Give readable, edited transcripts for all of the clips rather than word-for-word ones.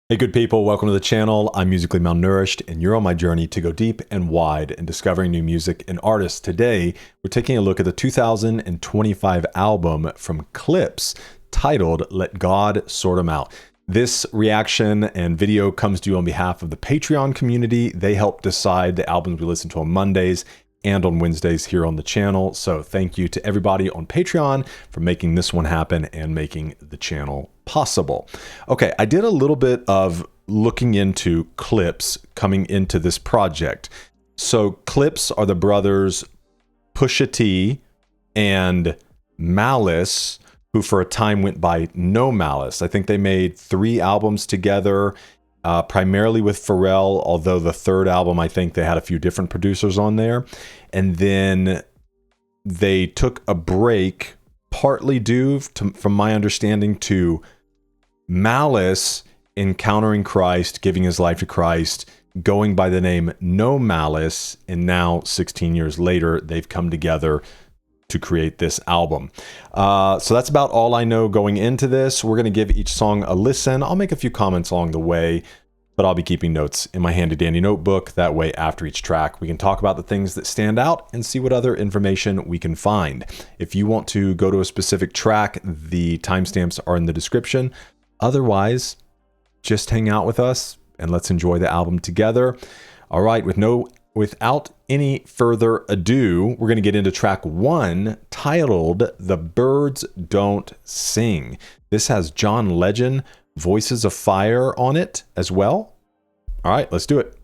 Hey good people, welcome to the channel. I'm Musically Malnourished and you're on my journey to go deep and wide in discovering new music and artists. Today, we're taking a look at the 2025 album from Clipse titled Let God Sort 'Em Out. This reaction and video comes to you on behalf of the Patreon community. They help decide the albums we listen to on Mondays and on Wednesdays here on the channel. So thank you to everybody on Patreon for making this one happen and making the channel possible. Okay, I did a little bit of looking into Clipse coming into this project. So Clipse are the brothers Pusha T and Malice, who for a time went by No Malice. I think they made 3 albums together, primarily with Pharrell, although the 3rd album, I think they had a few different producers on there. And then they took a break, partly due to, from my understanding, to Malice encountering Christ, giving his life to Christ, going by the name No Malice, and now 16 years later, they've come together to create this album. So that's about all I know going into this. We're going to give each song a listen. I'll make a few comments along the way, but I'll be keeping notes in my handy dandy notebook. That way, after each track, we can talk about the things that stand out and see what other information we can find. If you want to go to a specific track, the timestamps are in the description. Otherwise, just hang out with us and let's enjoy the album together. All right, without any further ado, we're going to get into track 1 titled The Birds Don't Sing. This has John Legend, Voices of Fire on it as well. All right, let's do it.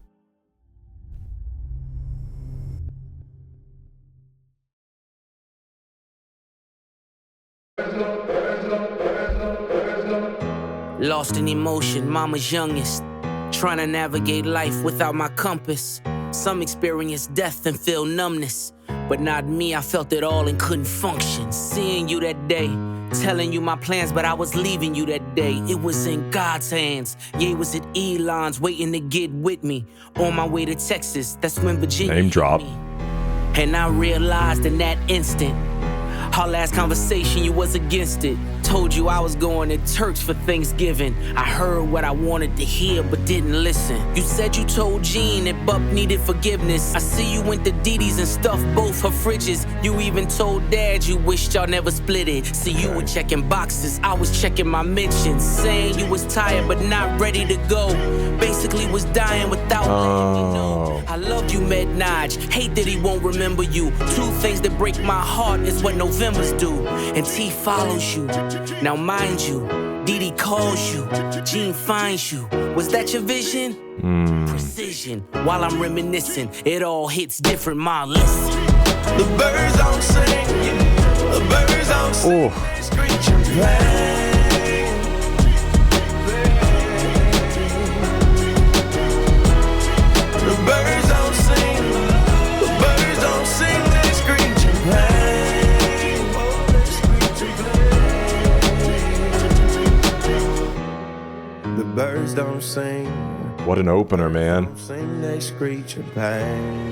Lost in emotion, mama's youngest. Trying to navigate life without my compass. Some experience death and feel numbness. But not me, I felt it all and couldn't function. Seeing you that day, telling you my plans, but I was leaving you that day. It was in God's hands. Yeah, it was at Elon's waiting to get with me. On my way to Texas, that's when Virginia name drop. Me. And I realized in that instant, our last conversation, you was against it. Told you I was going to church for Thanksgiving. I heard what I wanted to hear, but didn't listen. You said you told Jean that Buck needed forgiveness. I see you went to Dee-Dee's and stuffed both her fridges. You even told Dad you wished y'all never split it. See, you were checking boxes, I was checking my mentions. Saying you was tired, but not ready to go. Basically was dying without letting me know. I loved you, Med-Naj. Hate that he won't remember you. 2 things that break my heart is what November's do. And T follows you. Now mind you, Dee-Dee calls you, Jean finds you. Was that your vision? Precision. While I'm reminiscing, it all hits different, ma, listen. The birds don't sing, the birds don't sing, they screech and play. The birds don't sing, the birds don't sing, they screech and play. Birds don't sing. What an opener, man. Don't sing, they screech and pain.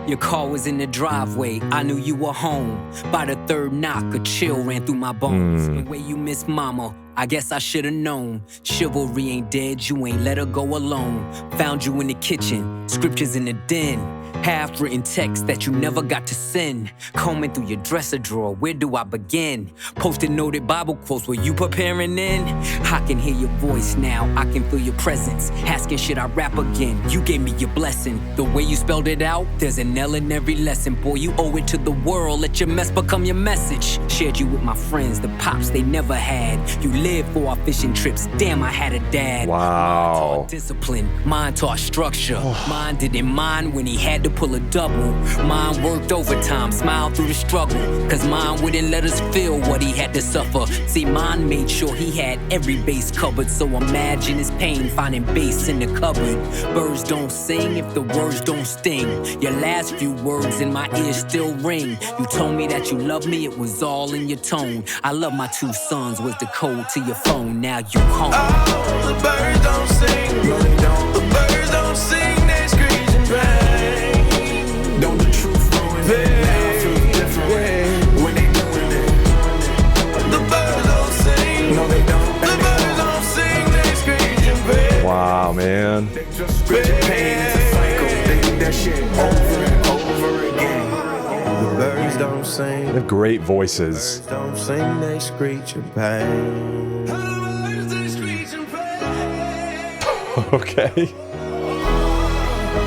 Your car was in the driveway, I knew you were home. By the 3rd knock, a chill ran through my bones. The way you miss mama, I guess I should've known. Chivalry ain't dead, you ain't let her go alone. Found you in the kitchen, scriptures in the den. Half-written text that you never got to send. Combing through your dresser drawer, where do I begin? Posted noted Bible quotes, were you preparing then? I can hear your voice now, I can feel your presence. Asking should I rap again, you gave me your blessing. The way you spelled it out, there's an L in every lesson. Boy, you owe it to the world, let your mess become your message. Shared you with my friends, the pops they never had. You lived for our fishing trips, damn I had a dad. Wow. Mine taught discipline, mine taught structure. Mine didn't mind when he had to pull a double. Mine worked overtime, smiled through the struggle. Cause mine wouldn't let us feel what he had to suffer. See, mine made sure he had every base covered. So imagine his pain finding bass in the cupboard. Birds don't sing if the words don't sting. Your last few words in my ears still ring. You told me that you loved me, it was all in your tone. I love my 2 sons was the code to your phone. Now you home. Oh, the birds don't sing. No, they don't. The birds don't sing, they screech and bang. Don't the truth ruin it? Now I feel different when they doing it. The birds man. Pain is a cycle. They do that shit over and over again. The birds don't sing. They have great voices. Birds don't sing, they screech in pain. Okay.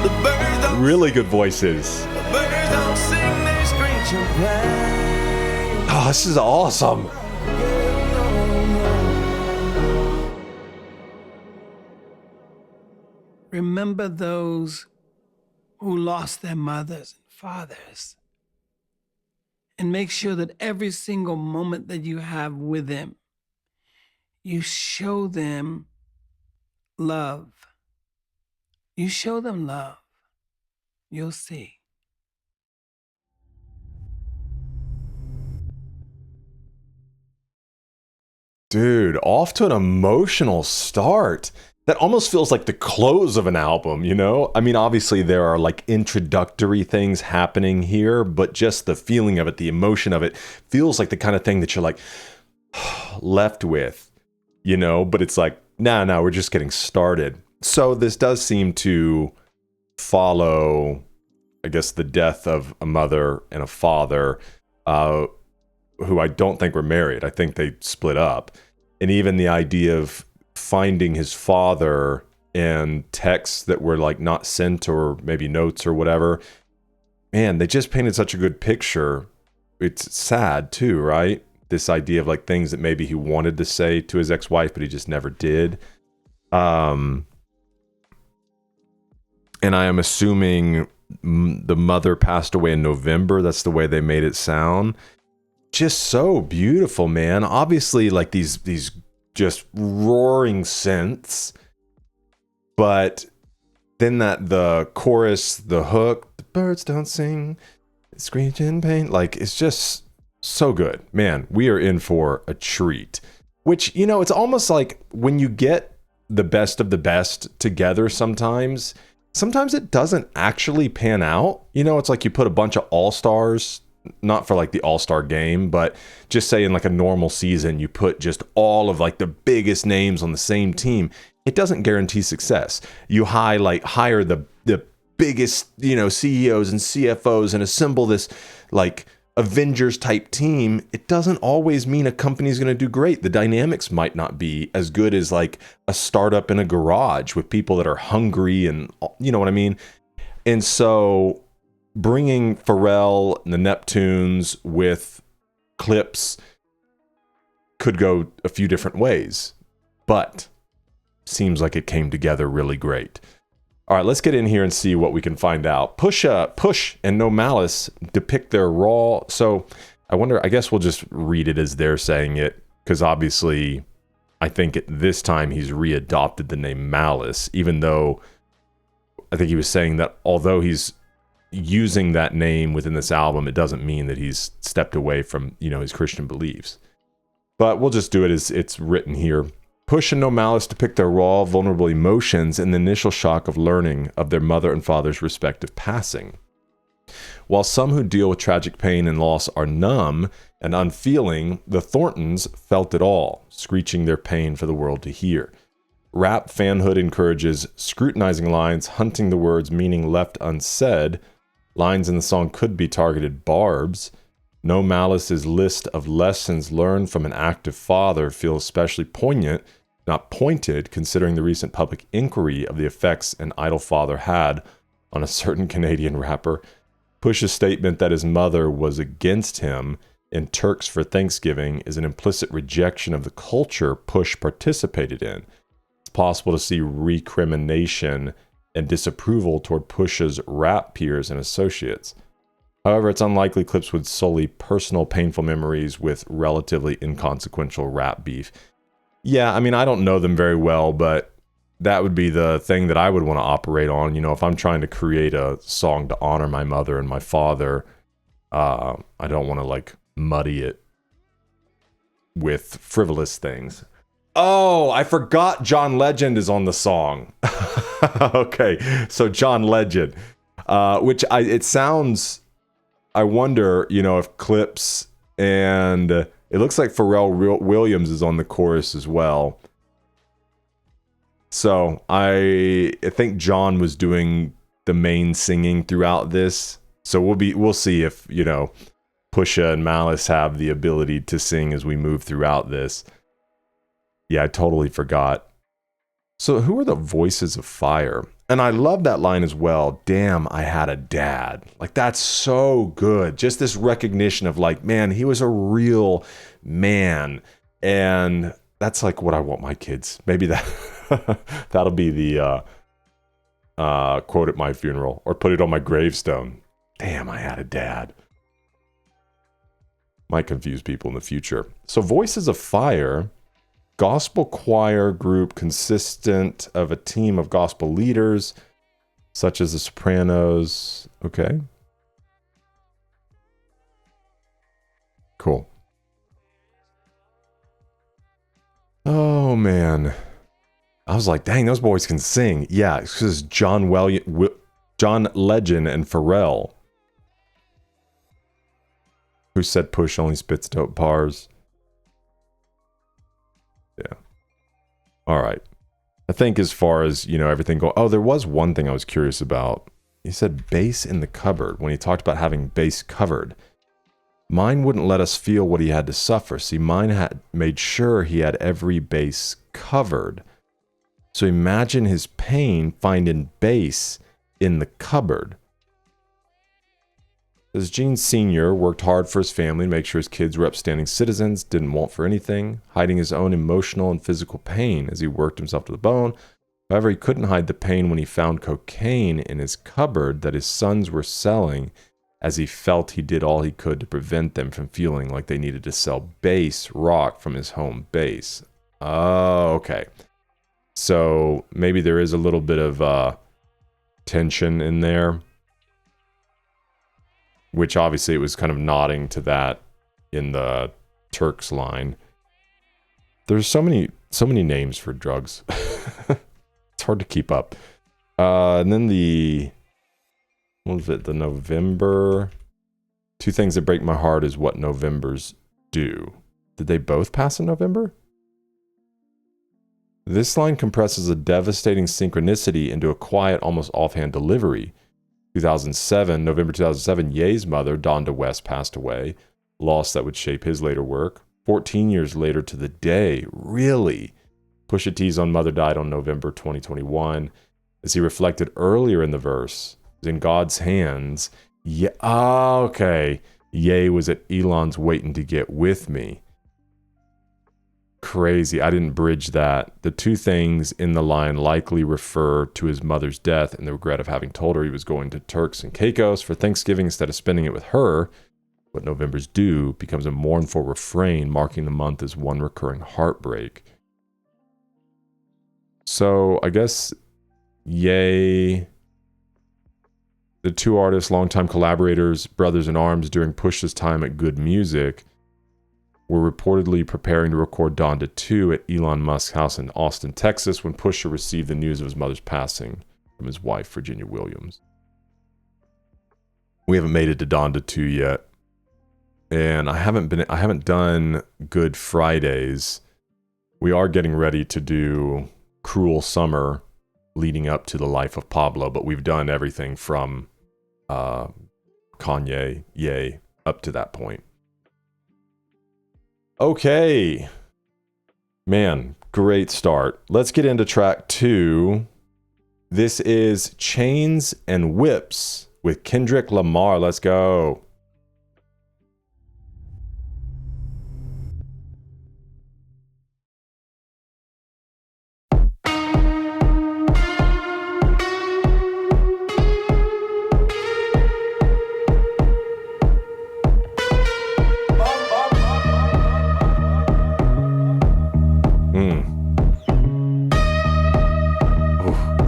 The birds don't Really good voices. birds don't sing, they screech in pain. Oh, this is awesome. Remember those who lost their mothers and fathers. And make sure that every single moment that you have with them, you show them love. You show them love. You'll see. Dude, off to an emotional start. That almost feels like the close of an album, you know? I mean, obviously there are like introductory things happening here, but just the feeling of it, the emotion of it, feels like the kind of thing that you're like left with, you know? But it's like, nah, we're just getting started. So this does seem to follow, I guess, the death of a mother and a father, who I don't think were married. I think they split up. And even the idea of finding his father and texts that were like not sent, or maybe notes or whatever. Man, they just painted such a good picture. It's sad too, right? This idea of like things that maybe he wanted to say to his ex-wife, but he just never did. And I am assuming the mother passed away in November. That's the way they made it sound. Just so beautiful, man. Obviously, like these just roaring synths, but then the chorus, the hook, the birds don't sing, screech in pain, like it's just so good, man. We are in for a treat. Which, you know, it's almost like when you get the best of the best together, sometimes it doesn't actually pan out. You know, it's like you put a bunch of all-stars, not for like the all-star game, but just say in like a normal season, you put just all of like the biggest names on the same team. It doesn't guarantee success. You hire the biggest, you know, CEOs and CFOs and assemble this like Avengers type team. It doesn't always mean a company's going to do great. The dynamics might not be as good as like a startup in a garage with people that are hungry and, you know what I mean? And so bringing Pharrell and the Neptunes with Clipse could go a few different ways, but seems like it came together really great. All right, let's get in here and see what we can find out. Push and No Malice depict their raw. So I guess we'll just read it as they're saying it, because obviously I think at this time he's readopted the name Malice, even though I think he was saying that although he's using that name within this album, it doesn't mean that he's stepped away from, you know, his Christian beliefs. But we'll just do it as it's written here. Push and No Malice depict their raw, vulnerable emotions and the initial shock of learning of their mother and father's respective passing. While some who deal with tragic pain and loss are numb and unfeeling, the Thorntons felt it all, screeching their pain for the world to hear. Rap fanhood encourages scrutinizing lines, hunting the words meaning left unsaid. Lines in the song could be targeted barbs. No Malice's list of lessons learned from an active father feels especially poignant, not pointed, considering the recent public inquiry of the effects an idol father had on a certain Canadian rapper. Push's statement that his mother was against him in Turks for Thanksgiving is an implicit rejection of the culture Push participated in. It's possible to see recrimination and disapproval toward Push's rap peers and associates. However, it's unlikely Clipse would sully personal painful memories with relatively inconsequential rap beef. Yeah, I mean, I don't know them very well, but that would be the thing that I would want to operate on. You know, if I'm trying to create a song to honor my mother and my father, I don't want to like muddy it with frivolous things. Oh, I forgot John Legend is on the song. Okay, so John Legend, it sounds, I wonder, you know, if Clipse and it looks like Pharrell Williams is on the chorus as well. So I think John was doing the main singing throughout this. So we'll see if, you know, Pusha and Malice have the ability to sing as we move throughout this. Yeah, I totally forgot. So who are the voices of fire? And I love that line as well. Damn, I had a dad. Like, that's so good. Just this recognition of like, man, he was a real man. And that's like what I want my kids. Maybe that'll be the quote at my funeral, or put it on my gravestone. Damn, I had a dad. Might confuse people in the future. So Voices of Fire, gospel choir group consistent of a team of gospel leaders, such as the Sopranos. Okay. Cool. Oh, man. I was like, dang, those boys can sing. Yeah, it's because John Legend and Pharrell, who said Push only spits dope bars. Yeah. All right. I think as far as, you know, everything go. Oh, there was one thing I was curious about. He said bass in the cupboard when he talked about having bass covered. Mine wouldn't let us feel what he had to suffer. See, mine had made sure he had every bass covered. So imagine his pain finding bass in the cupboard. As Gene Sr. worked hard for his family to make sure his kids were upstanding citizens, didn't want for anything, hiding his own emotional and physical pain as he worked himself to the bone. However, he couldn't hide the pain when he found cocaine in his cupboard that his sons were selling, as he felt he did all he could to prevent them from feeling like they needed to sell bass rock from his home base. Oh, okay. So maybe there is a little bit of tension in there, which obviously it was kind of nodding to that in the Turks line. There's so many names for drugs. It's hard to keep up. And then what was it? The November. Two things that break my heart is what Novembers do. Did they both pass in November? This line compresses a devastating synchronicity into a quiet, almost offhand delivery. November 2007, Ye's mother, Donda West, passed away. Loss that would shape his later work. 14 years later to the day, really? Pusha T's own mother died on November 2021. As he reflected earlier in the verse, in God's hands. Yeah, okay. Ye was at Elon's waiting to get with me. Crazy. I didn't bridge that. The two things in the line likely refer to his mother's death and the regret of having told her he was going to Turks and Caicos for Thanksgiving instead of spending it with her. What Novembers do becomes a mournful refrain, marking the month as one recurring heartbreak. So I guess Ye, the two artists, longtime collaborators, brothers in arms during Push's time at Good Music, were reportedly preparing to record Donda 2 at Elon Musk's house in Austin, Texas, when Pusha received the news of his mother's passing from his wife, Virginia Williams. We haven't made it to Donda 2 yet. And I haven't done Good Fridays. We are getting ready to do Cruel Summer leading up to the life of Pablo, but we've done everything from Kanye, Ye, up to that point. Okay. Man, great start. Let's get into track 2. This is Chains and Whips with Kendrick Lamar. Let's go.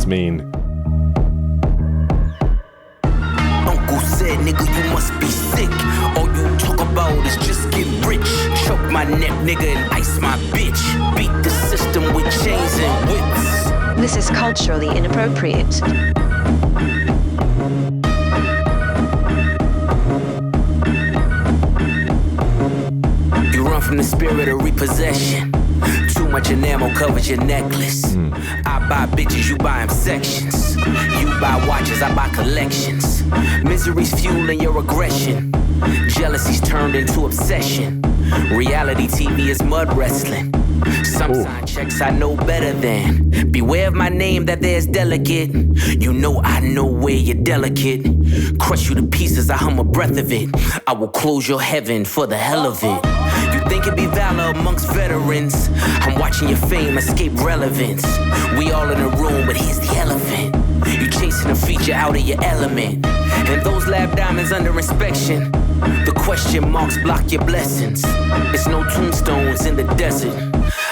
Mean. Uncle said, nigga, you must be sick. All you talk about is just get rich. Choke my neck, nigga, and ice my bitch. Beat the system with chains and whips. This is culturally inappropriate. You run from the spirit of repossession. Too much enamel covers your necklace. I buy bitches, you buy them sections. You buy watches, I buy collections. Misery's fueling your aggression. Jealousy's turned into obsession. Reality TV is mud wrestling. Some sign checks I know better than. Beware of my name that there's delicate. You know I know where you're delicate. Crush you to pieces, I hum a breath of it. I will close your heaven for the hell of it. You think it'd be valor amongst veterans. I'm watching your fame escape relevance. We all in a room, but here's the elephant. You chasing a feature out of your element. And those lab diamonds under inspection. The question marks block your blessings. It's no tombstones in the desert.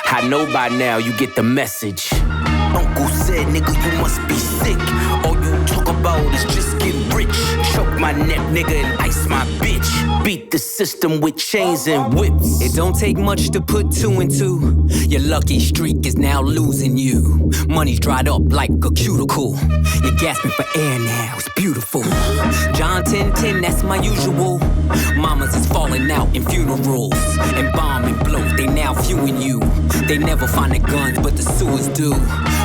I know by now you get the message. Uncle said, nigga, you must be sick. All you talk about is just getting rich. Choke my neck, nigga, and ice my bitch. Beat the system with chains and whips. It don't take much to put 2 and 2. Your lucky streak is now losing you. Money's dried up like a cuticle. You're gasping for air now, it's beautiful. John 10:10, that's my usual. Mamas is falling out in funerals. And bomb and blow, they now viewing you. They never find the guns, but the sewers do.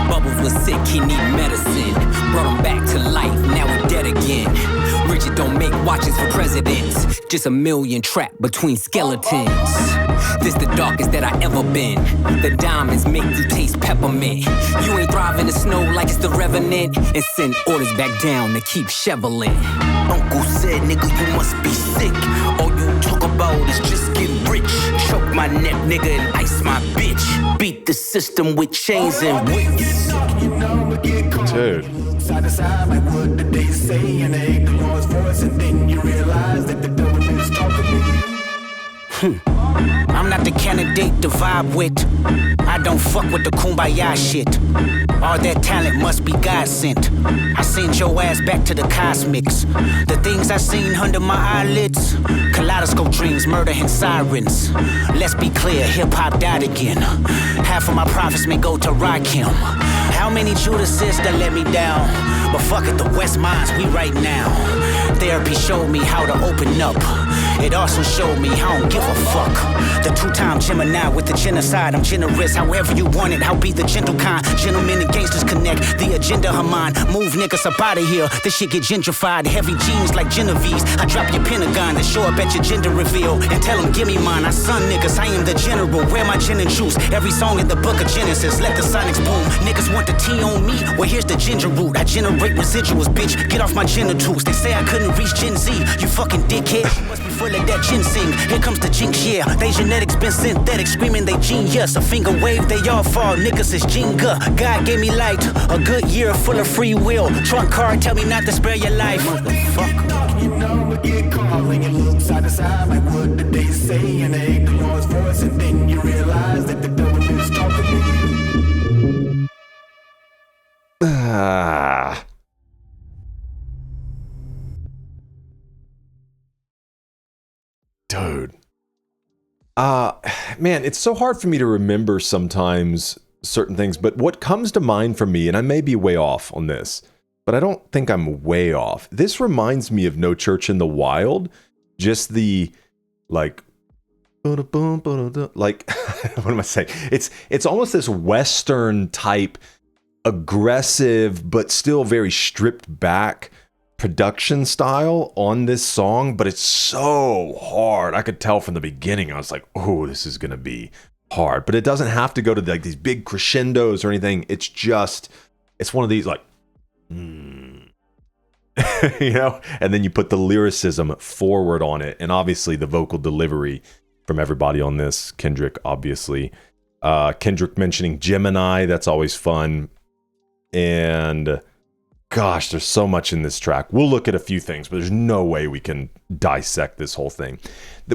Bubbles was sick, he need medicine. Brought him back to life, now we're dead again. Richard don't make watches for presidents. Just a million trapped between skeletons. This the darkest that I ever been. The diamonds make you taste peppermint. You ain't thriving in the snow like it's the Revenant. And send orders back down to keep shoveling. Uncle said, nigga, you must be sick. All you talk about is just getting rich. Choke my neck, nigga, and ice my bitch. Beat the system with chains and whips. Dude. Side to side, like what did they say? And they ignore the Lord's voice, and then you realize that the devil is talking to you. I'm not the candidate to vibe with. I don't fuck with the kumbaya shit. All that talent must be God sent. I sent your ass back to the cosmics. The things I seen under my eyelids. Kaleidoscope dreams, murder and sirens. Let's be clear, hip-hop died again. Half of my profits may go to Rakim. How many Judases that let me down? But fuck it, the West Minds, we right now. Therapy showed me how to open up. It also showed me I don't give a fuck. The 2-time Gemini with the genocide. I'm generous, however you want it. I'll be the gentle kind. Gentlemen and gangsters connect. The agenda of mine. Move niggas up out of here. This shit get gentrified. Heavy jeans like Genevieve's. I drop your Pentagon to show up at your gender reveal. And tell them, give me mine. I son niggas, I am the general. Wear my gin and juice. Every song in the book of Genesis. Let the sonics boom. Niggas want the tea on me. Well, here's the ginger root. I generate residuals, bitch. Get off my genitals. They say I couldn't reach Gen Z. You fucking dickhead. You must be full of that ginseng. Here comes the jinx, yeah. They genetics been synthetic, screaming they genius. A finger wave, they all fall. Niggas is Jenga. God gave me light. A good year full of free will. Trunk card, tell me not to spare your life. Motherfucker. You know, but get caught when you look side to side, like what did they say? And they ignore the Lord's voice, and then you realize that the devil is talking to you. Dude. Man, it's so hard for me to remember sometimes certain things, but what comes to mind for me, and I may be way off on this, but I don't think I'm way off. This reminds me of No Church in the Wild. Just the, like, what am I saying? It's almost this Western type, aggressive, but still very stripped back production style on this song, but it's so hard. I could tell from the beginning. I was like, oh, this is gonna be hard. But it doesn't have to go to like these big crescendos or anything. It's just, it's one of these like, you know, and then you put the lyricism forward on it, and obviously the vocal delivery from everybody on this. Kendrick, obviously. Kendrick mentioning Gemini, that's always fun. And gosh, there's so much in this track. We'll look at a few things, but there's no way we can dissect this whole thing.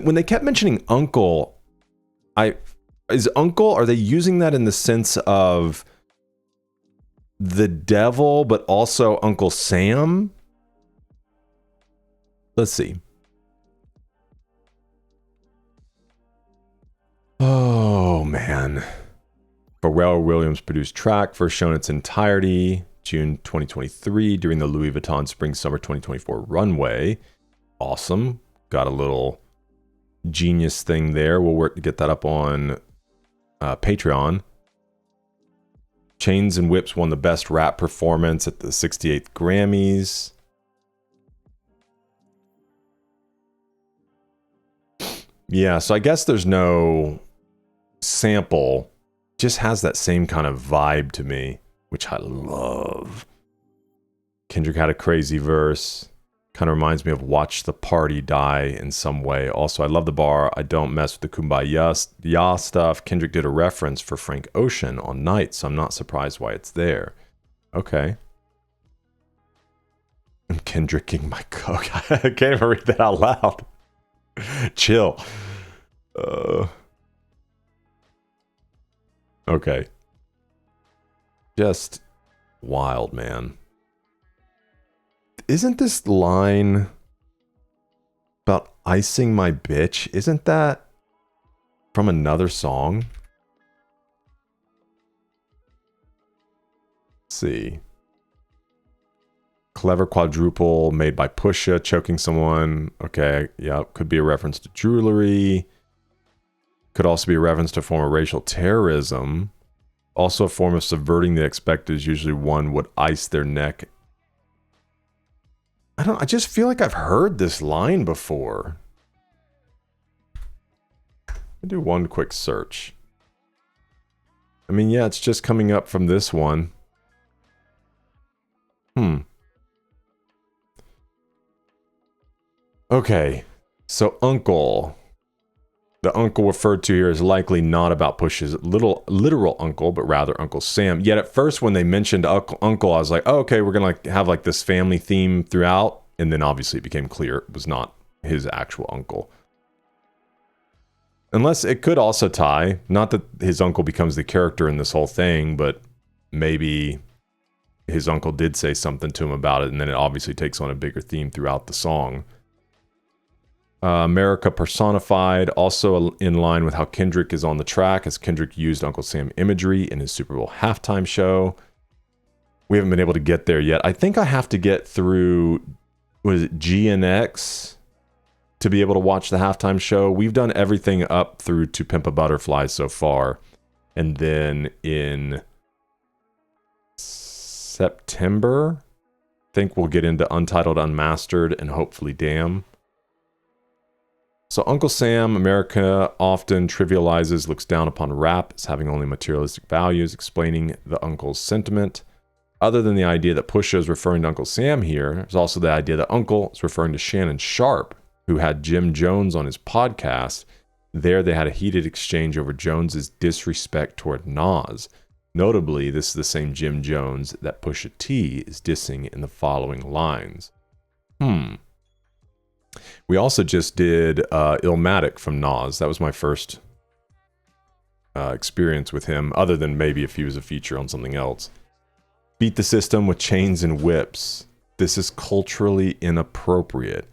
When they kept mentioning uncle, is uncle, are they using that in the sense of the devil, but also Uncle Sam? Let's see. Oh, man. Pharrell Williams produced track, first shown in its entirety, June 2023, during the Louis Vuitton Spring-Summer 2024 runway. Awesome. Got a little genius thing there. We'll work to get that up on Patreon. Chains and Whips won the Best Rap Performance at the 68th Grammys. Yeah, so I guess there's no sample. Just has that same kind of vibe to me, which I love. Kendrick had a crazy verse. Kind of reminds me of Watch the Party Die in some way. Also, I love the bar. I don't mess with the kumbaya stuff. Kendrick did a reference for Frank Ocean on Night, so I'm not surprised why it's there. Okay. I'm Kendricking my coke. I can't even read that out loud. Chill. Okay. Just wild, man. Isn't this line about icing my bitch? Isn't that from another song? Let's see. Clever quadruple made by Pusha, choking someone. Okay, yeah, could be a reference to jewelry. Could also be a reference to a form of racial terrorism. Also a form of subverting the expected is usually one would ice their neck. I just feel like I've heard this line before. I'll do one quick search. I mean, yeah, it's just coming up from this one. Okay, so uncle. The uncle referred to here is likely not about Push's literal uncle, but rather Uncle Sam. Yet at first when they mentioned uncle, I was like, oh, okay, we're going to have like this family theme throughout. And then obviously it became clear it was not his actual uncle. Unless it could also tie, not that his uncle becomes the character in this whole thing, but maybe his uncle did say something to him about it, and then it obviously takes on a bigger theme throughout the song. America Personified, also in line with how Kendrick is on the track, as Kendrick used Uncle Sam imagery in his Super Bowl halftime show. We haven't been able to get there yet. I think I have to get through, was it GNX, to be able to watch the halftime show. We've done everything up through To Pimp a Butterfly so far. And then in September, I think we'll get into Untitled Unmastered and hopefully Damn. So Uncle Sam, America often trivializes, looks down upon rap as having only materialistic values, explaining the uncle's sentiment. Other than the idea that Pusha is referring to Uncle Sam here, there's also the idea that Uncle is referring to Shannon Sharp, who had Jim Jones on his podcast. There they had a heated exchange over Jones's disrespect toward Nas. Notably, this is the same Jim Jones that Pusha T is dissing in the following lines. We also just did Illmatic from Nas. That was my first experience with him, other than maybe if he was a feature on something else. Beat the system with chains and whips. This is culturally inappropriate.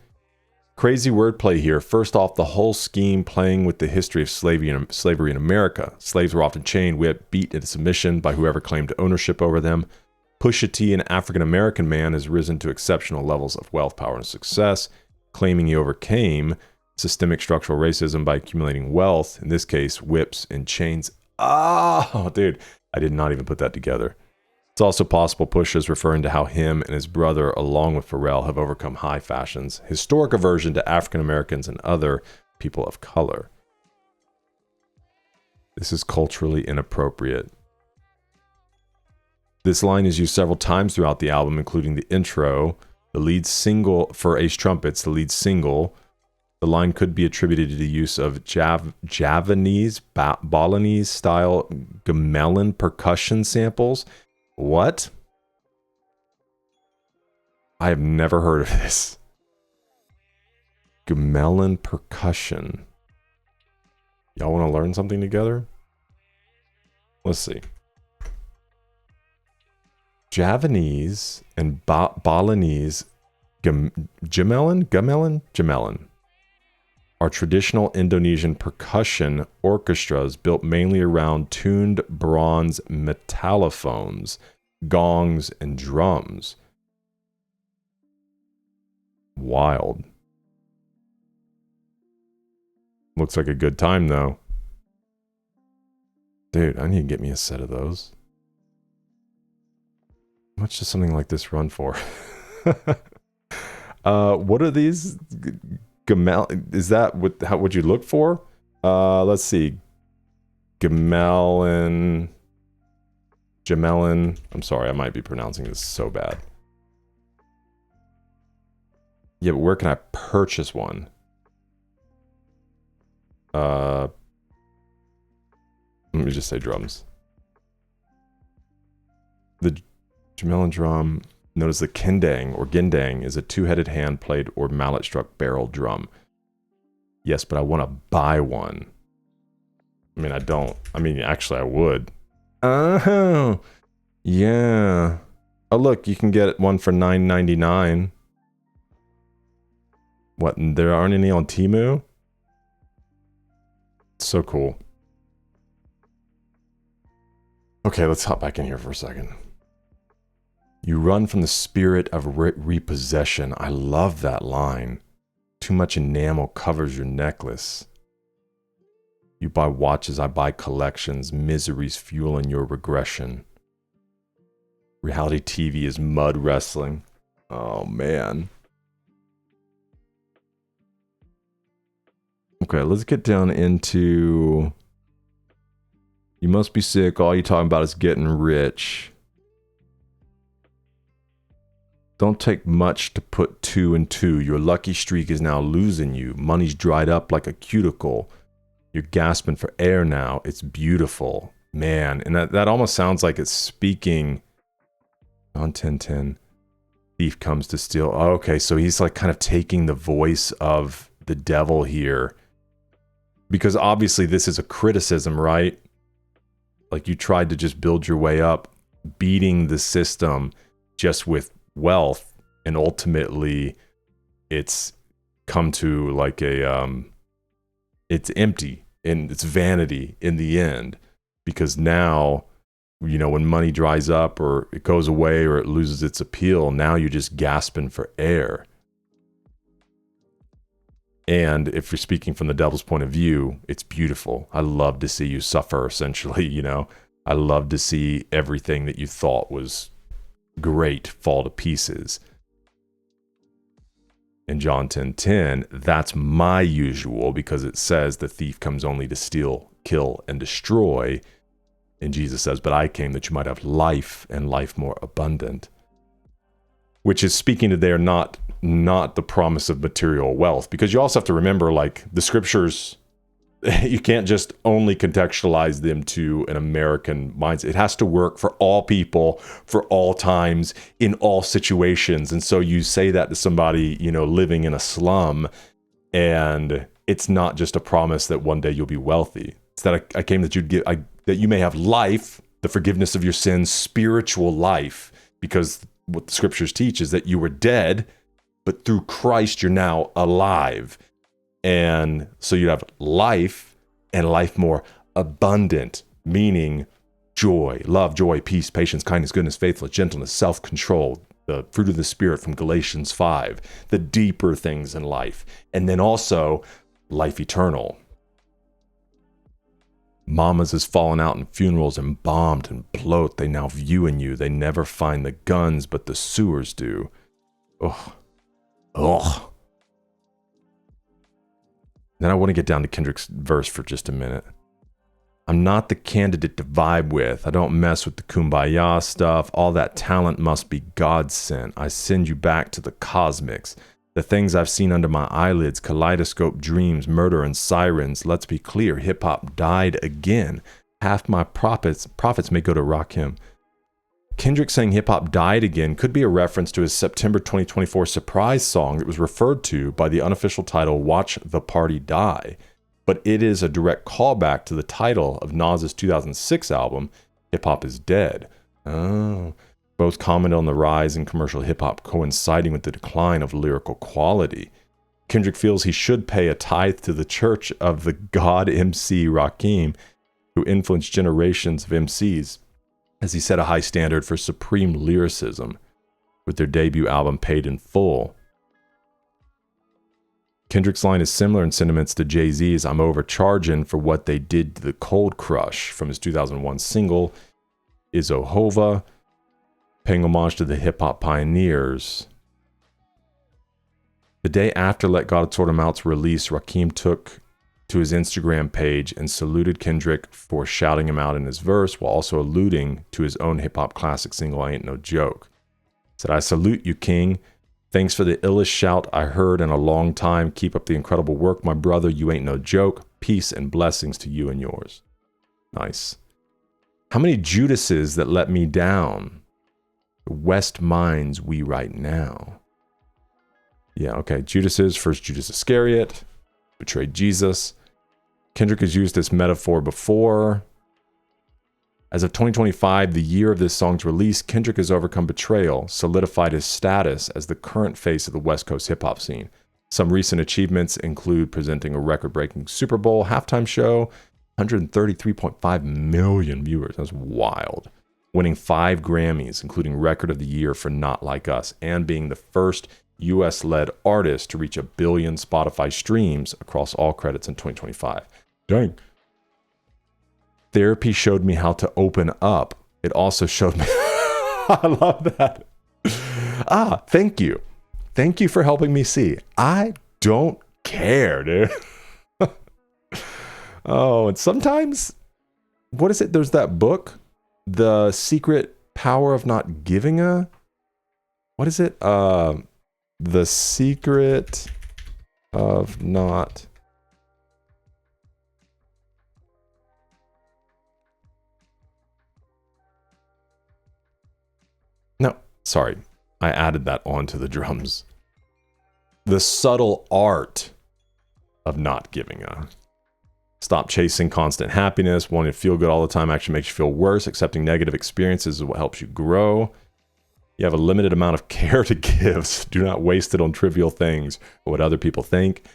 Crazy wordplay here. First off, the whole scheme playing with the history of slavery in America. Slaves were often chained, whipped, beat into submission by whoever claimed ownership over them. Pusha T, an African-American man, has risen to exceptional levels of wealth, power, and success, claiming he overcame systemic structural racism by accumulating wealth, in this case, whips and chains. Oh, dude, I did not even put that together. It's also possible Pusha is referring to how him and his brother, along with Pharrell, have overcome high fashion's historic aversion to African Americans and other people of color. This is culturally inappropriate. This line is used several times throughout the album, including the intro, the lead single for Ace Trumpets, the lead single. The line could be attributed to the use of Javanese, Balinese style gamelan percussion samples. What? I have never heard of this. Gamelan percussion. Y'all want to learn something together? Let's see. Javanese and Balinese gamelan are traditional Indonesian percussion orchestras built mainly around tuned bronze metallophones, gongs, and drums. Wild. Looks like a good time, though. Dude, I need to get me a set of those. How much does something like this run for? What are these? Is that what? How would you look for? Let's see. Jamelin. I'm sorry, I might be pronouncing this so bad. Yeah, but where can I purchase one? Let me just say drums. The Jamelin drum. Notice the kendang or gendang is a two-headed hand-played or mallet-struck barrel drum. Yes, but I want to buy one. I mean, I don't. I mean, actually, I would. Oh, yeah. Oh, look, you can get one for $9.99. What? There aren't any on Temu? So cool. Okay, let's hop back in here for a second. You run from the spirit of repossession. I love that line. Too much enamel covers your necklace. You buy watches, I buy collections. Misery's fueling your regression. Reality TV is mud wrestling. Oh, man. Okay, let's get down into... You must be sick. All you're talking about is getting rich. Don't take much to put 2 and 2. Your lucky streak is now losing you. Money's dried up like a cuticle. You're gasping for air now. It's beautiful. Man, and that almost sounds like it's speaking on 10:10. Thief comes to steal. Oh, okay, so he's like kind of taking the voice of the devil here. Because obviously this is a criticism, right? Like you tried to just build your way up, beating the system just with wealth, and ultimately it's come to like a it's empty and it's vanity in the end, because now, you know, when money dries up or it goes away or it loses its appeal, now you're just gasping for air. And if you're speaking from the devil's point of view, it's beautiful. I love to see you suffer, essentially, you know. I love to see everything that you thought was great fall to pieces. In John 10:10, that's my usual, because it says the thief comes only to steal, kill, and destroy. And Jesus says, but I came that you might have life and life more abundant. Which is speaking to there not the promise of material wealth. Because you also have to remember, like, the scriptures, you can't just only contextualize them to an American mindset. It has to work for all people, for all times, in all situations. And so you say that to somebody, you know, living in a slum, and it's not just a promise that one day you'll be wealthy. It's that I came that that you may have life, the forgiveness of your sins, spiritual life, because what the scriptures teach is that you were dead, but through Christ you're now alive. And so you have life, and life more abundant, meaning joy, love, joy, peace, patience, kindness, goodness, faithfulness, gentleness, self-control, the fruit of the Spirit from Galatians 5, the deeper things in life. And then also life eternal. Mamas is fallen out in funerals, embalmed and bloat. They now view in you. They never find the guns, but the sewers do. Ugh. Ugh. Then I want to get down to Kendrick's verse for just a minute. I'm not the candidate to vibe with. I don't mess with the kumbaya stuff. All that talent must be God sent. I send you back to the cosmics. The things I've seen under my eyelids, kaleidoscope dreams, murder and sirens. Let's be clear, hip-hop died again. Half my profits may go to Rakim. Kendrick saying hip-hop died again could be a reference to his September 2024 surprise song that was referred to by the unofficial title, Watch the Party Die. But it is a direct callback to the title of Nas's 2006 album, Hip Hop is Dead. Oh. Both comment on the rise in commercial hip-hop coinciding with the decline of lyrical quality. Kendrick feels he should pay a tithe to the church of the God MC Rakim, who influenced generations of MCs, as he set a high standard for supreme lyricism with their debut album Paid in Full. Kendrick's line is similar in sentiments to Jay-Z's "I'm overcharging for what they did to the Cold Crush" from his 2001 single Is Ohova, paying homage to the hip-hop pioneers. The day after Let God Sort 'Em Out's release, Rakim took to his Instagram page and saluted Kendrick for shouting him out in his verse, while also alluding to his own hip-hop classic single I Ain't No Joke. Said, "I salute you, King. Thanks for the illest shout I heard in a long time. Keep up the incredible work, my brother. You ain't no joke. Peace and blessings to you and yours." Nice. How many Judases that let me down? The West minds we right now. Yeah, okay. Judases. First Judas Iscariot. Betrayed Jesus. Kendrick has used this metaphor before. As of 2025, the year of this song's release, Kendrick has overcome betrayal, solidified his status as the current face of the West Coast hip-hop scene. Some recent achievements include presenting a record-breaking Super Bowl halftime show, 133.5 million viewers, that's wild, winning 5 Grammys, including Record of the Year for Not Like Us, and being the first US-led artist to reach 1 billion Spotify streams across all credits in 2025. Dang. Therapy showed me how to open up. It also showed me... I love that. Thank you. Thank you for helping me see. I don't care, dude. Oh, and sometimes... What is it? There's that book, The Secret Power of Not Giving a... What is it? The Secret of Not... No, sorry. I added that onto the drums. The Subtle Art of Not Giving a... Stop chasing constant happiness. Wanting to feel good all the time actually makes you feel worse. Accepting negative experiences is what helps you grow. You have a limited amount of care to give, so do not waste it on trivial things or what other people think.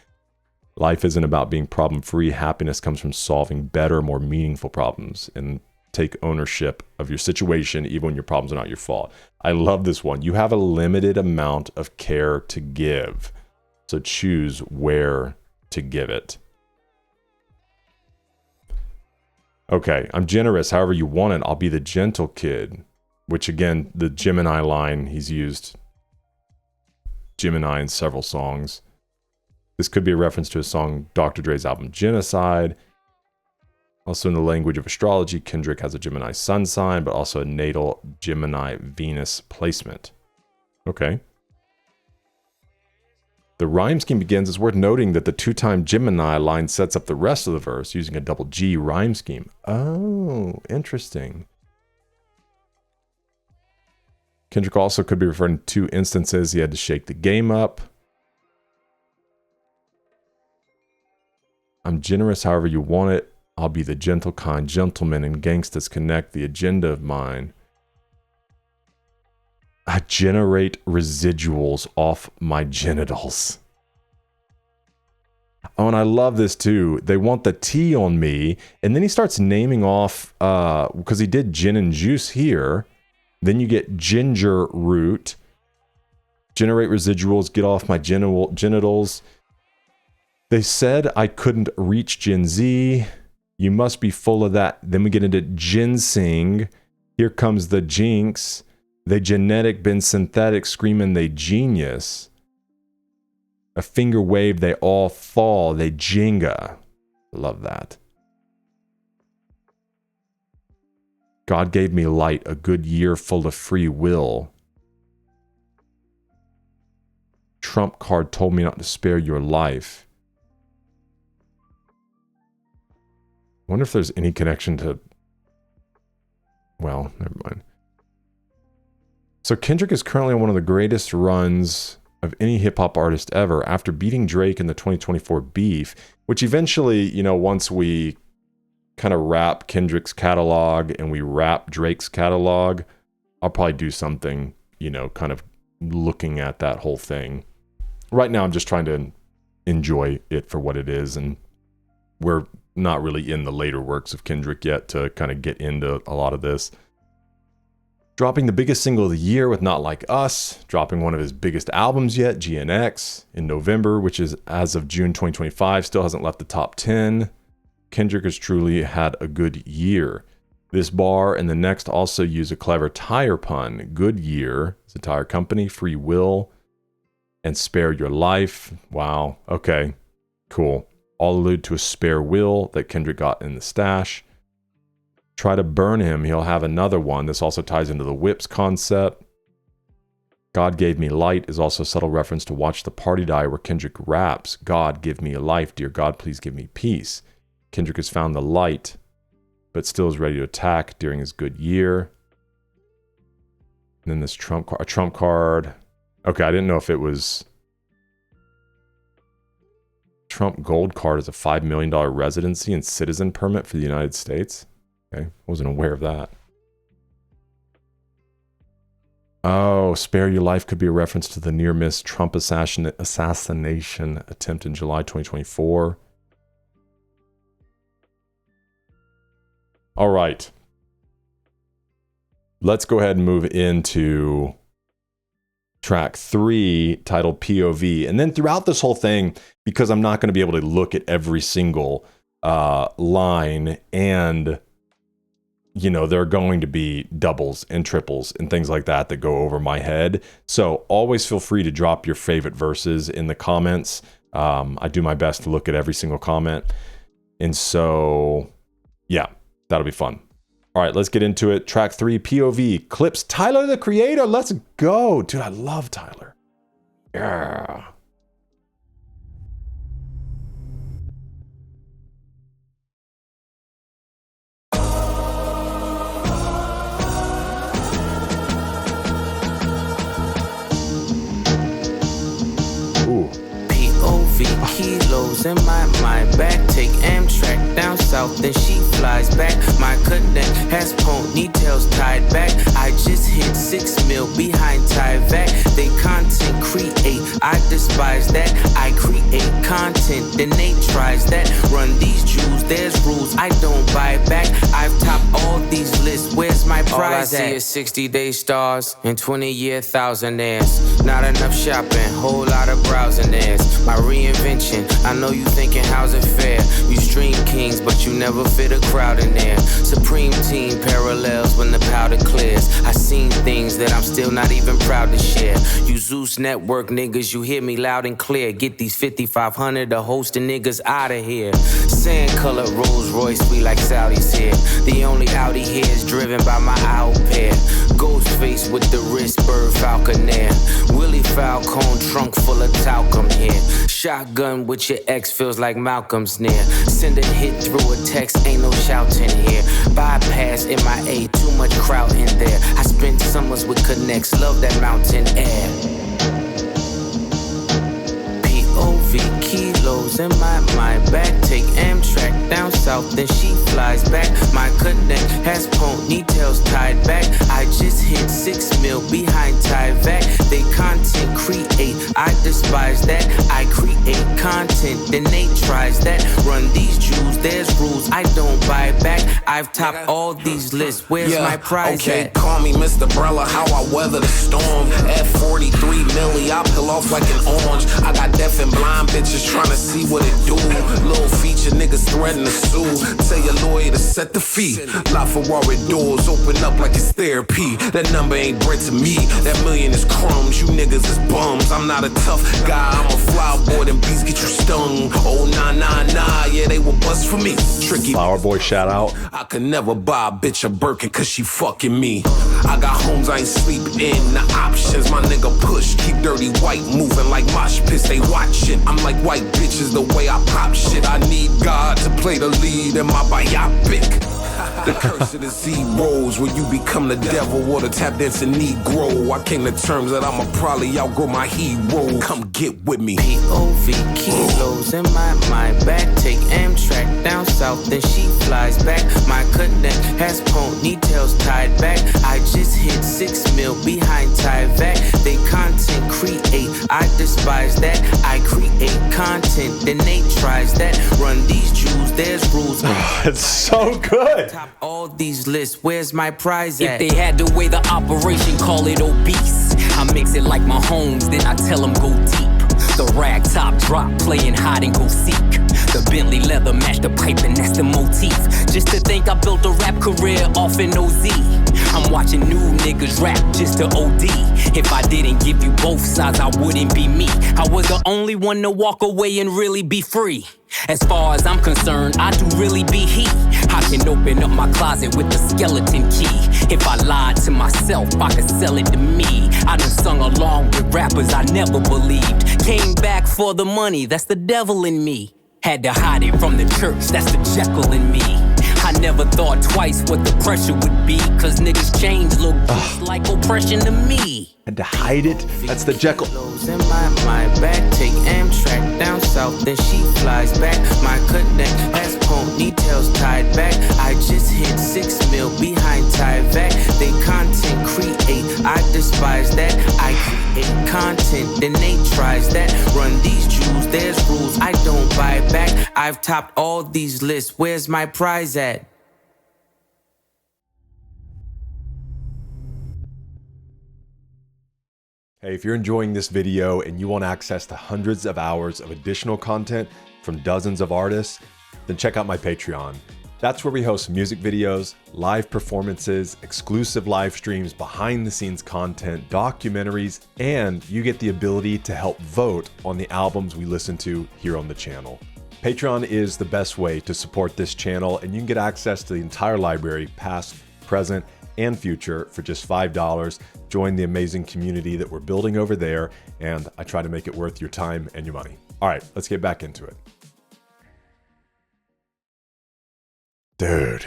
Life isn't about being problem-free. Happiness comes from solving better, more meaningful problems. And take ownership of your situation, even when your problems are not your fault. I love this one. You have a limited amount of care to give, so choose where to give it. Okay, I'm generous however you want it. I'll be the gentle kid. Which again, the Gemini line, he's used Gemini in several songs. This could be a reference to a song, Dr. Dre's album Genocide. Also in the language of astrology, Kendrick has a Gemini sun sign, but also a natal Gemini Venus placement. Okay. The rhyme scheme begins. It's worth noting that the 2-time Gemini line sets up the rest of the verse using a double G rhyme scheme. Oh, interesting. Kendrick also could be referring to 2 instances he had to shake the game up. I'm generous however you want it. I'll be the gentle, kind gentleman, and gangstas connect the agenda of mine. I generate residuals off my genitals. Oh, and I love this too. They want the tea on me. And then he starts naming off, because he did gin and juice here. Then you get ginger root. Generate residuals, get off my genitals. They said I couldn't reach Gen Z. You must be full of that. Then we get into ginseng. Here comes the jinx. They genetic, been synthetic, screaming they genius. A finger wave, they all fall. They Jenga. Love that. God gave me light, a good year full of free will. Trump card told me not to spare your life. I wonder if there's any connection to... Well, never mind. So Kendrick is currently on one of the greatest runs of any hip-hop artist ever after beating Drake in the 2024 beef, which eventually, you know, once we kind of wrap Kendrick's catalog and we wrap Drake's catalog, I'll probably do something, you know, kind of looking at that whole thing. Right now, I'm just trying to enjoy it for what it is, and we're not really in the later works of Kendrick yet to kind of get into a lot of this. Dropping the biggest single of the year with Not Like Us, dropping one of his biggest albums yet, GNX, in November, which is as of June 2025, still hasn't left the top 10. Kendrick has truly had a good year. This bar and the next also use a clever tire pun. Goodyear is a tire company, Free Will, and Spare Your Life. Wow, okay, cool. All allude to a spare will that Kendrick got in the stash. Try to burn him, he'll have another one. This also ties into the whips concept. God Gave Me Light is also a subtle reference to Watch the Party Die, where Kendrick raps, God give me life, dear God, please give me peace. Kendrick has found the light, but still is ready to attack during his good year. And then this Trump card. Okay, I didn't know if it was... Trump Gold Card is a $5 million residency and citizen permit for the United States. Okay, wasn't aware of that. Oh, Spare Your Life could be a reference to the near-miss Trump assassination attempt in July 2024. All right. Let's go ahead and move into track 3, titled P.O.V. And then throughout this whole thing, because I'm not going to be able to look at every single line, and you know, there are going to be doubles and triples and things like that that go over my head. So always feel free to drop your favorite verses in the comments. I do my best to look at every single comment. And so, yeah, that'll be fun. All right, let's get into it. Track 3, P.O.V. Clipse, Tyler, the Creator. Let's go. Dude, I love Tyler. Yeah. Ooh. P.O.V. kilos in my mind. Back, take Amtrak down south, then she flies back. My connect has ponytails tied back. I just hit 6 mil behind Tyvek. They content create, I despise that. I create content, then they tries that. Run these jewels, there's rules I don't buy back. I've topped all these lists, where's my prize at? All I see is 60-day stars and 20-year thousandaires. Not enough shopping, whole lot of browsing theirs. My reinvention, I know you thinking how's it fair? You stream kings, but you never fit a crowd in there. Supreme team parallels when the powder clears. I seen things that I'm still not even proud to share. You Zeus network niggas, you hear me loud and clear. Get these 5,500 to host the niggas out of here. Sand color Rolls Royce, we like Saudis here. The only Audi here is driven by my owl pair. Ghost face with the wrist, bird falconer. Willie Falcone trunk full of talcum here. Shotgun with your ex feels like Malcolm's near. Send a hit through a text, ain't no shouting here. Bypass MIA, too much crowd in there. I spent summers with connects, love that mountain air. P.O.V. kilos in my mind. Back, take Amtrak down south, then she flies back. My connect has ponytails tied back. I just hit 6 mil behind Tyvek. They content create, I despise that. I create content, then they tries that. Run these jewels, there's rules I don't buy back. I've topped all these lists, where's my prize at? Call me Mr. Brella, how I weather the storm. At 43 milli, I peel off like an orange. I got deaf and blind bitches trying to see what it do. Little feature niggas threatening to sue. Tell your lawyer to set the fee. LaFerrari doors open up like it's therapy. That number ain't bread to me. That million is crumbs. You niggas is bums. I'm not a tough guy. I'm a flower boy. Them beats get you stung. Oh, nah. Yeah, they will bust for me. Tricky. Flower boy shout out. I could never buy a bitch a Birkin cause she fucking me. I got homes I ain't sleeping in. The options my nigga push. Keep dirty white moving like mosh pits. They watching. I'm like white bitches the way I pop shit. I need God to play the lead in my biopic. The curse of the zeros, where you become the devil or the tap dancing Negro. I came to terms that I'ma probably outgrow my hero. Come get with me. P.O.V. kilos in my mind. Back, take Amtrak down south, then she flies back. My connect has ponytails tied back. I just hit 6 mil behind Tyvek. They content create, I despise despise that. I create content, then they tries that. Run these jewels, there's rules. It's so good. Top all these lists, where's my prize at? If they had to weigh the operation, call it obese. I mix it like my homes, then I tell them go deep. The rag top drop, playing hide and go seek. The Bentley leather match the pipe and that's the motif. Just to think I built a rap career off an OZ. I'm watching new niggas rap just to OD. If I didn't give you both sides, I wouldn't be me. I was the only one to walk away and really be free. As far as I'm concerned, I do really be he. I can open up my closet with the skeleton key. If I lied to myself, I could sell it to me. I done sung along with rappers I never believed. Came back for the money, that's the devil in me. Had to hide it from the church, that's the Jekyll in me. I never thought twice what the pressure would be, cause niggas change look just like oppression to me. Had to hide it, that's the Jekyll. In my back, take Amtrak down south, then she flies back. My connect has ponytails tied back. I just hit 6 mil behind Tyvek. They content create, I despise that. I create content, then they tries that. Run these jewels, there's rules, I don't buy back. I've topped all these lists, where's my prize at? Hey, if you're enjoying this video and you want access to hundreds of hours of additional content from dozens of artists, then check out my Patreon. That's where we host music videos, live performances, exclusive live streams, behind the scenes content, documentaries, and you get the ability to help vote on the albums we listen to here on the channel. Patreon is the best way to support this channel, and you can get access to the entire library, past, present, and future for just $5. Join the amazing community that we're building over there, and I try to make it worth your time and your money. All right, let's get back into it. Dude,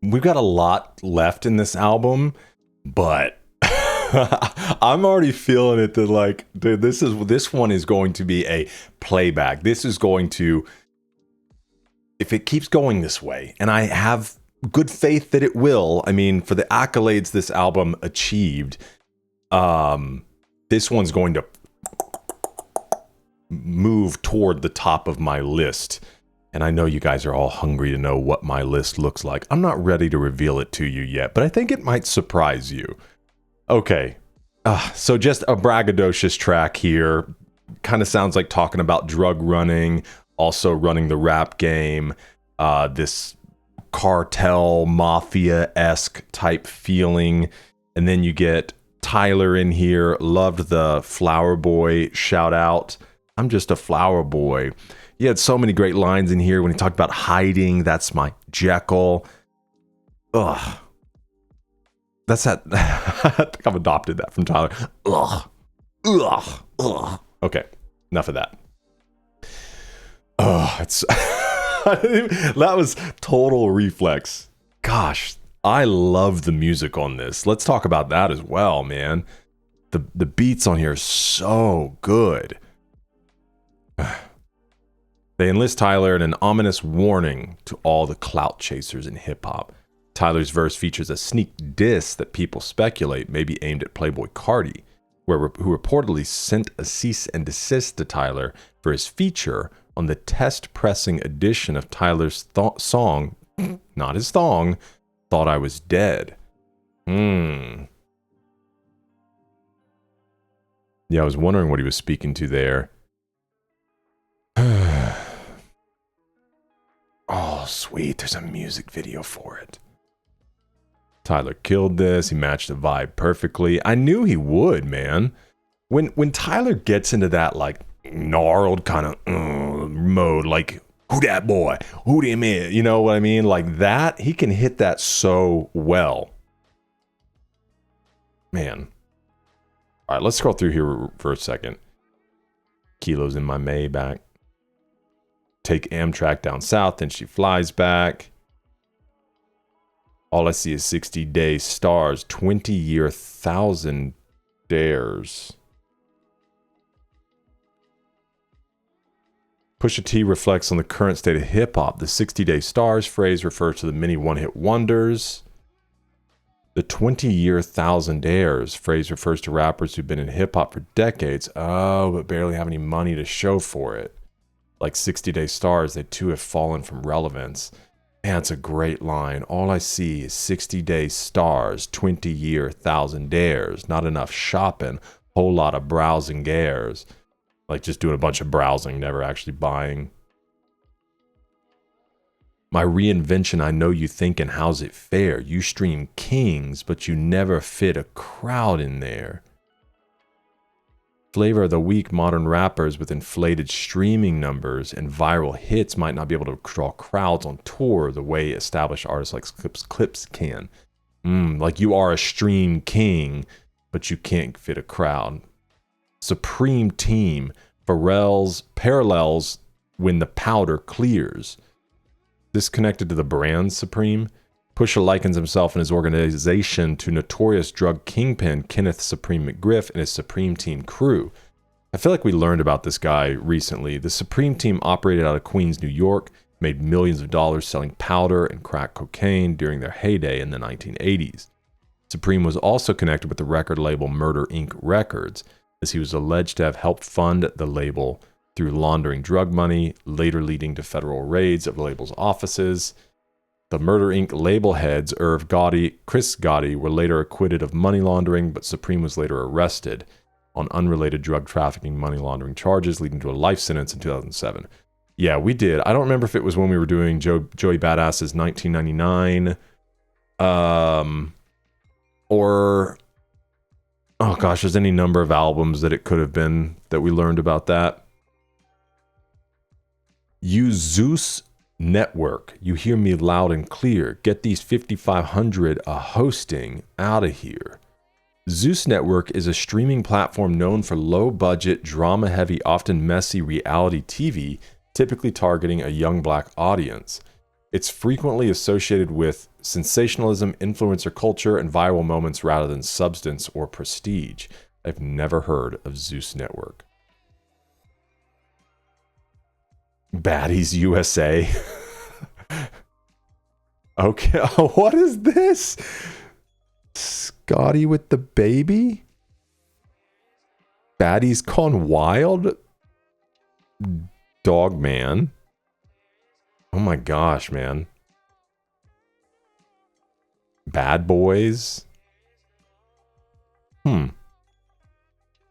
we've got a lot left in this album, but I'm already feeling it that, like, dude, this one is going to be a playback. This is going to, if it keeps going this way, and I have good faith that it will. I mean, for the accolades this album achieved, this one's going to move toward the top of my list. And I know you guys are all hungry to know what my list looks like. I'm not ready to reveal it to you yet, but I think it might surprise you. Okay, so just a braggadocious track here. Kind of sounds like talking about drug running, also running the rap game, this cartel mafia-esque type feeling. And then you get Tyler in here. Loved the Flower Boy shout out. I'm just a flower boy. He had so many great lines in here when he talked about hiding. That's my Jekyll. Ugh. That's that. I think I've adopted that from Tyler. Ugh. Ugh. Ugh. Okay, enough of that. Oh, it's that was total reflex. Gosh, I love the music on this. Let's talk about that as well, man. The beats on here are so good. They enlist Tyler in an ominous warning to all the clout chasers in hip-hop. Tyler's verse features a sneak diss that people speculate may be aimed at Playboi Carti, who reportedly sent a cease and desist to Tyler for his feature on the test-pressing edition of Tyler's song, not his thong, Thought I Was Dead. Yeah, I was wondering what he was speaking to there. Oh, sweet, there's a music video for it. Tyler killed this. He matched the vibe perfectly. I knew he would, man. When Tyler gets into that, like, gnarled kind of mode, like, who that boy? Who them is? You know what I mean? Like that, he can hit that so well. Man. All right, let's scroll through here for a second. Kilo's in my Maybach. Take Amtrak down south, then she flies back. All I see is 60-day stars, 20-year 1,000 dares. Pusha T reflects on the current state of hip-hop. The 60-day stars phrase refers to the many one-hit wonders. The 20-year thousandaires phrase refers to rappers who've been in hip-hop for decades, but barely have any money to show for it. Like 60-day stars, they too have fallen from relevance. Man, it's a great line. All I see is 60-day stars, 20-year thousandaires. Not enough shopping, whole lot of browsing gares. Like just doing a bunch of browsing, never actually buying. My reinvention, I know you thinking, how's it fair? You stream kings, but you never fit a crowd in there. Flavor of the week, modern rappers with inflated streaming numbers and viral hits might not be able to draw crowds on tour the way established artists like Clipse can. Like you are a stream king, but you can't fit a crowd. Supreme Team, parallels when the powder clears. This connected to the brand Supreme. Pusha likens himself and his organization to notorious drug kingpin Kenneth Supreme McGriff and his Supreme Team crew. I feel like we learned about this guy recently. The Supreme Team operated out of Queens, New York, made millions of dollars selling powder and crack cocaine during their heyday in the 1980s. Supreme was also connected with the record label Murder Inc. Records, as he was alleged to have helped fund the label through laundering drug money, later leading to federal raids of the label's offices. The Murder Inc. label heads, Irv Gotti, Chris Gotti, were later acquitted of money laundering, but Supreme was later arrested on unrelated drug trafficking money laundering charges, leading to a life sentence in 2007. Yeah, we did. I don't remember if it was when we were doing Joey Badass's 1999, or, oh gosh, there's any number of albums that it could have been that we learned about that. Use Zeus Network. You hear me loud and clear. Get these 5,500 a hosting out of here. Zeus Network is a streaming platform known for low-budget, drama-heavy, often messy reality TV, typically targeting a young black audience. It's frequently associated with sensationalism, influencer culture, and viral moments rather than substance or prestige. I've never heard of Zeus Network. Baddies USA. Okay, what is this? Scotty with the baby? Baddies Gone Wild? Dog Man. Oh my gosh, man. Bad Boys.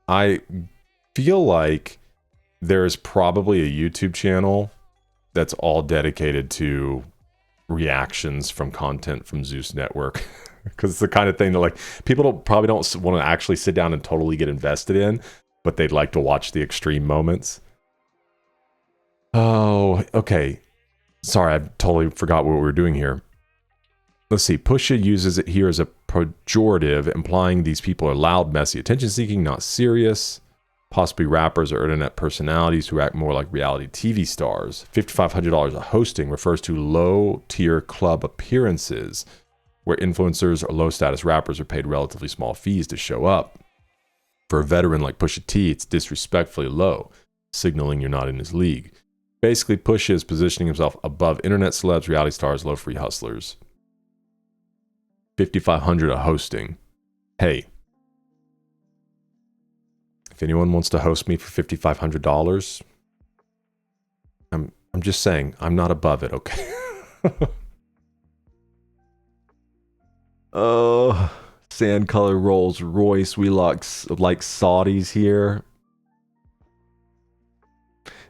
I feel like there's probably a YouTube channel that's all dedicated to reactions from content from Zeus Network. Because it's the kind of thing that like people probably don't want to actually sit down and totally get invested in, but they'd like to watch the extreme moments. Oh, okay. Sorry, I totally forgot what we were doing here. Let's see. Pusha uses it here as a pejorative, implying these people are loud, messy, attention-seeking, not serious. Possibly rappers or internet personalities who act more like reality TV stars. $5,500 a hosting refers to low-tier club appearances, where influencers or low-status rappers are paid relatively small fees to show up. For a veteran like Pusha T, it's disrespectfully low, signaling you're not in his league. Basically, Pusha is positioning himself above internet celebs, reality stars, low-free hustlers. $5,500 a hosting. Hey. If anyone wants to host me for $5,500, I'm just saying, I'm not above it, okay? Oh, sand color Rolls Royce. We like Saudis here.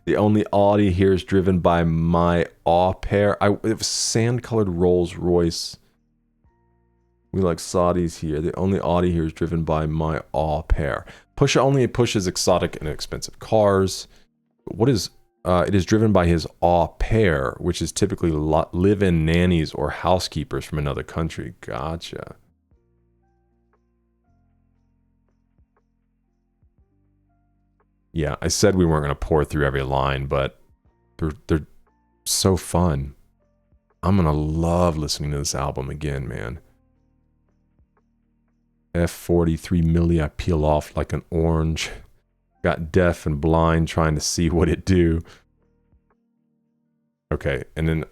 The only Audi here is driven by my au pair. It was sand colored Rolls Royce. We like Saudis here. The only Audi here is driven by my au pair. Pusha only pushes exotic and expensive cars. What is it is driven by his au pair, which is typically live-in nannies or housekeepers from another country. Gotcha. Yeah, I said we weren't going to pour through every line, but they're so fun. I'm going to love listening to this album again, man. F43 milli, I peel off like an orange. Got deaf and blind trying to see what it do. Okay, and then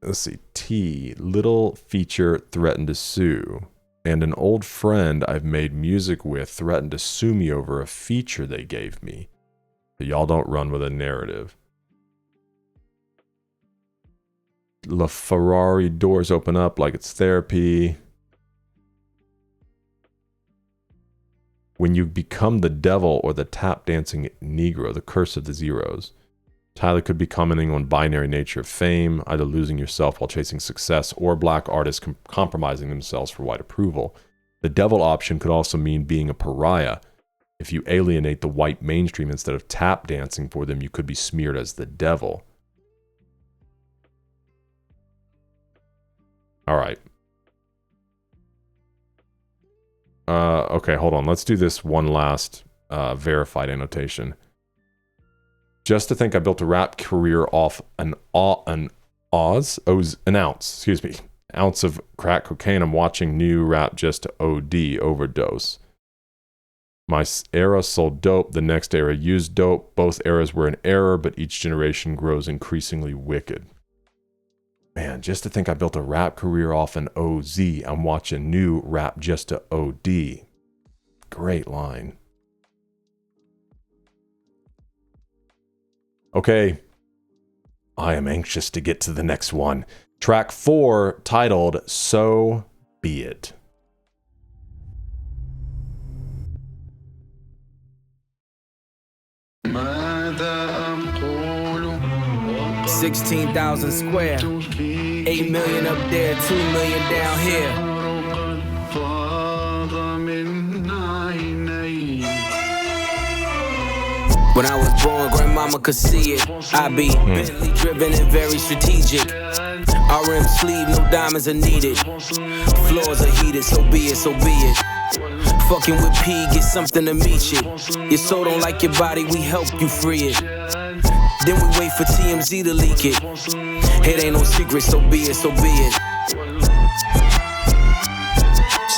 let's see, T, little feature threatened to sue. And an old friend I've made music with threatened to sue me over a feature they gave me. So y'all don't run with a narrative. La Ferrari doors open up like it's therapy. When you become the devil or the tap dancing Negro, the curse of the zeros. Tyler could be commenting on binary nature of fame, either losing yourself while chasing success or black artists compromising themselves for white approval. The devil option could also mean being a pariah. If you alienate the white mainstream instead of tap dancing for them, you could be smeared as the devil. All right. Okay, hold on. Let's do this one last verified annotation. Just to think I built a rap career off an ounce of crack cocaine. I'm watching new rap just to OD, overdose. My era sold dope, the next era used dope. Both eras were in error, but each generation grows increasingly wicked. Man, just to think I built a rap career off an OZ. I'm watching new rap just to OD. Great line. Okay, I am anxious to get to the next one. Track 4, titled So Be It. $16,000 square, 8 million up there, 2 million down here. When I was born, grandmama could see it. I be Bentley driven and very strategic. RM sleeve, no diamonds are needed. Floors are heated, so be it, so be it. Fucking with P, get something to meet you. Your soul don't like your body, we help you free it. Then we wait for TMZ to leak it. It ain't no secret, so be it, so be it.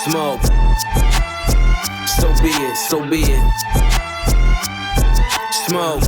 Smoke. So be it, so be it. Smoke.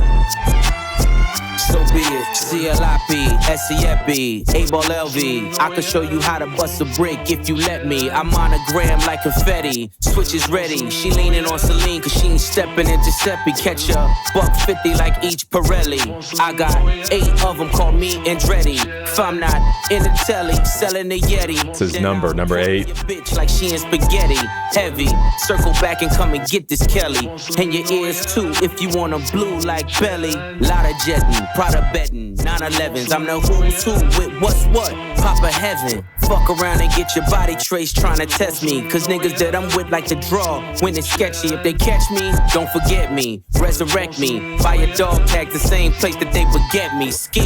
So be it. CLIP, SEFB, A-Ball LV. I could show you how to bust a brick if you let me. I monogram like confetti. Switch is ready. She leaning on Celine cause she ain't stepping in Giuseppe. Catch a $150 like each Pirelli. I got 8 of them, call me Andretti. If I'm not in the telly, selling the Yeti. It's his number 8. Bitch like she in spaghetti. Heavy. Circle back and come and get this Kelly. And your ears too if you want a blue like Belly. Lot of jetting, Prada betting. 911s, I'm the who's who with what's what. Papa heaven. Fuck around and get your body traced trying to test me. Cause niggas that I'm with like to draw when it's sketchy. If they catch me, don't forget me. Resurrect me. Buy a dog tag the same place that they beget me. Ski.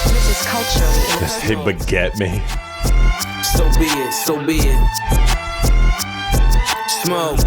This is culturally They beget me. So be it, so be it. Smoke.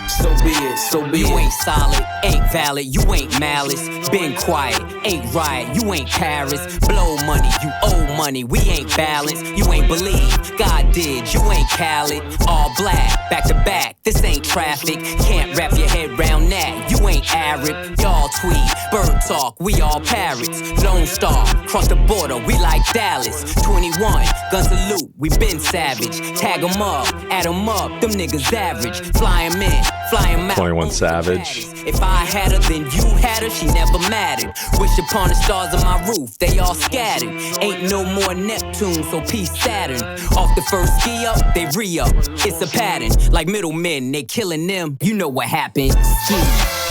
So be it, so be it. You ain't solid, ain't valid, you ain't malice. Been quiet, ain't right, you ain't Paris. Blow money, you owe money, we ain't balanced. You ain't believe, God did, you ain't Khaled. All black, back to back, this ain't traffic. Can't wrap your head round that, you ain't Arab. Y'all tweet, bird talk, we all parrots. Lone Star, cross the border, we like Dallas. 21, guns salute, we been savage. Tag 'em up, add 'em up, them niggas average. Fly 'em in, fly 'em out. 21 Savage. If I had her, then you had her, she never mattered. Wish upon the stars on my roof, they all scattered. Ain't no more Neptune, so peace Saturn. Off the first ski up, they re-up. It's a pattern, like middlemen, they killing them. You know what happened. Ski.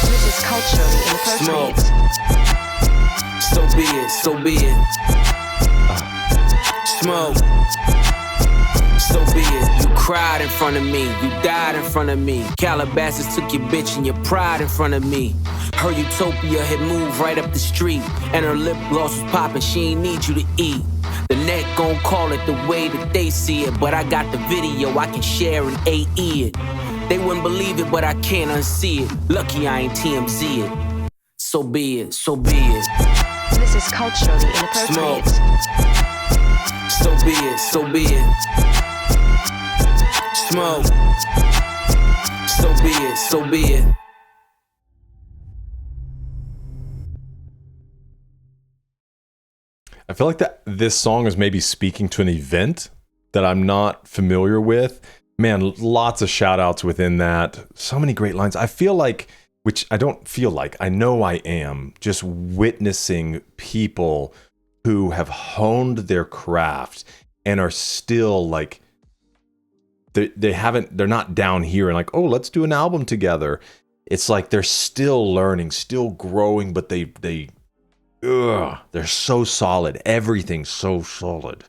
This is culturally inappropriate. So be it, so be it. Smoke. So be it. You cried in front of me, you died in front of me. Calabasas took your bitch and your pride in front of me. Her utopia had moved right up the street, and her lip gloss was popping, she ain't need you to eat. The net gon' call it the way that they see it, but I got the video I can share and AE it. They wouldn't believe it, but I can't unsee it. Lucky I ain't TMZ it. So be it, so be it. This is culturally inappropriate. Smoke. So be it, so be it. Smoke. So be it, so be it. I feel like that this song is maybe speaking to an event that I'm not familiar with. Man, lots of shout outs within that. So many great lines. I feel like, which I don't feel like, I know I am just witnessing people who have honed their craft and are still like, they're not down here and like, oh, let's do an album together. It's like they're still learning, still growing, but they're so solid. Everything's so solid.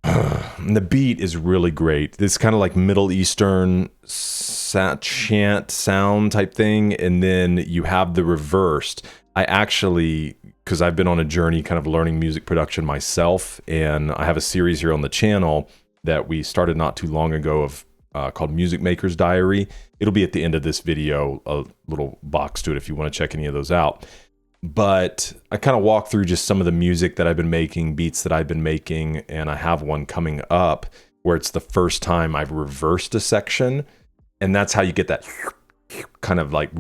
And the beat is really great. This kind of like Middle Eastern chant sound type thing. And then you have the reversed. I actually, because I've been on a journey kind of learning music production myself, and I have a series here on the channel that we started not too long ago of called Music Maker's Diary. It'll be at the end of this video, a little box to it if you want to check any of those out. But I kind of walk through just some of the music that I've been making, beats that I've been making, and I have one coming up where it's the first time I've reversed a section, and that's how you get that kind of like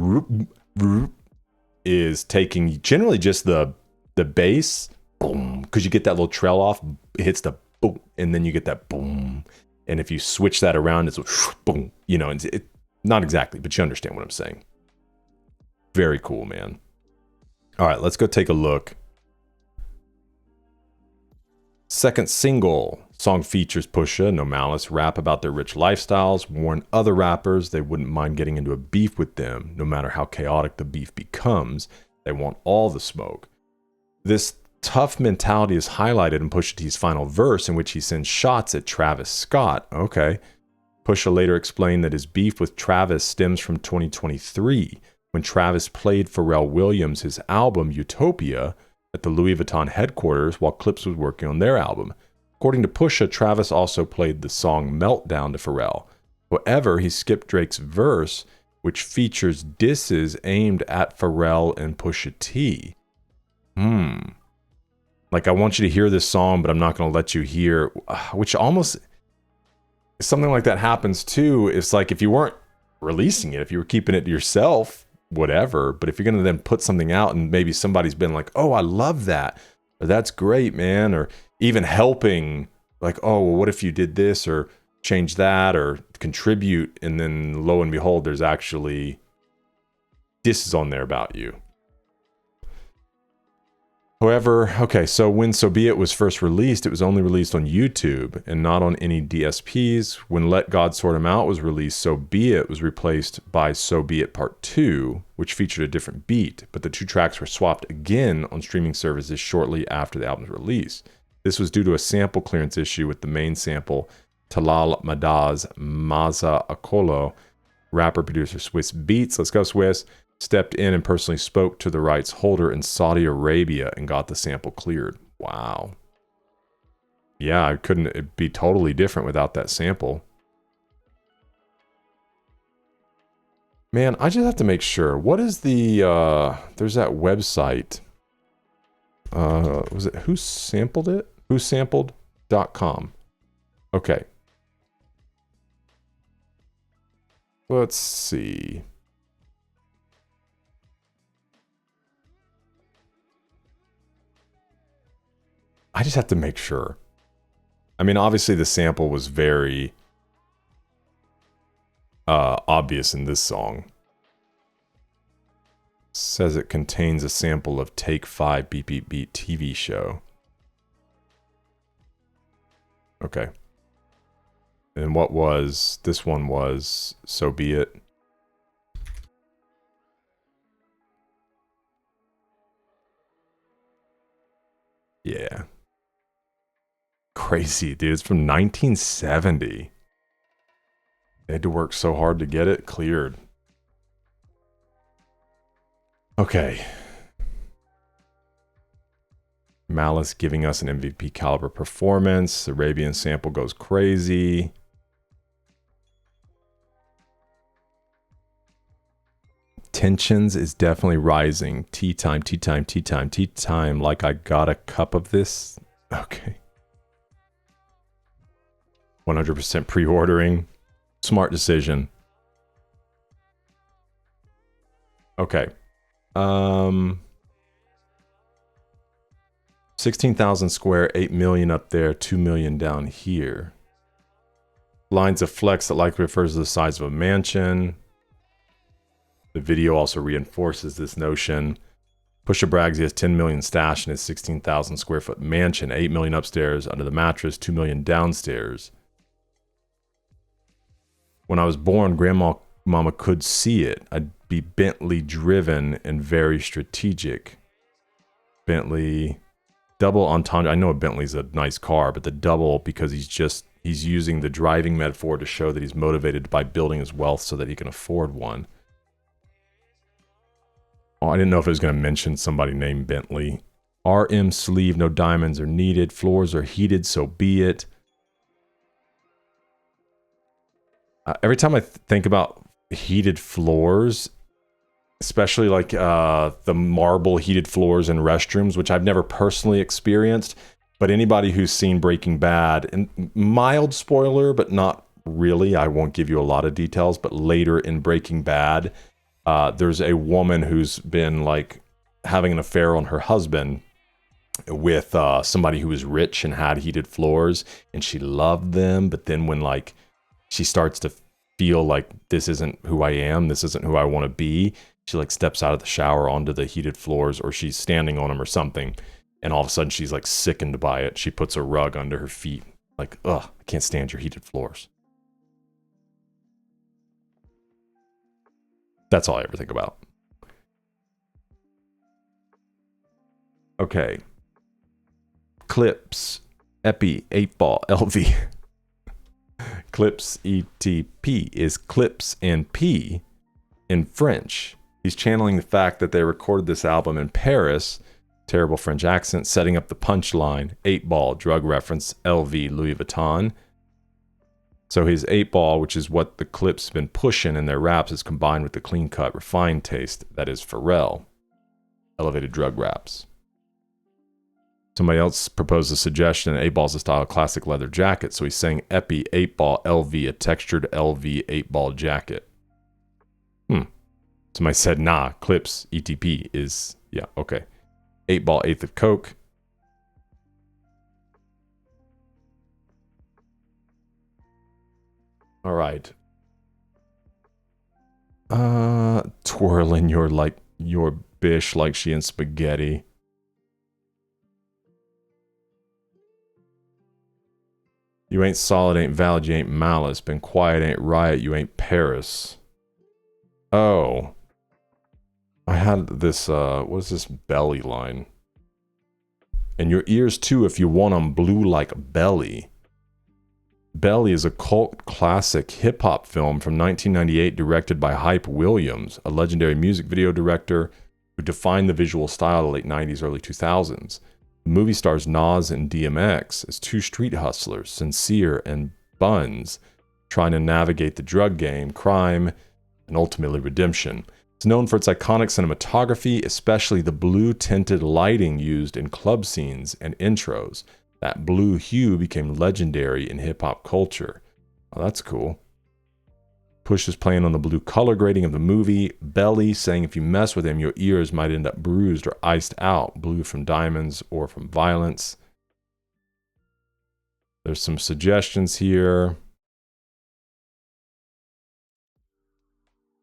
is taking generally just the bass, boom, because you get that little trail off, it hits the boom, and then you get that boom, and if you switch that around, it's boom, you know, it not exactly, but you understand what I'm saying. Very cool, man. All right, let's go take a look. Second single. Song features Pusha, No Malice, rap about their rich lifestyles, warn other rappers they wouldn't mind getting into a beef with them, no matter how chaotic the beef becomes. They want all the smoke. This tough mentality is highlighted in Pusha T's final verse, in which he sends shots at Travis Scott. Okay. Pusha later explained that his beef with Travis stems from 2023, when Travis played Pharrell Williams his album Utopia at the Louis Vuitton headquarters while Clipse was working on their album. According to Pusha, Travis also played the song Meltdown to Pharrell. However, he skipped Drake's verse, which features disses aimed at Pharrell and Pusha T. Like, I want you to hear this song, but I'm not going to let you hear, which almost, something like that happens too. It's like if you weren't releasing it, if you were keeping it to yourself, whatever, but if you're going to then put something out and maybe somebody's been like, oh, I love that, or that's great, man, or even helping, like, oh, well, what if you did this or change that or contribute, and then lo and behold, there's actually disses on there about you. However, okay, so when So Be It was first released, it was only released on YouTube and not on any DSPs. When Let God Sort 'Em Out was released, So Be It was replaced by So Be It Part 2, which featured a different beat, but the two tracks were swapped again on streaming services shortly after the album's release. This was due to a sample clearance issue with the main sample, Talal Madaz Maza Akolo. Rapper-producer Swiss Beats, let's go Swiss, stepped in and personally spoke to the rights holder in Saudi Arabia and got the sample cleared. Wow. Yeah, it'd be totally different without that sample. Man, I just have to make sure. What is the, there's that website. Was it Who Sampled It? Whosampled.com. Okay. Let's see. I just have to make sure. I mean, obviously the sample was very obvious in this song. It says it contains a sample of Take 5 Beep Beep Beat TV show. Okay. And what was, this one was So Be It. Yeah. Crazy, dude. It's from 1970. They had to work so hard to get it cleared. Okay. Malice giving us an MVP caliber performance. Arabian sample goes crazy. Tensions is definitely rising. Tea time, tea time, tea time, tea time. Like I got a cup of this. Okay. 100% pre-ordering. Smart decision. Okay. 16,000 square, 8 million up there, 2 million down here. Lines of flex that likely refers to the size of a mansion. The video also reinforces this notion. Pusha brags he has 10 million stashed in his 16,000 square foot mansion, 8 million upstairs under the mattress, 2 million downstairs. When I was born, Grandmama could see it. I'd be Bentley driven and very strategic. Bentley, double entendre. I know a Bentley's a nice car, but the double because he's using the driving metaphor to show that he's motivated by building his wealth so that he can afford one. Oh, I didn't know if it was going to mention somebody named Bentley. RM sleeve, no diamonds are needed. Floors are heated, so be it. Every time I think about heated floors, especially like the marble heated floors in restrooms, which I've never personally experienced, but anybody who's seen Breaking Bad, and mild spoiler, but not really, I won't give you a lot of details, but later in Breaking Bad, there's a woman who's been like having an affair on her husband with somebody who was rich and had heated floors, and she loved them, but then when like she starts to feel like this isn't who I am, this isn't who I want to be, she like steps out of the shower onto the heated floors, or she's standing on them or something, and all of a sudden she's like sickened by it. She puts a rug under her feet, like, ugh, I can't stand your heated floors. That's all I ever think about. Okay. Clipse, Epi, 8-ball, LV. Clipse, ETP is Clipse and P in French. He's channeling the fact that they recorded this album in Paris, terrible French accent, setting up the punchline, 8-ball, drug reference, LV, Louis Vuitton. So his 8-ball, which is what the Clipse have been pushing in their raps, is combined with the clean-cut, refined taste that is Pharrell. Elevated drug raps. Somebody else proposed a suggestion, 8-ball's a style of classic leather jacket, so he's saying Epi, 8-ball, LV, a textured LV 8-ball jacket. Somebody said, nah, Clipse, ETP is, yeah, okay. 8-ball, 8th of Coke. All right. Twirling your bish like she in spaghetti. You ain't solid, ain't valid, you ain't malice. Been quiet, ain't riot, you ain't Paris. Oh. I had this, what is this belly line? And your ears too if you want 'em blue like belly. Belly is a cult classic hip-hop film from 1998 directed by Hype Williams, a legendary music video director who defined the visual style of the late 90s, early 2000s. The movie stars Nas and DMX as two street hustlers, Sincere and Buns, trying to navigate the drug game, crime, and ultimately redemption. It's known for its iconic cinematography, especially the blue-tinted lighting used in club scenes and intros. That blue hue became legendary in hip-hop culture. Oh, that's cool. Push is playing on the blue color grading of the movie. Belly saying if you mess with him, your ears might end up bruised or iced out. Blue from diamonds or from violence. There's some suggestions here.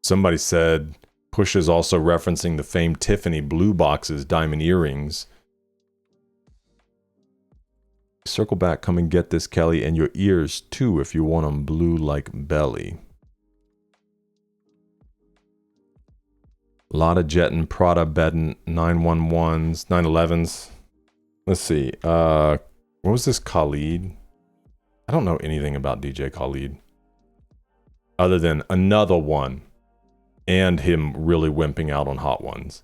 Somebody said Push is also referencing the famed Tiffany blue boxes, diamond earrings. Circle back, come and get this, Kelly, and your ears too if you want them blue like belly. A lot of jetting, Prada bedding, 911s, 911s. Let's see. What was this Khalid? I don't know anything about DJ Khalid. Other than another one. And him really wimping out on Hot Ones.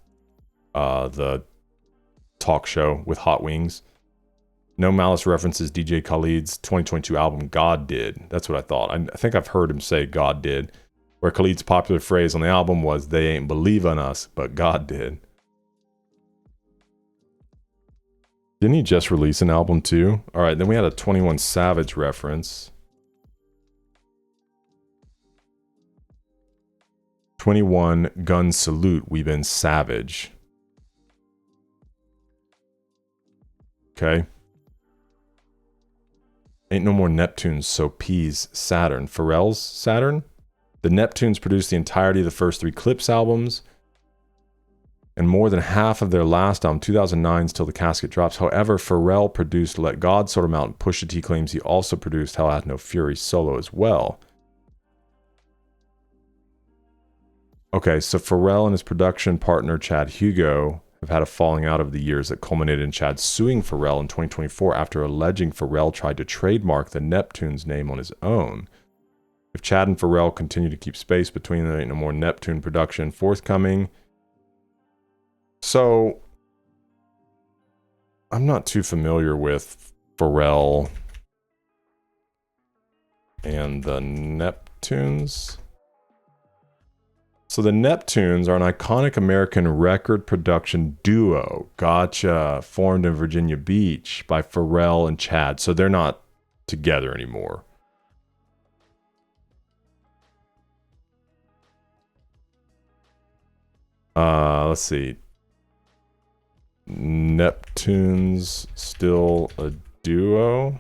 The talk show with Hot Wings. No Malice references DJ Khaled's 2022 album, God Did. That's what I thought. I think I've heard him say God Did. Where Khaled's popular phrase on the album was, they ain't believe in us, but God did. Didn't he just release an album too? All right, then we had a 21 Savage reference. 21 Gun Salute, we been savage. Okay. Ain't no more Neptunes, so P's Saturn. Pharrell's Saturn? The Neptunes produced the entirety of the first 3 Clipse albums and more than half of their last album, 2009's Till the Casket Drops. However, Pharrell produced Let God Sort 'Em Out, and Pusha T claims he also produced Hell Hath No Fury solo as well. Okay, so Pharrell and his production partner Chad Hugo have had a falling out over the years that culminated in Chad suing Pharrell in 2024 after alleging Pharrell tried to trademark the Neptunes name on his own. If Chad and Pharrell continue to keep space between them, there ain't no more Neptune production forthcoming. So, I'm not too familiar with Pharrell and the Neptunes. So the Neptunes are an iconic American record production duo, gotcha, formed in Virginia Beach by Pharrell and Chad. So they're not together anymore. Let's see. Neptunes still a duo?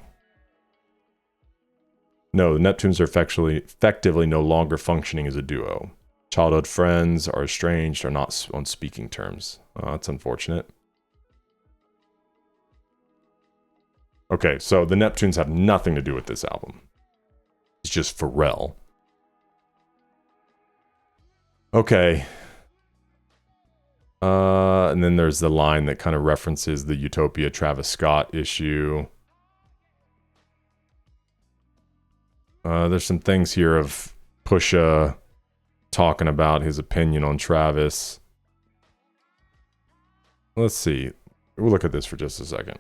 No, the Neptunes are effectively no longer functioning as a duo. Childhood friends are estranged or not on speaking terms. That's unfortunate. Okay, so the Neptunes have nothing to do with this album. It's just Pharrell. Okay. And then there's the line that kind of references the Utopia Travis Scott issue. There's some things here of Pusha talking about his opinion on Travis. Let's see. We'll look at this for just a second.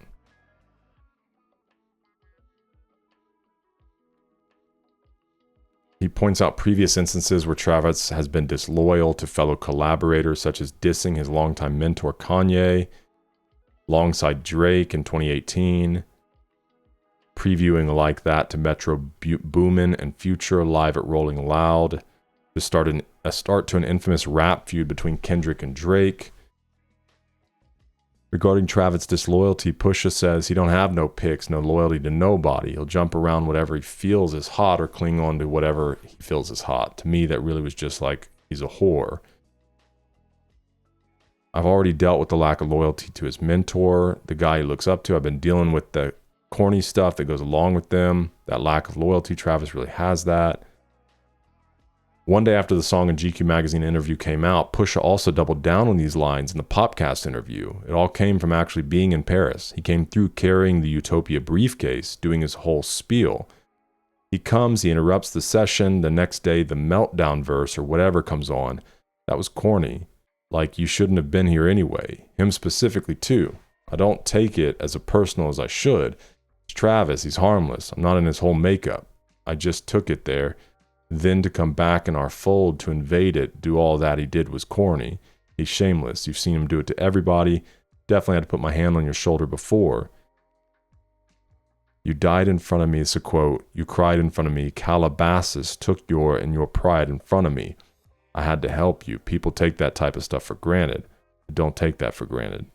He points out previous instances where Travis has been disloyal to fellow collaborators, such as dissing his longtime mentor Kanye alongside Drake in 2018, previewing Like That to Metro Boomin and Future live at Rolling Loud, to start to an infamous rap feud between Kendrick and Drake. Regarding Travis' disloyalty, Pusha says he don't have no picks, no loyalty to nobody. He'll jump around whatever he feels is hot or cling on to whatever he feels is hot. To me, that really was just like, he's a whore. I've already dealt with the lack of loyalty to his mentor, the guy he looks up to. I've been dealing with the corny stuff that goes along with them. That lack of loyalty, Travis really has that. One day after the song and GQ magazine interview came out, Pusha also doubled down on these lines in the Popcast interview. It all came from actually being in Paris. He came through carrying the Utopia briefcase, doing his whole spiel. He comes, he interrupts the session. The next day, the meltdown verse or whatever comes on. That was corny. Like, you shouldn't have been here anyway. Him specifically, too. I don't take it as personal as I should. It's Travis. He's harmless. I'm not in his whole makeup. I just took it there. Then to come back in our fold to invade it, do all that he did was corny. He's shameless. You've seen him do it to everybody. Definitely had to put my hand on your shoulder before. You died in front of me, it's a quote. You cried in front of me. Calabasas took your pride in front of me. I had to help you. People take that type of stuff for granted. I don't take that for granted.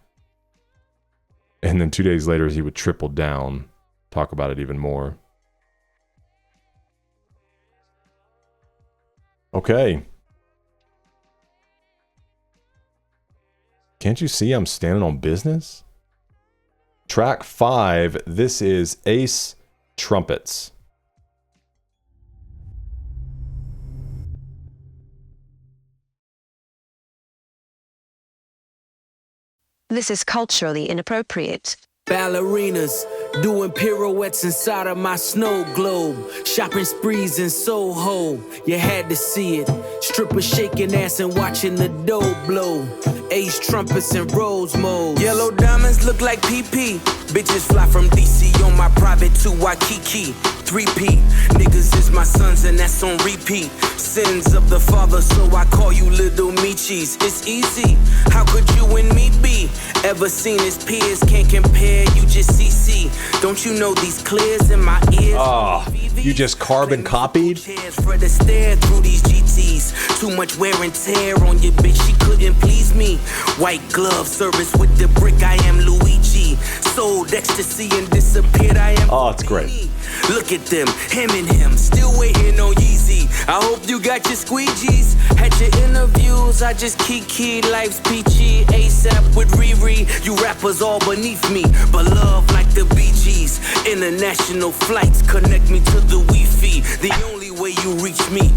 And then 2 days later, he would triple down, talk about it even more. Okay. Can't you see I'm standing on business? Track 5, this is Ace Trumpets. This is culturally inappropriate. Ballerinas doing pirouettes inside of my snow globe. Shopping sprees in Soho, you had to see it. Strippers shaking ass and watching the dough blow. Ace trumpets in rose mode. Yellow diamonds look like PP. Bitches fly from DC on my private to Waikiki. 3P, niggas is my sons and that's on repeat. Sins of the father, so I call you little Michis. It's easy, how could you and me be? Ever seen his peers, can't compare, you just CC. Don't you know these clears in my ears? Oh, you just carbon copied? For the stare through these GTs. Too much wear and tear on your bitch, she couldn't please me. White glove service with the brick, I am Luigi. Soul sold ecstasy and disappeared. I am. Oh, it's great. Look at them, him and him, still waiting on Yeezy. I hope you got your squeegees. Had your interviews, I just keyed. Life's peachy, ASAP with Riri. You rappers all beneath me, but love like the Bee Gees. International flights connect me to the Wi-Fi. The only way you reach me,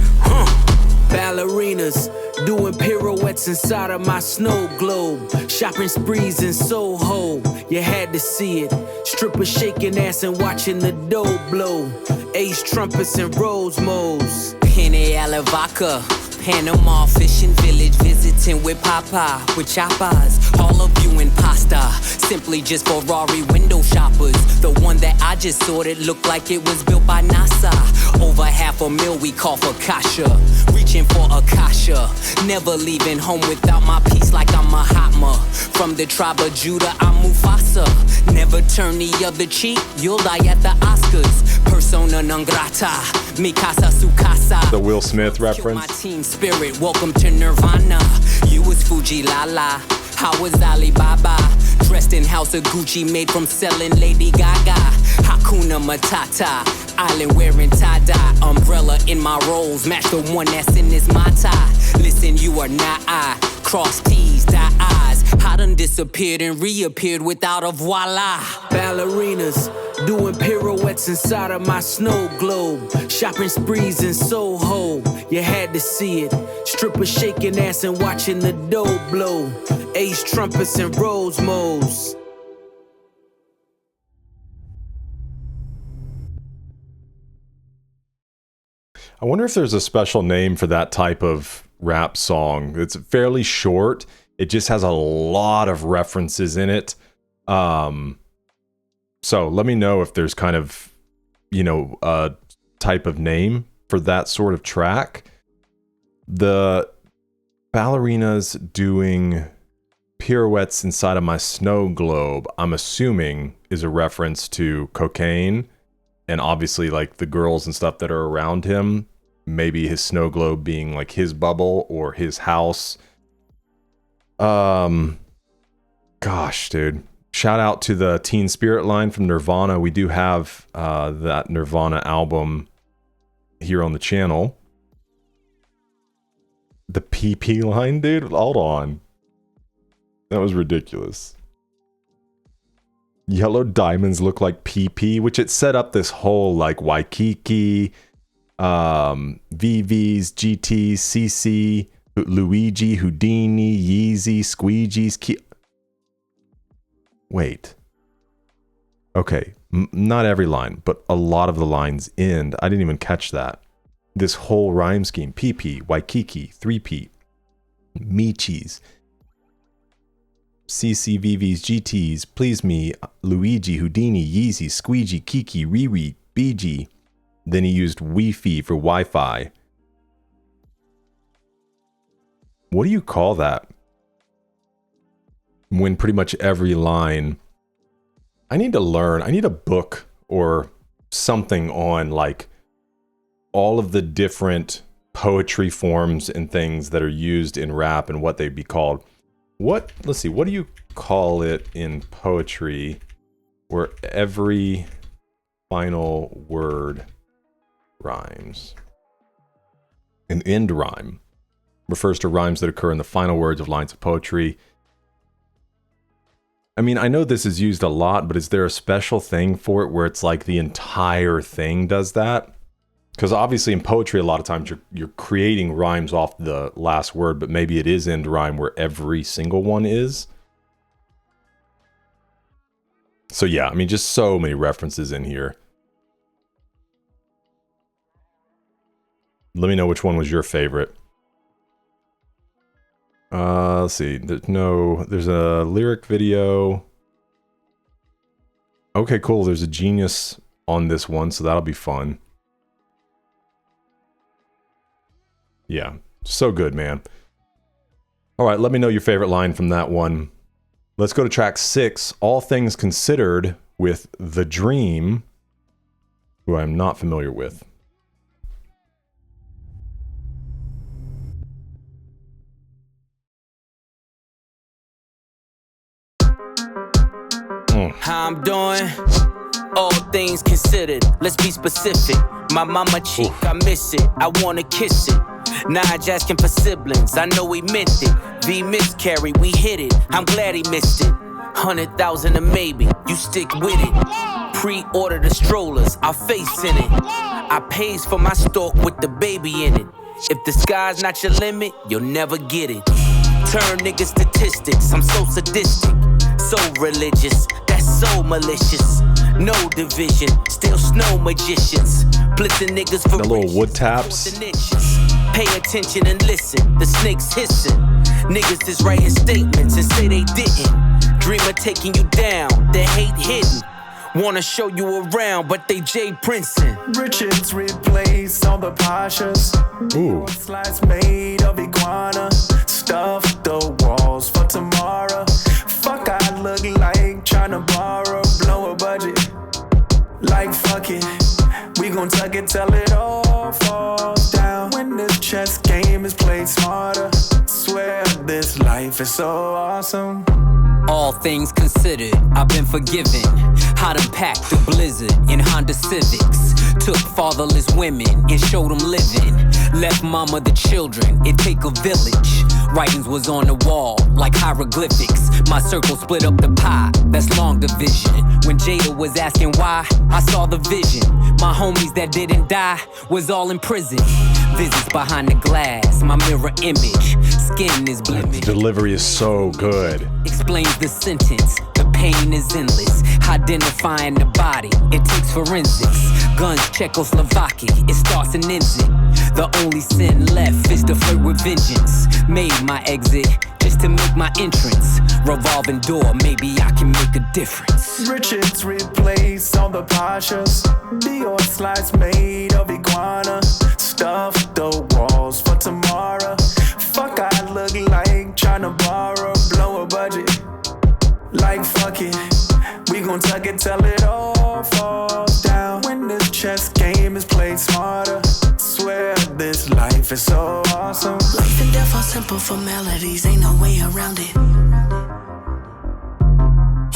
Ballerinas doing pirouettes inside of my snow globe. Shopping sprees in Soho, you had to see it. Strippers shaking ass and watching the dough blow. Ace trumpets and rose mo's. Penny Alavaca, Panama fishing village, visiting with Papa, with choppers. All of you in pasta, simply just Ferrari window shoppers. The one that I just sorted looked like it was built by NASA. Over $500,000 we call for Kasha, reaching for Akasha. Never leaving home without my piece like I'm Mahatma. From the tribe of Judah, I'm Mufasa. Never turn the other cheek, you'll die at the Oscars. Persona non grata, mi casa su casa. The Will Smith reference. My team spirit, welcome to Nirvana. You was Fuji Lala, I was Alibaba. Dressed in house of Gucci, made from selling Lady Gaga. Hakuna Matata, island wearing tie-dye. Umbrella in my rolls, match the one that's in this Mata. Listen, you are not I. Cross T's, dot I's. I done disappeared and reappeared without a voila. Ballerinas doing pirouettes inside of my snow globe. Shopping sprees in Soho, you had to see it. Strippers shaking ass and watching the dough blow. Ace trumpets and rose mo's. I wonder if there's a special name for that type of rap song. It's fairly short. It just has a lot of references in it. So let me know if there's kind of, a type of name for that sort of track. The ballerinas doing pirouettes inside of my snow globe, I'm assuming is a reference to cocaine. And obviously, like, the girls and stuff that are around him, maybe his snow globe being like his bubble or his house. Gosh, dude. Shout out to the Teen Spirit line from Nirvana. We do have that Nirvana album here on the channel. The PP line, dude? Hold on. That was ridiculous. Yellow diamonds look like PP, which it set up this whole like Waikiki, VVs, GTs, CC, Luigi, Houdini, Yeezy, Squeegees, Wait. Okay, not every line, but a lot of the lines end. I didn't even catch that. This whole rhyme scheme, PP, Waikiki, 3P, Michis, CCVVs, GTs, Please Me, Luigi, Houdini, Yeezy, Squeegee, Kiki, Riri, BG. Then he used Wi-Fi for Wi-Fi. What do you call that? When pretty much every line... I need a book or something on like all of the different poetry forms and things that are used in rap and what they'd be called. Let's see, what do you call it in poetry where every final word rhymes? An end rhyme refers to rhymes that occur in the final words of lines of poetry. I mean, I know this is used a lot, but is there a special thing for it where it's like the entire thing does that? Because obviously in poetry, a lot of times you're creating rhymes off the last word, but maybe it is end rhyme where every single one is. So yeah, I mean, just so many references in here. Let me know which one was your favorite. Let's see. There's a lyric video. Okay, cool. There's a genius on this one, so that'll be fun. Yeah, so good, man. All right, let me know your favorite line from that one. Let's go to track 6, All Things Considered, with The Dream, who I'm not familiar with. How I'm doing? All things considered, let's be specific. My mama cheek, I miss it. I wanna kiss it. Nige asking for siblings, I know he meant it. V miscarry, we hit it. I'm glad he missed it. 100,000 or maybe, you stick with it. Pre-order the strollers, our face in it. I pays for my stalk with the baby in it. If the sky's not your limit, you'll never get it. Turn niggas statistics, I'm so sadistic, so religious, that's so malicious. No division, still snow magicians. Blitzing niggas for the little wood taps. Pay attention and listen, the snakes hissing. Niggas is writing statements and say they didn't. Dreamer taking you down, the hate hidden. Wanna show you around, but they Jay Princeton. Richards replace all the Pashas. Slides made of iguana. Stuff the walls for tomorrow. Fuck, I look like tryna borrow, blow a budget. Like fuck it, we gon' tuck it till it all falls down. When this chess game is played smarter, swear this life is so awesome. All things considered, I've been forgiven. I done packed the blizzard in Honda Civics. Took fatherless women and showed them living. Left mama the children, it take a village. Writings was on the wall like hieroglyphics. My circle split up the pie, that's long division. When Jada was asking why, I saw the vision. My homies that didn't die was all in prison. Visits behind the glass, my mirror image. Skin is blemished. The delivery is so good. Explains the sentence, the pain is endless. Identifying the body, it takes forensics. Guns, Czechoslovakia, it starts and ends it. The only sin left is to flirt with vengeance. Made my exit just to make my entrance. Revolving door, maybe I can make a difference. Richards replace all the Pashas. Dior slides made of iguana. Stuff the walls for tomorrow. Fuck, I look like tryna borrow, blow a budget. Like fuck it, we gon' tuck it till it all falls down. When this chess game is played smarter, swear this life is so awesome. Life and death are simple formalities, ain't no way around it.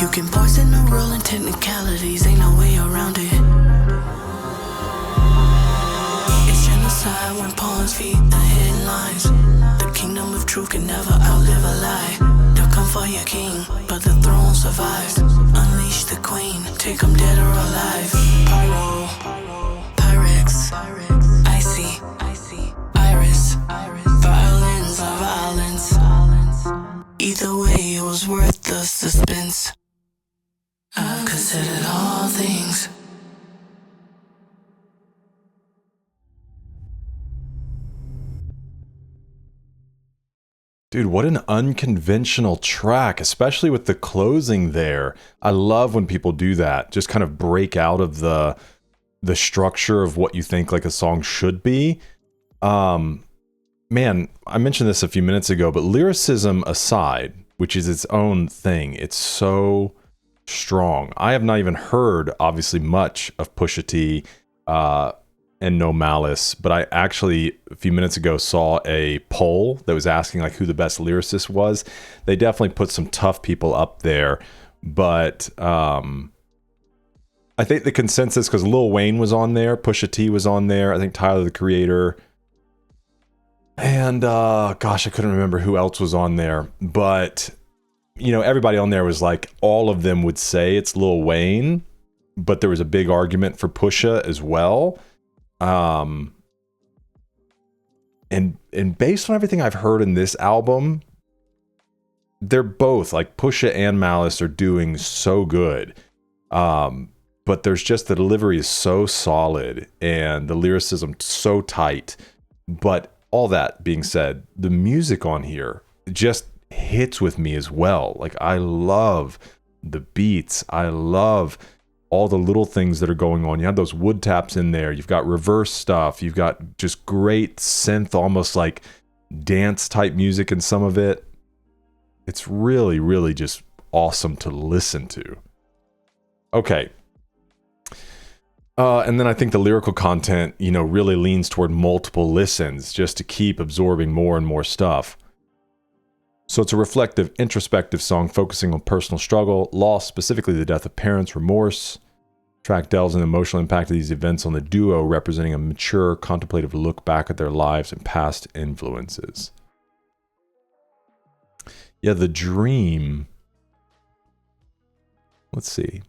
You can poison the rule and technicalities, ain't no way around it. It's genocide when pawns feed the headlines. The kingdom of truth can never outlive a lie. They'll come for your king, but the throne survives. Unleash the queen, take them dead or alive. Pyro, Pyrex, Icy, Iris, violence, violence. Either way, it was worth the suspense. I considered all things. Dude, what an unconventional track, especially with the closing there. I love when people do that. Just kind of break out of the structure of what you think like a song should be. Man, I mentioned this a few minutes ago, but lyricism aside, which is its own thing, it's so strong. I have not even heard, obviously, much of Pusha T and No Malice, but I actually a few minutes ago saw a poll that was asking like who the best lyricist was. They definitely put some tough people up there, but I think the consensus, because Lil Wayne was on there, Pusha T was on there, I think Tyler the Creator, and gosh, I couldn't remember who else was on there, but you know, everybody on there was like, all of them would say it's Lil Wayne, but there was a big argument for Pusha as well. And based on everything I've heard in this album, they're both like Pusha and Malice are doing so good. But there's just the delivery is so solid and the lyricism so tight. But all that being said, the music on here just hits with me as well. Like I love the beats. I love all the little things that are going on. You have those wood taps in there. You've got reverse stuff. You've got just great synth, almost like dance type music in some of it. It's really, really just awesome to listen to. Okay. And then I think the lyrical content, you know, really leans toward multiple listens just to keep absorbing more and more stuff. So it's a reflective, introspective song focusing on personal struggle, loss, specifically the death of parents, remorse. Track delves into the emotional impact of these events on the duo, representing a mature, contemplative look back at their lives and past influences. Yeah, the dream. Let's see.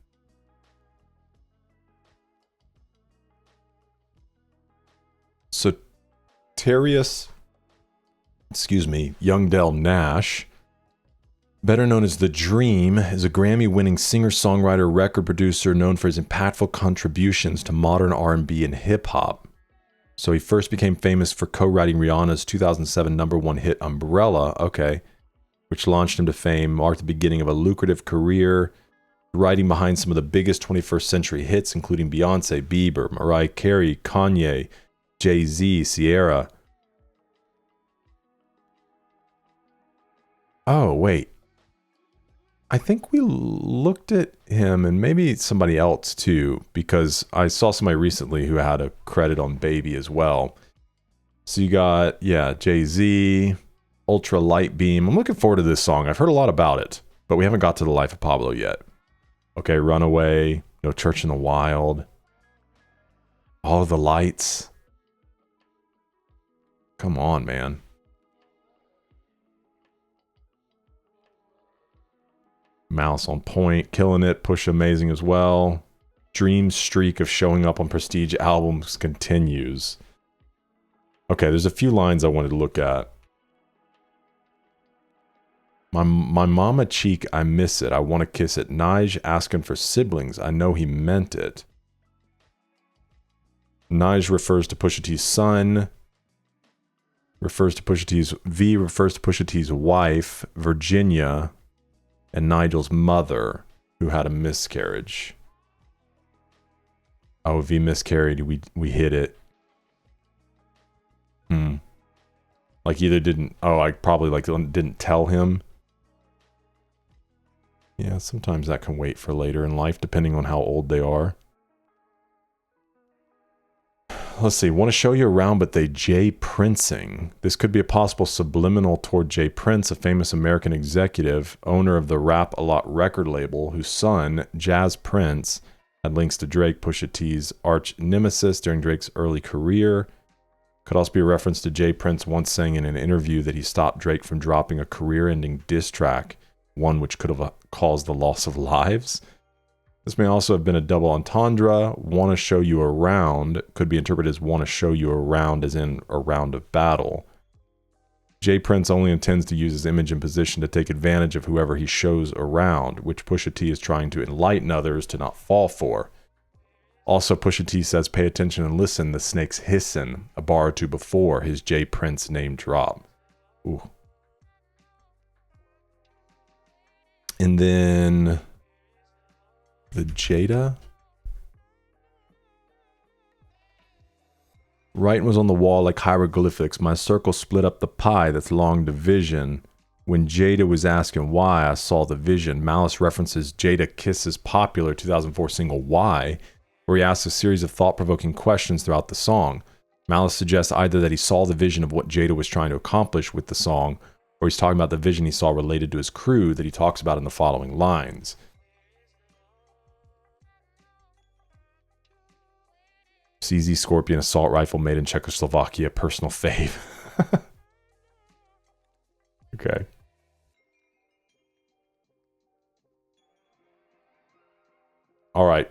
So Youngdell Nash, better known as The Dream, is a Grammy-winning singer-songwriter, record producer known for his impactful contributions to modern R&B and hip-hop. So he first became famous for co-writing Rihanna's 2007 #1 hit Umbrella, which launched him to fame, marked the beginning of a lucrative career, writing behind some of the biggest 21st century hits, including Beyonce, Bieber, Mariah Carey, Kanye, Jay-Z, Sierra. Oh, wait. I think we looked at him and maybe somebody else too, because I saw somebody recently who had a credit on Baby as well. So you got, Jay-Z, Ultra Light Beam. I'm looking forward to this song. I've heard a lot about it, but we haven't got to The Life of Pablo yet. Okay, Runaway, No Church in the Wild, All of the Lights. Come on, man. Mouse on Point, killing it. Push amazing as well. Dream's streak of showing up on prestige albums continues. Okay, there's a few lines I wanted to look at. My mama cheek, I miss it. I want to kiss it. Nige asking for siblings. I know he meant it. Nige refers to Pusha T's son. Refers to Pusha T's V refers to Pusha T's wife, Virginia, and Nigel's mother, who had a miscarriage. Oh, V miscarried. We hit it. Like either didn't. Oh, I probably didn't tell him. Yeah, sometimes that can wait for later in life, depending on how old they are. Let's see. Want to show you around, but they Jay Princing. This could be a possible subliminal toward Jay Prince, a famous American executive, owner of the Rap A Lot record label, whose son, Jazz Prince, had links to Drake, Pusha T's arch nemesis during Drake's early career. Could also be a reference to Jay Prince once saying in an interview that he stopped Drake from dropping a career-ending diss track, one which could have caused the loss of lives. This may also have been a double entendre. Want to show you around could be interpreted as want to show you around, as in a round of battle. Jay Prince only intends to use his image and position to take advantage of whoever he shows around, which Pusha T is trying to enlighten others to not fall for. Also, Pusha T says, pay attention and listen, the snake's hissing, a bar or two before his Jay Prince name drop. Ooh. And then the Jada. Writing was on the wall like hieroglyphics. My circle split up the pie that's long division. When Jada was asking why, I saw the vision. Malice references Jada Kiss's popular 2004 single Why, where he asks a series of thought-provoking questions throughout the song. Malice suggests either that he saw the vision of what Jada was trying to accomplish with the song, or he's talking about the vision he saw related to his crew that he talks about in the following lines. CZ Scorpion assault rifle made in Czechoslovakia, personal fave. Okay. All right.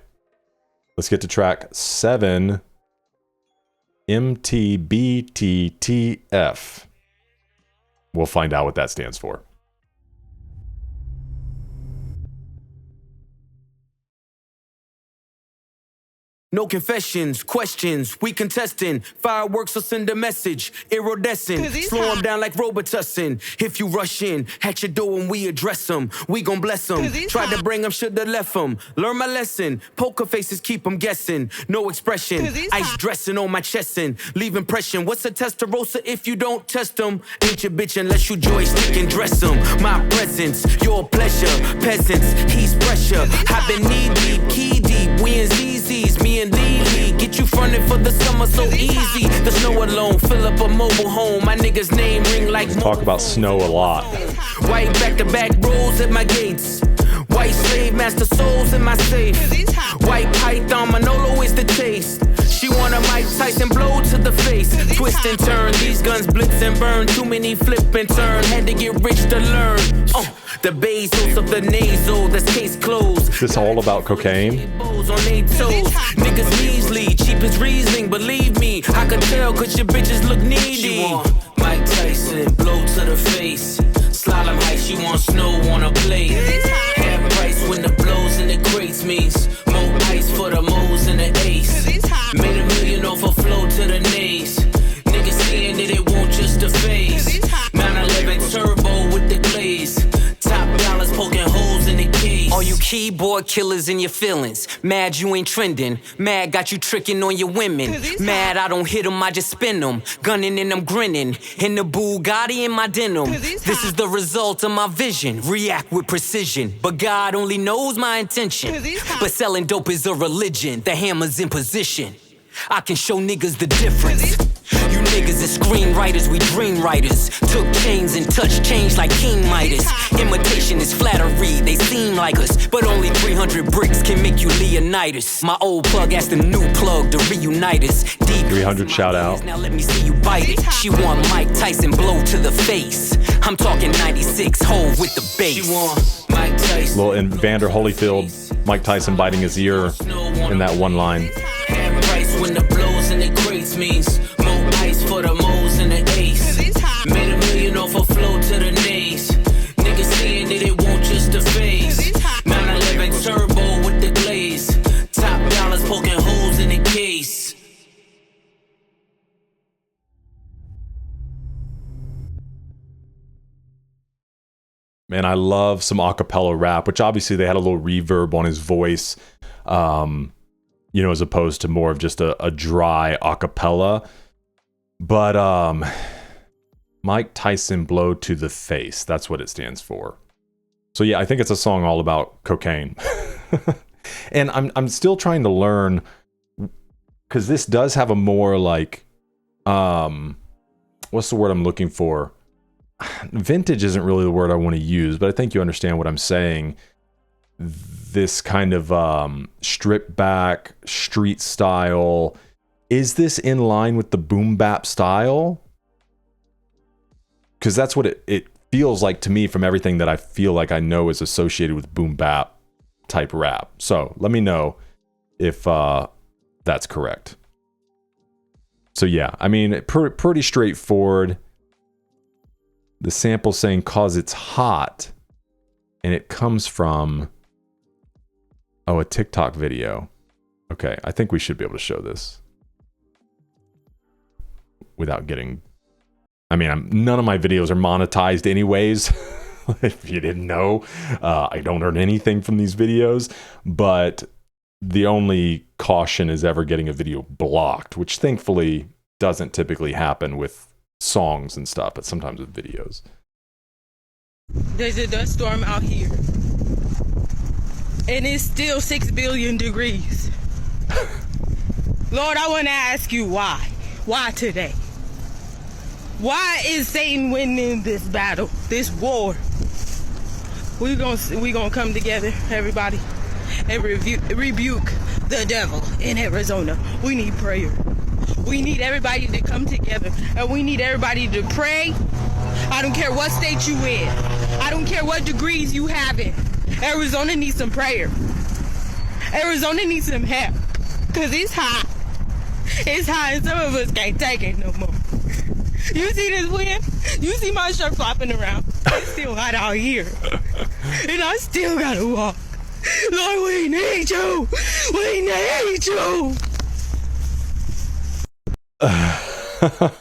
Let's get to track 7, M.T.B.T.T.F. We'll find out what that stands for. No confessions, questions, we contesting. Fireworks will send a message, iridescent. Slow them down like Robitussin. If you rush in, at your door when we address them, we gon' bless them. Tried to bring them, shoulda left them. Learn my lesson, poker faces keep them guessing. No expression, ice dressing on my chest and leave impression. What's a Testarossa if you don't test them? Ain't your bitch unless you joystick and dress them. My presence, your pleasure. Peasants, he's pressure. I've been knee deep, key deep. We in ZZ's, me and Lee. Get get you fronted for the summer so easy. The snow alone, fill up a mobile home. My nigga's name ring like talk about snow a lot. White back-to-back rolls at my gates. White slave master souls in my safe. White python Manolo is the taste. She want a Mike Tyson blow to the face. Twist and turn, these guns blitz and burn. Too many flip and turn, had to get rich to learn. The Bezos of the nasal, that's case closed. Is this all about cocaine? On they toes. Niggas measly, cheap as Riesling, believe me. I can tell cause your bitches look needy. She want Mike Tyson, blow to the face. Slalom height, she want snow on a plate. Half price when the blows in the crates means more ice for the moles and the ace. Made $1 million off a flow to the nays. Niggas seeing that it won't just the face. 911 turbo with the glaze. Top dollars poking holes in the case. All you keyboard killers in your feelings. Mad you ain't trending. Mad got you tricking on your women. Mad I don't hit them, I just spin them. Gunning and I'm grinning. In the Bugatti in my denim. This is the result of my vision. React with precision. But God only knows my intention. But selling dope is a religion. The hammer's in position. I can show niggas the difference. You niggas is screenwriters, we dream writers. Took chains and touched change like King Midas. Imitation is flattery, they seem like us. But only 300 bricks can make you Leonidas. My old plug asked the new plug to reunite us. 300 shout out. Now let me see you bite it. She want Mike Tyson blow to the face. I'm talking 96 hole with the bass. She want Mike Tyson. Little Evander Holyfield, Mike Tyson biting his ear in that one line. Half price when the blows in the crates means more ice for the moles and the ace. Made $1 million off a flow to the nays. Niggas seeing that it won't just the face. 911 turbo with the glaze. Top dollars poking holes in the case. Man, I love some acapella rap, which obviously they had a little reverb on his voice, you know, as opposed to more of just a dry acapella. But Mike Tyson blow to the face, that's what it stands for. So yeah, I think it's a song all about cocaine. And I'm still trying to learn, because this does have a more like, what's the word I'm looking for? Vintage isn't really the word I want to use, but I think you understand what I'm saying. This kind of stripped back street style. Is this in line with the boom bap style? Because that's what it feels like to me from everything that I feel like I know is associated with boom bap type rap. So let me know if that's correct. So yeah, I mean, pretty straightforward. The sample saying "cause it's hot," and it comes from a TikTok video. Okay, I think we should be able to show this without getting. I mean, none of my videos are monetized anyways. If you didn't know, I don't earn anything from these videos, but the only caution is ever getting a video blocked, which thankfully doesn't typically happen with songs and stuff, but sometimes with videos. There's a dust storm out here, and it's still 6 billion degrees. Lord, I want to ask you why. Why today? Why is Satan winning this battle, this war? We gonna come together, everybody, and rebuke the devil in Arizona. We need prayer. We need everybody to come together, and we need everybody to pray. I don't care what state you in. I don't care what degrees you have in. Arizona needs some prayer. Arizona needs some help, because it's hot. It's hot, and some of us can't take it no more. You see this wind? You see my shirt flopping around? It's still hot out here, and I still gotta walk. Lord, we need you. We need you. I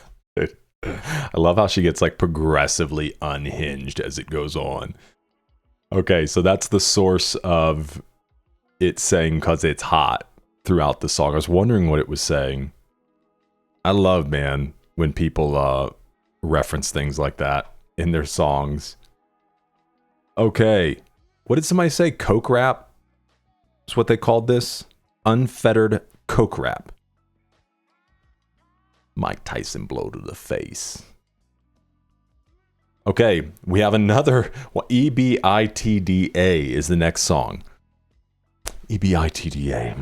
love how she gets like progressively unhinged as it goes on. Okay, so that's the source of it saying "cause it's hot" throughout the song. I was wondering what it was saying. I love, man, when people reference things like that in their songs. Okay, what did somebody say? Coke rap? That's what they called this? Unfettered coke rap. Mike Tyson blow to the face. Okay, we have another. Well, E.B.I.T.D.A is the next song. E.B.I.T.D.A.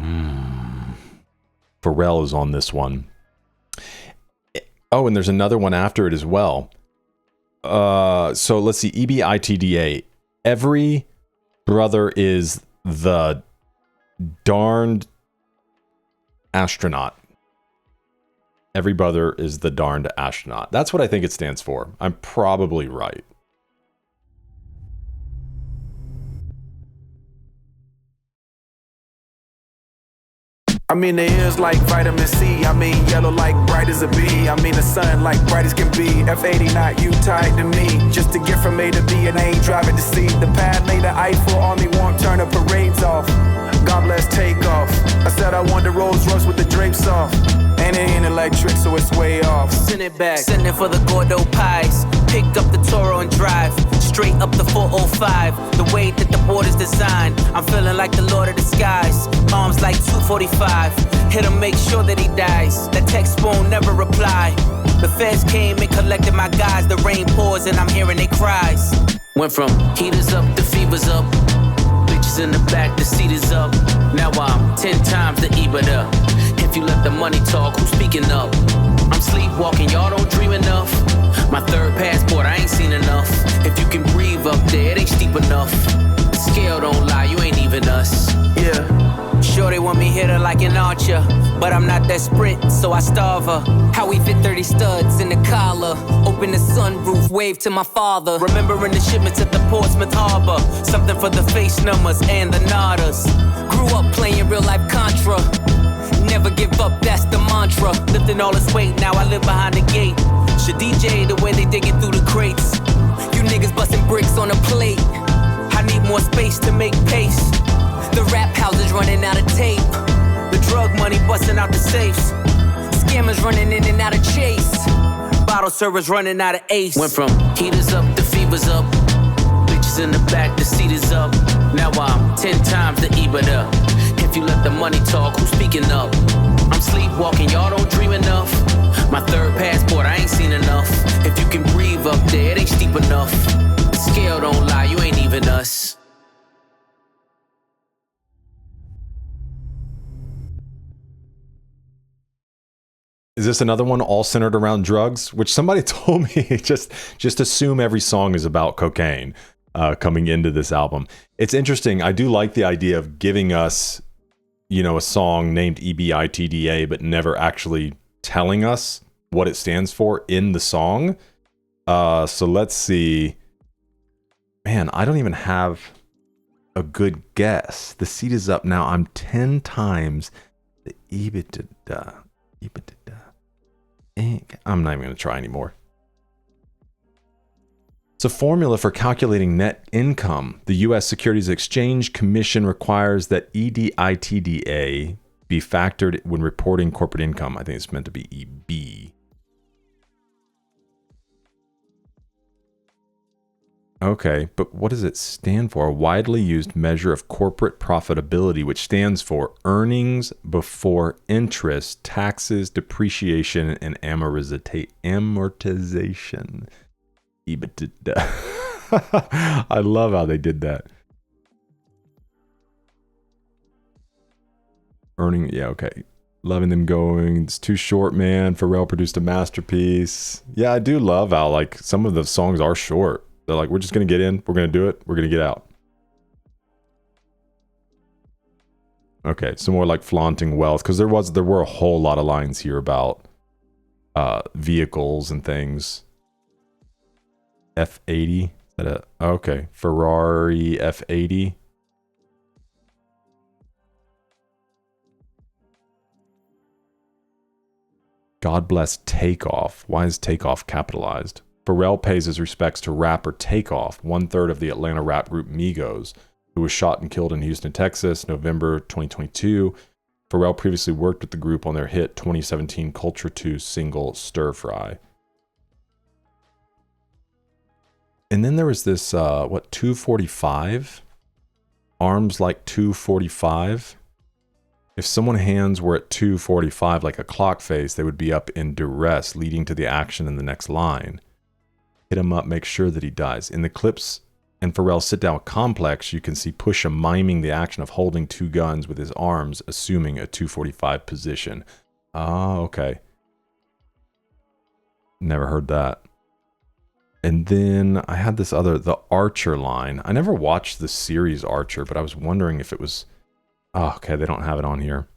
Pharrell is on this one. Oh, and there's another one after it as well. So let's see. E.B.I.T.D.A. Every brother is the darned astronaut. Every brother is the darned astronaut. That's what I think it stands for. I'm probably right. I mean, the ears like vitamin C. I mean, yellow like bright as a bee. I mean, the sun like bright as can be. F80 not you tied to me. Just to get from A to B and I ain't driving to C. The pad laid the Eiffel Army won't turn the parades off. God bless takeoff. I said I want the Rolls Royce with the drapes off. And it ain't electric, so it's way off. Send it back, send it for the Gordo pies. Pick up the Toro and drive straight up the 405. The way that the board is designed, I'm feeling like the Lord of the Skies. Arms like 245. Hit him, make sure that he dies. That text won't never reply. The feds came and collected my guys. The rain pours and I'm hearing their cries. Went from heaters up to fevers up. Bitches in the back, the seat is up. Now I'm 10 times the E.B.I.T.D.A. If you let the money talk, who's speaking up? I'm sleepwalking, y'all don't dream enough. My third passport, I ain't seen enough. If you can breathe up there, it ain't steep enough. The scale don't lie, you ain't even us. Yeah. Sure they want me hit her like an archer, but I'm not that sprint, so I starve her. How we fit 30 studs in the collar. Open the sunroof, wave to my father. Remembering the shipments at the Portsmouth Harbor. Something for the face numbers and the nodders. Grew up playing real life Contra. Never give up, that's the mantra. Lifting all this weight, now I live behind the gate. Should DJ the way they digging through the crates. You niggas busting bricks on a plate. I need more space to make pace. The rap house is running out of tape. The drug money busting out the safes. Scammers running in and out of Chase. Bottle servers running out of Ace. Went from heaters up to fevers up. Bitches in the back, the seat is up. Now I'm 10 times the E.B.I.T.D.A. If you let the money talk, who's speaking up? I'm sleepwalking, y'all don't dream enough. My third passport, I ain't seen enough. If you can breathe up there, it ain't steep enough. The scale don't lie, you ain't even us. Is this another one all centered around drugs? Which somebody told me just assume every song is about cocaine coming into this album. It's interesting. I do like the idea of giving us, you know, a song named E.B.I.T.D.A, but never actually telling us what it stands for in the song. So let's see. Man, I don't even have a good guess. The seat is up now. I'm 10 times the E.B.I.T.D.A. E.B.I.T.D.A. I'm not even going to try anymore. It's a formula for calculating net income. The U.S. Securities Exchange Commission requires that E.B.I.T.D.A be factored when reporting corporate income. I think it's meant to be EB. Okay, but what does it stand for? A widely used measure of corporate profitability, which stands for earnings before interest, taxes, depreciation, and amortization. E.B.I.T.D.A. I love how they did that. Earning, yeah, okay. Loving them going. It's too short, man. Pharrell produced a masterpiece. Yeah, I do love how, like, some of the songs are short. They're like, we're just going to get in. We're going to do it. We're going to get out. Okay, some more like flaunting wealth. Because there were a whole lot of lines here about vehicles and things. F80. Is that okay. Ferrari F80. God bless Takeoff. Why is Takeoff capitalized? Pharrell pays his respects to rapper Takeoff, 1/3 of the Atlanta rap group Migos, who was shot and killed in Houston, Texas, November 2022. Pharrell previously worked with the group on their hit 2017 Culture 2 single Stir Fry. And then there was this, 245? Arms like 245. If someone's hands were at 2:45 like a clock face, they would be up in duress, leading to the action in the next line. Hit him up, make sure that he dies. In the Clipse and Pharrell sit-down complex, you can see Pusha miming the action of holding two guns with his arms, assuming a 2:45 position. Ah, okay. Never heard that. And then I had this other, the Archer line. I never watched the series Archer, but I was wondering if it was... Oh, okay, they don't have it on here.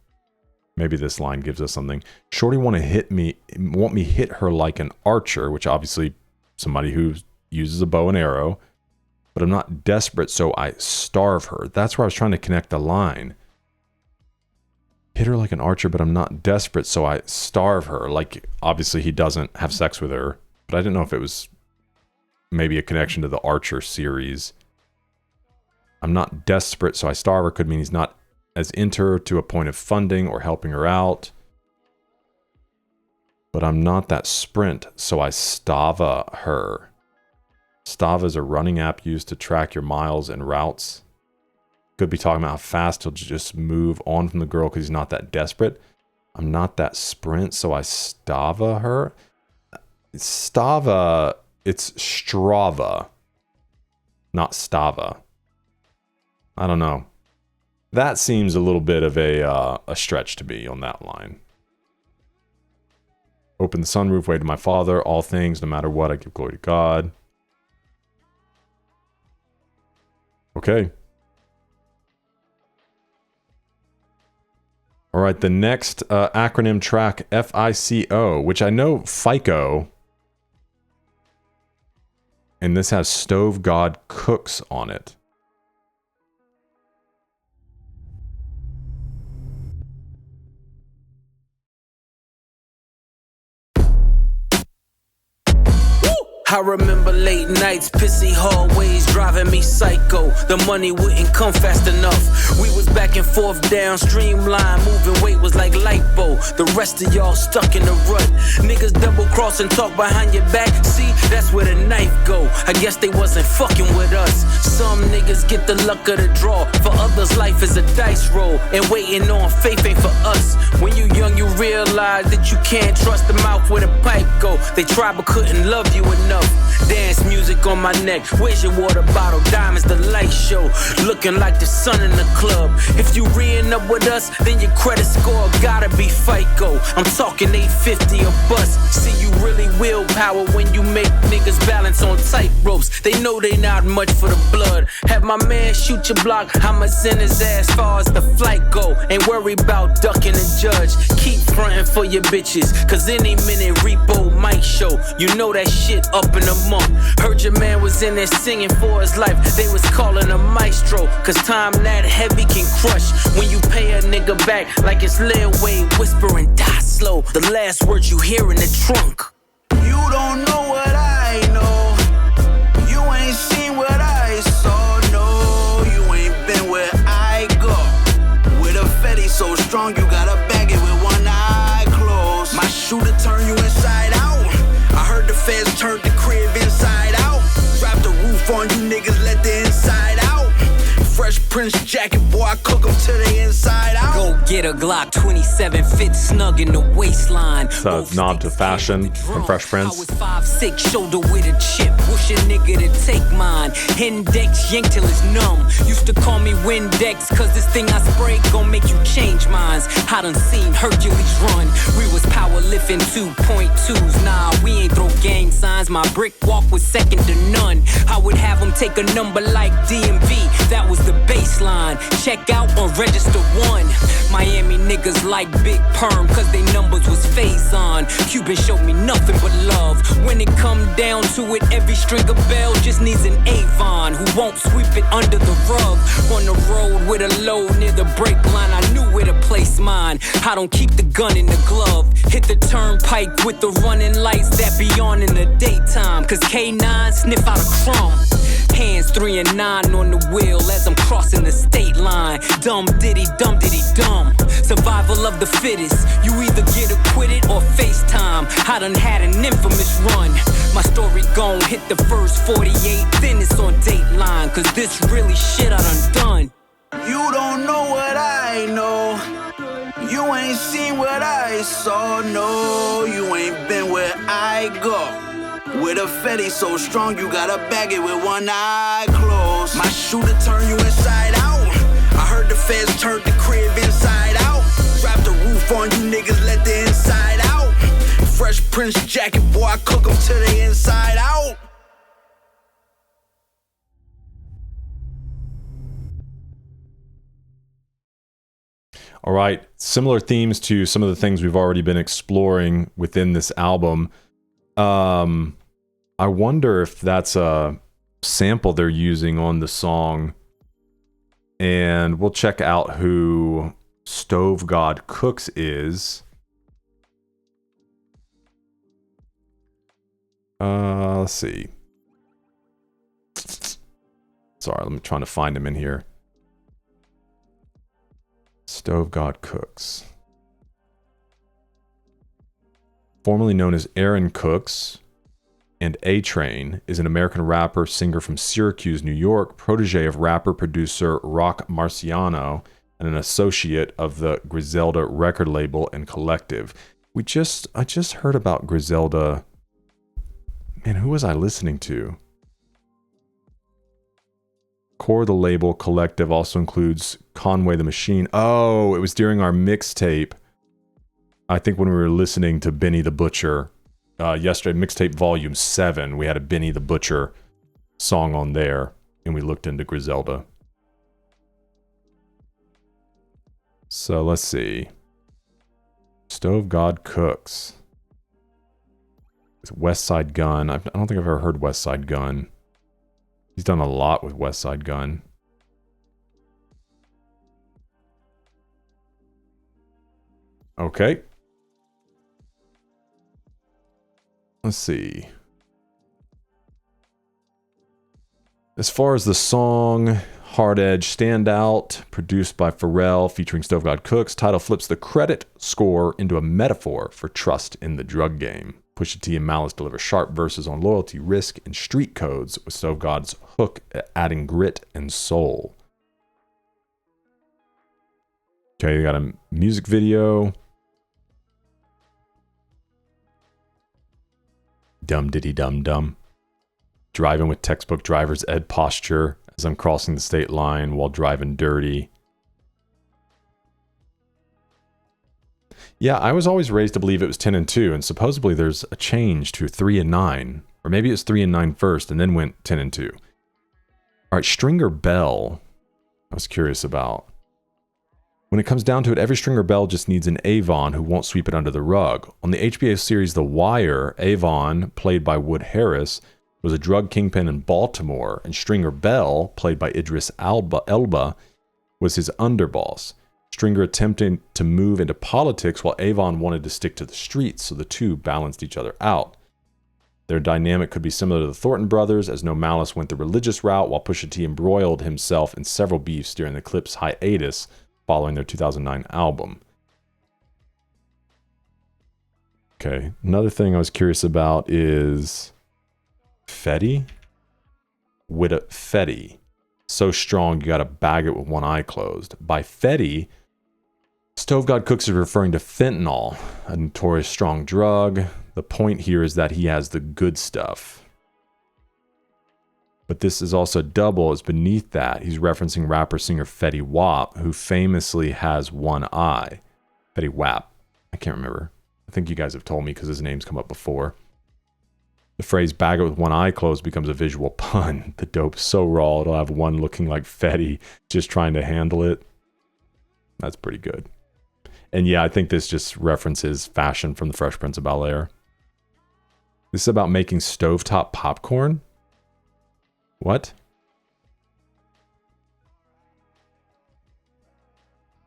Maybe this line gives us something. Shorty want me hit her like an archer, which obviously somebody who uses a bow and arrow, but I'm not desperate, so I starve her. That's where I was trying to connect the line. Hit her like an archer, but I'm not desperate, so I starve her. Like, obviously he doesn't have sex with her, but I didn't know if it was maybe a connection to the Archer series. I'm not desperate, so I starve her could mean he's not as into her to a point of funding or helping her out. But I'm not that sprint, so I Stava her. Stava is a running app used to track your miles and routes. Could be talking about how fast he'll just move on from the girl because he's not that desperate. I'm not that sprint, so I Stava her. Stava, it's Strava, not Stava. I don't know. That seems a little bit of a stretch to me on that line. Open the sunroof, way to my Father. All things, no matter what, I give glory to God. Okay. All right, the next acronym track, F.I.C.O, which I know F.I.C.O, and this has Stove God Cooks on it. I remember late nights, pissy hallways, driving me psycho. The money wouldn't come fast enough. We was back and forth down streamline, moving weight was like lipo. The rest of y'all stuck in the rut. Niggas double cross and talk behind your back. See, that's where the knife go. I guess they wasn't fucking with us. Some niggas get the luck of the draw. For others, life is a dice roll, and waiting on faith ain't for us. When you young, you realize that you can't trust the mouth where the pipe go. They tried but couldn't love you enough. Dance music on my neck. Where's your water bottle? Diamonds, the light show. Looking like the sun in the club. If you re-ing up with us, then your credit score gotta be FICO. I'm talking 850 a bus. See, you really willpower when you make niggas balance on tight ropes. They know they not much for the blood. Have my man shoot your block. I'ma send his ass far as the flight go. Ain't worry about ducking the judge. Keep frontin' for your bitches, cause any minute repo might show. You know that shit up in the month. Heard your man was in there singing for his life. They was calling him maestro, cause time that heavy can crush. When you pay a nigga back like it's Lil Wayne whispering die slow. The last words you hear in the trunk. You don't know what I know. You ain't seen what I saw. No, you ain't been where I go. With a Fetty so strong you gotta bag it with one eye closed. My shooter turn you inside out. I heard the feds turned the crib inside out. Drop the roof on you niggas, let the inside out. Fresh Prince jacket, boy, I cook them to the inside out. Go get a Glock 27, fit snug in the waistline. It's a nod to fashion from Fresh Prince. I was 5'6", shoulder with a chip. Wish a nigga to take mine. Index yank till it's numb. Used to call me Windex, cause this thing I spray gon' make you change minds. I done seen Hercules run. We was power lifting 2.2s. Nah, we ain't throw gang signs. My brick walk was second to none. I would have them take a number like DMV. That was the baseline. Check out or register 1. Miami niggas like Big Perm, cause they numbers was phase on. Cuban showed me nothing but love. When it come down to it, every string of bell just needs an Avon who won't sweep it under the rug. On the road with a load near the brake line, I knew where to place mine. I don't keep the gun in the glove. Hit the turnpike with the running lights that be on in the daytime, cause K9 sniff out a crumb. Hands 3 and 9 on the wheel as I'm crossing the state line. Dumb diddy dumb. Survival of the fittest. You either get acquitted or FaceTime. I done had an infamous run. My story gon' hit the first 48, then it's on Dateline, cause this really shit I done. You don't know what I know. You ain't seen what I saw, no. You ain't been where I go. With a Fetty so strong, you gotta bag it with one eye closed. My shooter turn you inside out. I heard the feds turned the crib inside out. Wrap the roof on you niggas, let the inside out. Fresh Prince jacket, boy, I cook them to the inside out. All right, similar themes to some of the things we've already been exploring within this album. I wonder if that's a sample they're using on the song. And we'll check out who Stove God Cooks is. Let's see. Sorry, I'm trying to find him in here. Stove God Cooks. Formerly known as Aaron Cooks and A-Train, is an American rapper, singer from Syracuse, New York, protege of rapper-producer Rock Marciano, and an associate of the Griselda record label and collective. I just heard about Griselda. Man, who was I listening to? Core of the label collective also includes Conway the Machine. Oh, it was during our mixtape. I think when we were listening to Benny the Butcher yesterday, mixtape volume 7, we had a Benny the Butcher song on there, and we looked into Griselda. So let's see. Stove God Cooks. It's West Side Gun. I don't think I've ever heard West Side Gun. He's done a lot with West Side Gun. Okay. Let's see. As far as the song, Hard Edge Standout, produced by Pharrell, featuring Stove God Cooks, title flips the credit score into a metaphor for trust in the drug game. Pusha T and Malice deliver sharp verses on loyalty, risk, and street codes, with Stove God's hook adding grit and soul. Okay, you got a music video. Dum diddy dum dum. Driving with textbook driver's ed posture as I'm crossing the state line while driving dirty. Yeah, I was always raised to believe it was 10 and 2, and supposedly there's a change to 3 and 9. Or maybe it was 3 and 9 first, and then went 10 and 2. All right, Stringer Bell, I was curious about. When it comes down to it, every Stringer Bell just needs an Avon who won't sweep it under the rug. On the HBO series The Wire, Avon, played by Wood Harris, was a drug kingpin in Baltimore, and Stringer Bell, played by Idris Elba, was his underboss. Stringer attempted to move into politics while Avon wanted to stick to the streets, so the two balanced each other out. Their dynamic could be similar to the Thornton brothers, as No Malice went the religious route while Pusha T embroiled himself in several beefs during the Clipse hiatus following their 2009 album. Okay, another thing I was curious about is Fetty? With a Fetty. So strong you gotta bag it with one eye closed. By Fetty, Stove God Cooks is referring to fentanyl, a notorious strong drug. The point here is that he has the good stuff. But this is also double, as beneath that, he's referencing rapper-singer Fetty Wap, who famously has one eye. Fetty Wap. I can't remember. I think you guys have told me because his name's come up before. The phrase bag it with one eye closed becomes a visual pun. The dope's so raw, it'll have one looking like Fetty just trying to handle it. That's pretty good. And yeah, I think this just references fashion from the Fresh Prince of Bel-Air. This is about making stovetop popcorn? What?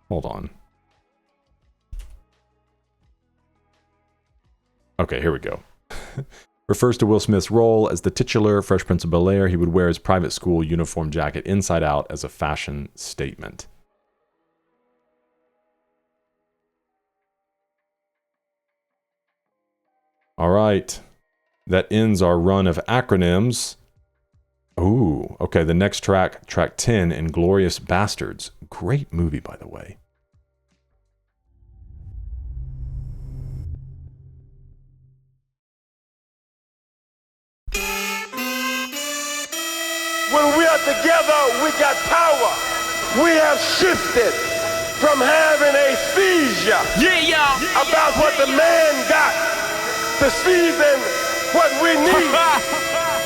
Hold on. Okay, here we go. Refers to Will Smith's role as the titular Fresh Prince of Bel-Air. He would wear his private school uniform jacket inside out as a fashion statement. All right. That ends our run of acronyms. Ooh, okay, the next track, track 10, Inglorious Bastards. Great movie, by the way. together, we got power. We have shifted from having a seizure about what the man got to season what we need.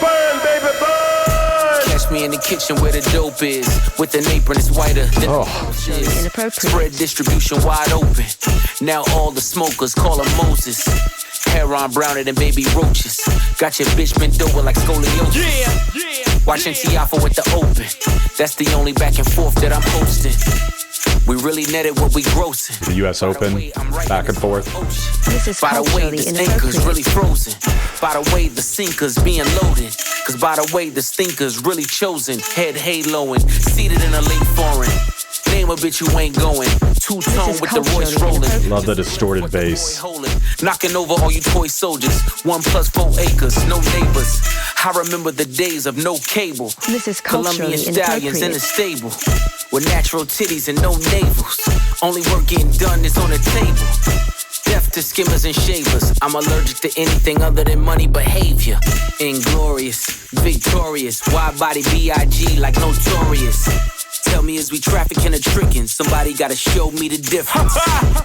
Burn, baby, burn. Catch me in the kitchen where the dope is. With an apron, it's whiter than Spread distribution wide open. Now all the smokers call him Moses. Hair on browner than baby roaches. Got your bitch bent over like scoliosis. Watching T.I.F. with the open. That's the only back and forth that I'm hosting. We really netted what we grossing. The U.S. Open, back and forth. By the way, the stinker's really frozen. By the way, the sinker's being loaded. Cause by the way, the stinker's really chosen. Head haloing, seated in a late foreign. Name a bitch you ain't going. Two-tone with the Royce rolling. Love the distorted bass. Knocking over all you toy soldiers. 1 + 4 acres, no neighbors. I remember the days of no cable. This is Colombian stallions in the stable. With natural titties and no navels. Only work getting done is on the table. Deaf to skimmers and shavers. I'm allergic to anything other than money behavior. Inglorious, victorious. Wide body B.I.G. like notorious. Tell me, is we trafficking or tricking? Somebody gotta show me the difference.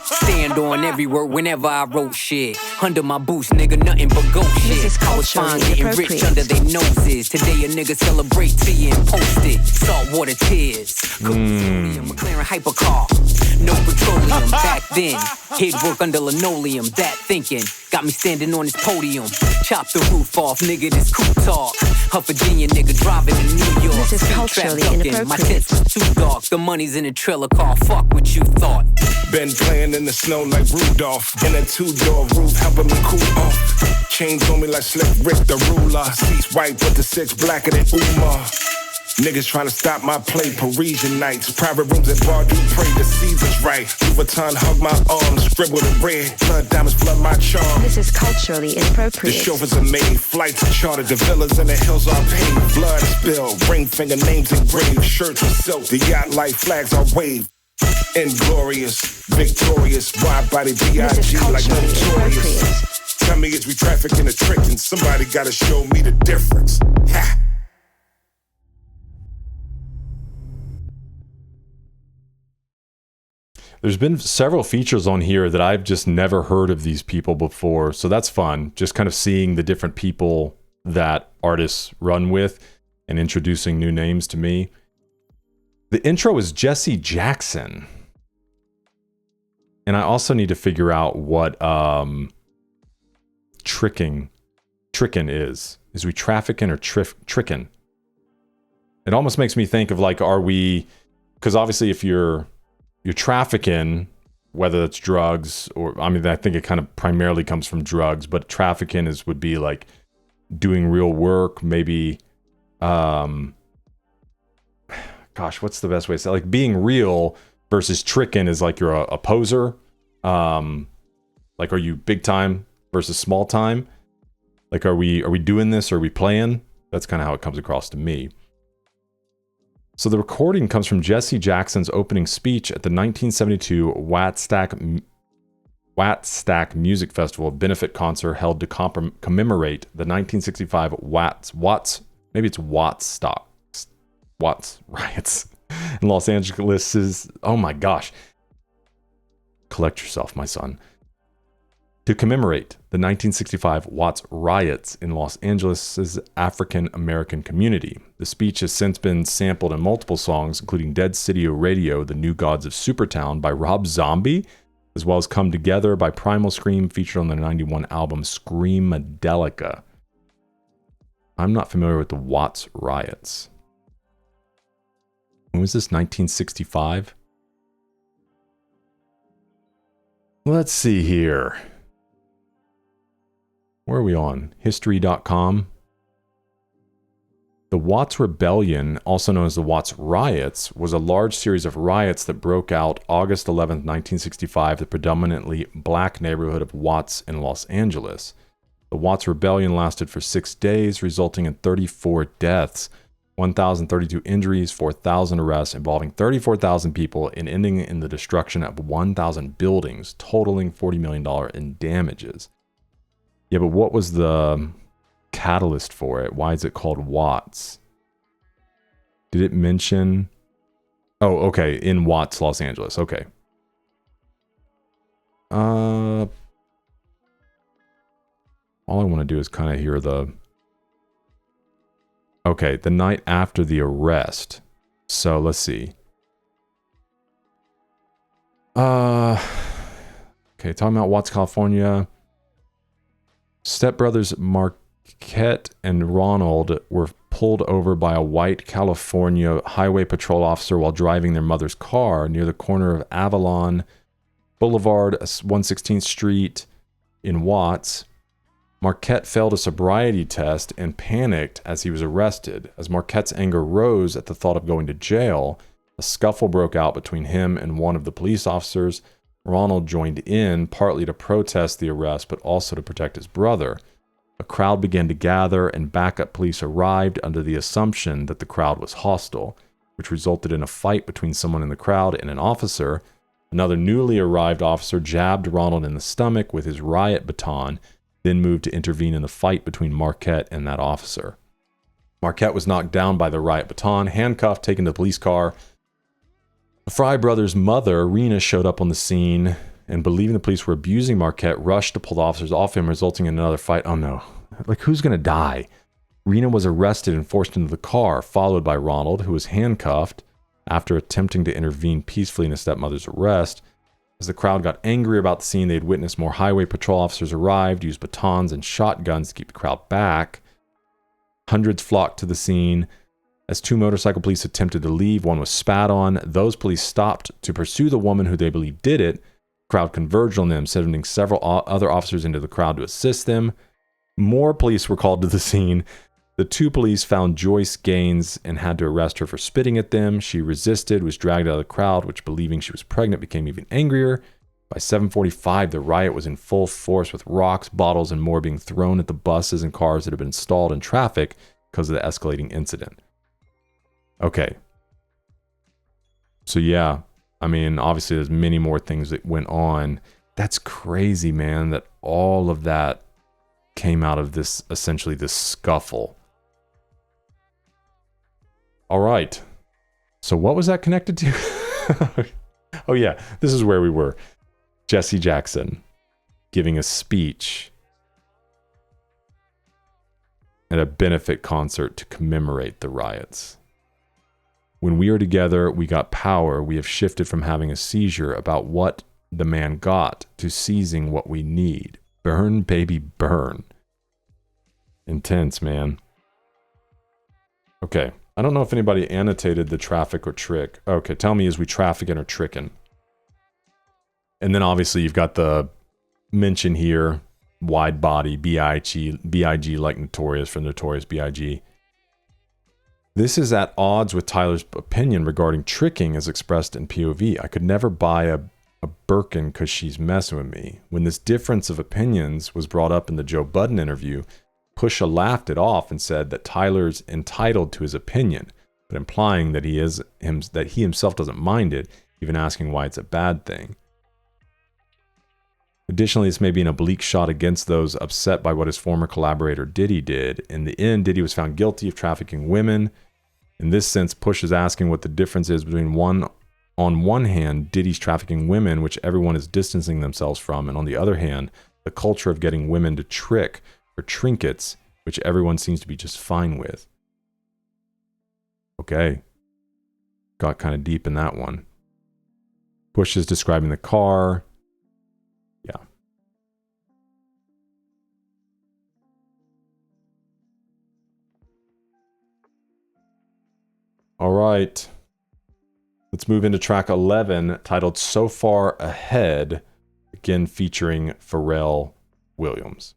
Stand on every word whenever I wrote shit. Under my boots, nigga, nothing but goat shit. I was fine getting rich under their noses. Today a nigga celebrate tea and post it. Saltwater tears. Sodium, McLaren hypercar. No petroleum back then. He'd work under linoleum. That thinking got me standing on this podium. Chop the roof off, nigga, this cool talk. A Virginia nigga driving to New York. This is culturally inappropriate. My tents was too dark. The money's in a trailer car. Fuck what you thought. Been playing in the snow like Rudolph. In a 2-door roof, helping me cool off. Chains on me like Slick Rick the ruler. Seats white, but the 6 blacker than Umar. Niggas trying to stop my play, Parisian nights. Private rooms at bar, do pray the season's right. Vuitton hug my arms, scribbled in red. Blood diamonds flood my charm. This is culturally inappropriate. The chauffeurs are made, flights are chartered, the villas in the hills are paved. Blood spilled, ring finger names engraved. Shirts are silk, the yacht light flags are waved. Inglorious, victorious, wide body B.I.G. like notorious. Tell me, is we trafficking or tricking? Somebody gotta show me the difference. Ha! There's been several features on here that I've just never heard of these people before, so that's fun. Just kind of seeing the different people that artists run with and introducing new names to me. The intro is Jesse Jackson. And I also need to figure out what tricking is. Is we trafficking or tricking? It almost makes me think of like, are we, because obviously if you're trafficking, whether it's drugs or, I mean, I think it kind of primarily comes from drugs, but trafficking would be like doing real work, maybe, gosh, what's the best way to say it? Like being real versus tricking is like you're a poser. Like, are you big time versus small time? Like, are we doing this? Or are we playing? That's kind of how it comes across to me. So the recording comes from Jesse Jackson's opening speech at the 1972 Wattstack Music Festival, a benefit concert held to commemorate the 1965 Watts riots in Los Angeles. Oh my gosh. Collect yourself, my son. To commemorate the 1965 Watts riots in Los Angeles' African American community. The speech has since been sampled in multiple songs, including Dead City Radio, The New Gods of Supertown by Rob Zombie, as well as Come Together by Primal Scream, featured on their 91 album Screamadelica. I'm not familiar with the Watts riots. When was this, 1965? Let's see here. Where are we on? History.com. The Watts Rebellion, also known as the Watts Riots, was a large series of riots that broke out August 11, 1965, the predominantly black neighborhood of Watts in Los Angeles. The Watts Rebellion lasted for 6 days, resulting in 34 deaths, 1,032 injuries, 4,000 arrests, involving 34,000 people, and ending in the destruction of 1,000 buildings, totaling $40 million in damages. Yeah, but what was the catalyst for it? Why is it called Watts? Did it mention? Oh, okay. In Watts, Los Angeles. Okay. All I want to do is kind of hear the... Okay, the night after the arrest. So let's see. Okay, talking about Watts, California. Stepbrothers Marquette and Ronald were pulled over by a white California highway patrol officer while driving their mother's car near the corner of Avalon Boulevard, 116th Street in Watts. Marquette failed a sobriety test and panicked as he was arrested. As Marquette's anger rose at the thought of going to jail, a scuffle broke out between him and one of the police officers. Ronald joined in, partly to protest the arrest, but also to protect his brother. A crowd began to gather, and backup police arrived under the assumption that the crowd was hostile, which resulted in a fight between someone in the crowd and an officer. Another newly arrived officer jabbed Ronald in the stomach with his riot baton, then moved to intervene in the fight between Marquette and that officer. Marquette was knocked down by the riot baton, handcuffed, taken to the police car. The Fry brothers' mother, Rena, showed up on the scene and, believing the police were abusing Marquette, rushed to pull the officers off him, resulting in another fight. Oh no. Like, who's going to die? Rena was arrested and forced into the car, followed by Ronald, who was handcuffed after attempting to intervene peacefully in his stepmother's arrest. As the crowd got angry about the scene, they'd witnessed more highway patrol officers arrived, used batons and shotguns to keep the crowd back. Hundreds flocked to the scene. As two motorcycle police attempted to leave, one was spat on. Those police stopped to pursue the woman who they believed did it. The crowd converged on them, sending several other officers into the crowd to assist them. More police were called to the scene. The two police found Joyce Gaines and had to arrest her for spitting at them. She resisted, was dragged out of the crowd, which, believing she was pregnant, became even angrier. By 7:45, the riot was in full force, with rocks, bottles, and more being thrown at the buses and cars that had been stalled in traffic because of the escalating incident. Okay. So yeah, I mean, obviously there's many more things that went on. That's crazy, man, that all of that came out of this, essentially this scuffle. All right. So what was that connected to? Oh yeah, this is where we were. Jesse Jackson giving a speech at a benefit concert to commemorate the riots. When we are together, we got power. We have shifted from having a seizure about what the man got to seizing what we need. Burn, baby, burn. Intense, man. Okay. I don't know if anybody annotated the traffic or trick. Okay, tell me, is we trafficking or tricking? And then obviously you've got the mention here, wide body, B.I.G. like Notorious from Notorious B.I.G. This is at odds with Tyler's opinion regarding tricking as expressed in P.O.V. I could never buy a Birkin because she's messing with me. When this difference of opinions was brought up in the Joe Budden interview, Pusha laughed it off and said that Tyler's entitled to his opinion, but implying that he himself doesn't mind it, even asking why it's a bad thing. Additionally, this may be an oblique shot against those upset by what his former collaborator Diddy did. In the end, Diddy was found guilty of trafficking women. In this sense, Push is asking what the difference is between on one hand, Diddy's trafficking women, which everyone is distancing themselves from, and on the other hand, the culture of getting women to trick for trinkets, which everyone seems to be just fine with. Okay. Got kind of deep in that one. Push is describing the car. Yeah. All right. Let's move into track 11, titled So Far Ahead, again featuring Pharrell Williams.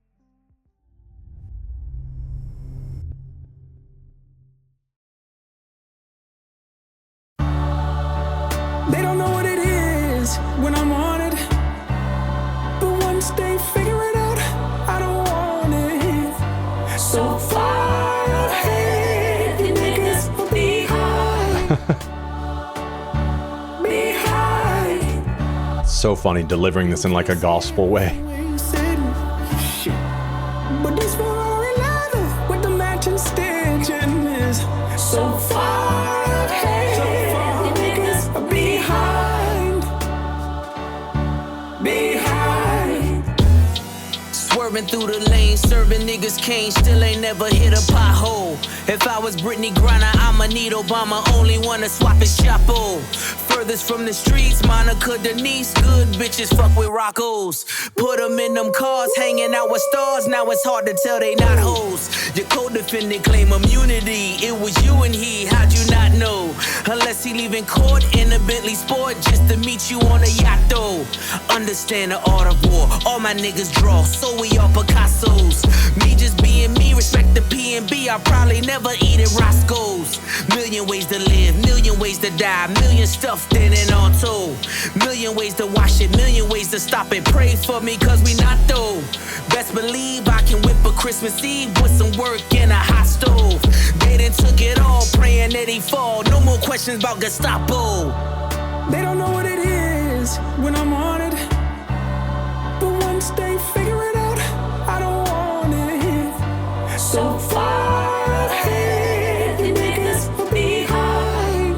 They don't know what it is when I'm on it, but once they figure it out, I don't want it. So far ahead, you niggas will be high. Be high. So funny delivering this in like a gospel way. Shit. But this Ferrari leather with the matching stitching is so far Swerving through the lane, serving niggas cane, still ain't never hit a pothole. If I was Brittany Griner, I'ma need Obama, only wanna swap his chapo. Furthest from the streets, Monica Denise, good bitches fuck with Roccos. Put them in them cars, hanging out with stars, now it's hard to tell they not hoes. Your co-defendant claim immunity, it was you and he, how'd you not know? Unless he leaving court in a Bentley Sport just to meet you on a yacht though. Understand the art of war, all my niggas draw, so we all Picassos. Me just being me, respect the P.O.V, I'll probably never eat at Roscoe's. Million ways to live, million ways to die, million stuff in an auto. Million ways to wash it, million ways to stop it. Pray for me cause we not though. Best believe I can whip a Christmas Eve with some work in a hot stove. They done took it all, praying that he fall. No more questions about Gestapo. They don't know what it is when I'm on it, but once they figure it out, I don't want it. So far ahead, you niggas are behind.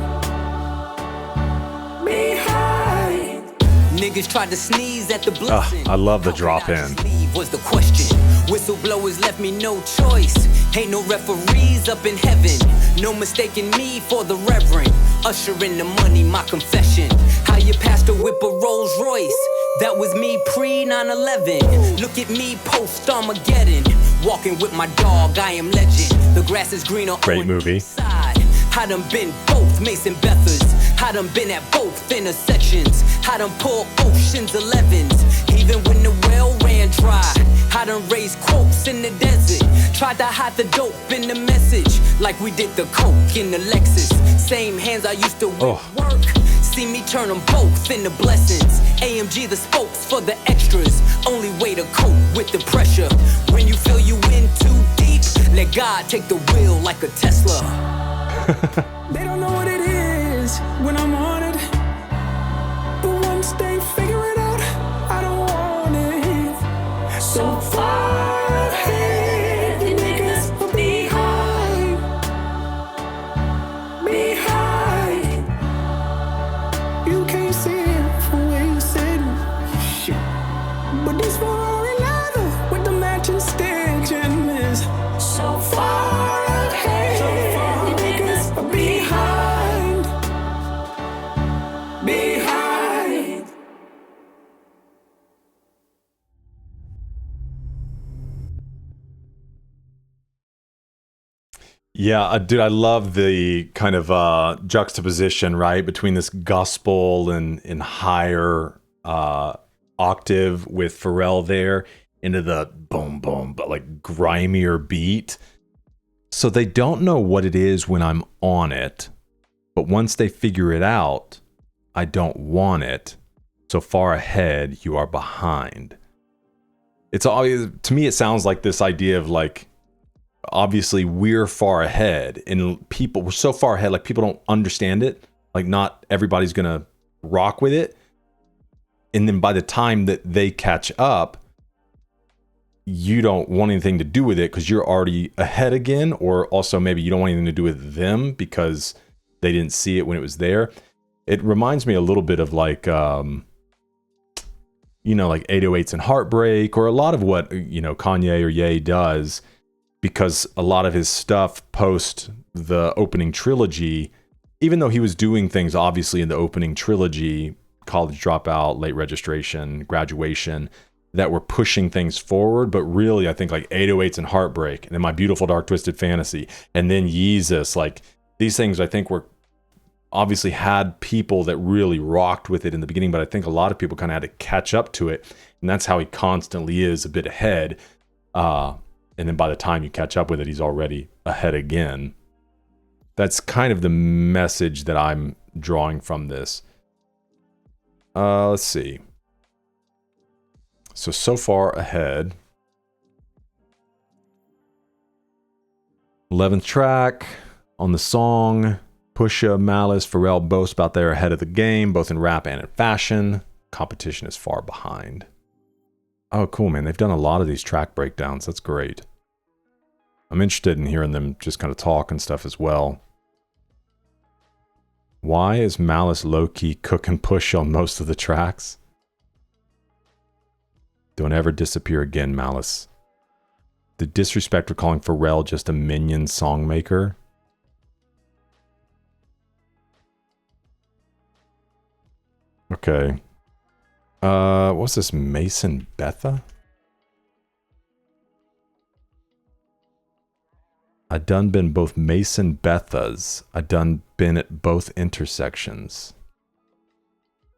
Niggas tried to sneeze at the blessing. I love the drop in. Was the question. Whistleblowers left me no choice. Ain't no referees up in heaven. No mistaking me for the reverend. Usher in the money, my confession. How your pastor whip a Rolls Royce. That was me pre 9/11. Look at me post Armageddon. Walking with my dog, I am legend. The grass is greener. Great movie. I done been both Mason Bethers. I done been at both intersections. I done pulled Ocean's 11s. Even when the well ran dry. I done raised quotes in the desert. Tried to hide the dope in the message. Like we did the coke in the Lexus. Same hands I used to work. See me turn them both into blessings. AMG the spokes for the extras. Only way to cope with the pressure. When you feel you in too deep, let God take the wheel like a Tesla. They don't know what it is when I'm on it, but once they figure it out, I don't want it. So far ahead, you niggas are behind. You can't see it from where you sitting. Shit. But this Ferrari leather with the matching stitching is so far ahead. Yeah, dude, I love the kind of juxtaposition, right, between this gospel and higher octave with Pharrell there into the boom, boom, but like grimier beat. So they don't know what it is when I'm on it, but once they figure it out, I don't want it. So far ahead, you are behind. It's always, to me, it sounds like this idea of like, obviously we're far ahead and we're so far ahead, like people don't understand it. Like not everybody's going to rock with it. And then by the time that they catch up, you don't want anything to do with it because you're already ahead again. Or also maybe you don't want anything to do with them because they didn't see it when it was there. It reminds me a little bit of like, like 808s and Heartbreak, or a lot of what, Kanye or Ye does, because a lot of his stuff post the opening trilogy, even though he was doing things obviously in the opening trilogy, College Dropout, Late Registration, Graduation, that were pushing things forward, but really I think like 808s and Heartbreak, and then My Beautiful Dark Twisted Fantasy, and then Yeezus, like these things I think were obviously had people that really rocked with it in the beginning, but I think a lot of people kind of had to catch up to it, and that's how he constantly is a bit ahead. And then by the time you catch up with it, he's already ahead again. That's kind of the message that I'm drawing from this. Let's see. So far ahead. 11th track on the song. Pusha, Malice, Pharrell boast about they're ahead of the game, both in rap and in fashion. Competition is far behind. Oh, cool, man. They've done a lot of these track breakdowns. That's great. I'm interested in hearing them just kind of talk and stuff as well. Why is Malice low-key cooking Push on most of the tracks? Don't ever disappear again, Malice. The disrespect for calling Pharrell just a minion songmaker. Okay. What's this? Mason Betha? I done been both Mason Bethas. I done been at both intersections.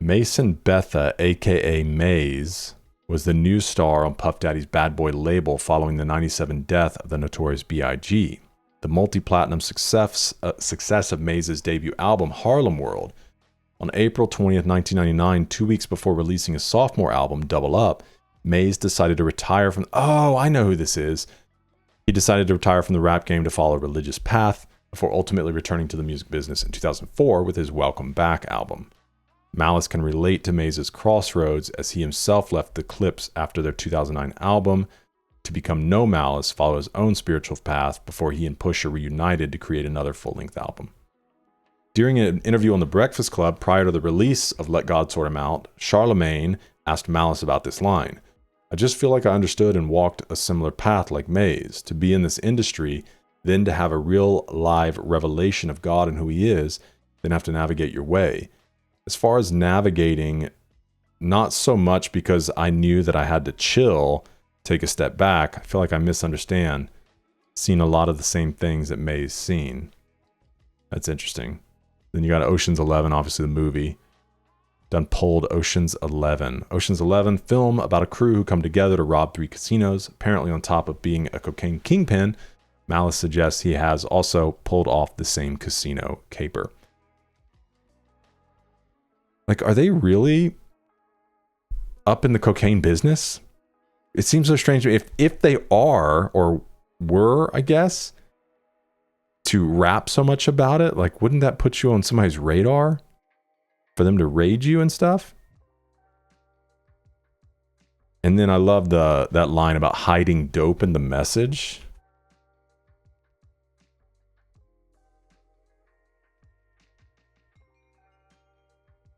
Mason Betha, aka Maze, was the new star on Puff Daddy's Bad Boy label following the '97 death of the notorious B.I.G. The multi-platinum success of Maze's debut album, Harlem World. On April 20th, 1999, 2 weeks before releasing his sophomore album, Double Up, Maze decided to retire from... Oh, I know who this is. He decided to retire from the rap game to follow a religious path before ultimately returning to the music business in 2004 with his Welcome Back album. Malice can relate to Maze's crossroads as he himself left the Clipse after their 2009 album to become No Malice, follow his own spiritual path before he and Pusha reunited to create another full-length album. During an interview on The Breakfast Club prior to the release of Let God Sort Him Out, Charlemagne asked Malice about this line. I just feel like I understood and walked a similar path like Maze. To be in this industry, then to have a real live revelation of God and who he is, then have to navigate your way. As far as navigating, not so much because I knew that I had to chill, take a step back. I feel like I misunderstand. Seen a lot of the same things that Maze seen. That's interesting. Then you got Ocean's 11, obviously the movie. Done pulled Ocean's 11. Ocean's 11 film about a crew who come together to rob 3 casinos. Apparently on top of being a cocaine kingpin, Malice suggests he has also pulled off the same casino caper. Like, are they really up in the cocaine business? It seems so strange. If they are, or were, I guess, to rap so much about it, like, wouldn't that put you on somebody's radar? For them to raid you and stuff? And then I love that line about hiding dope in the message.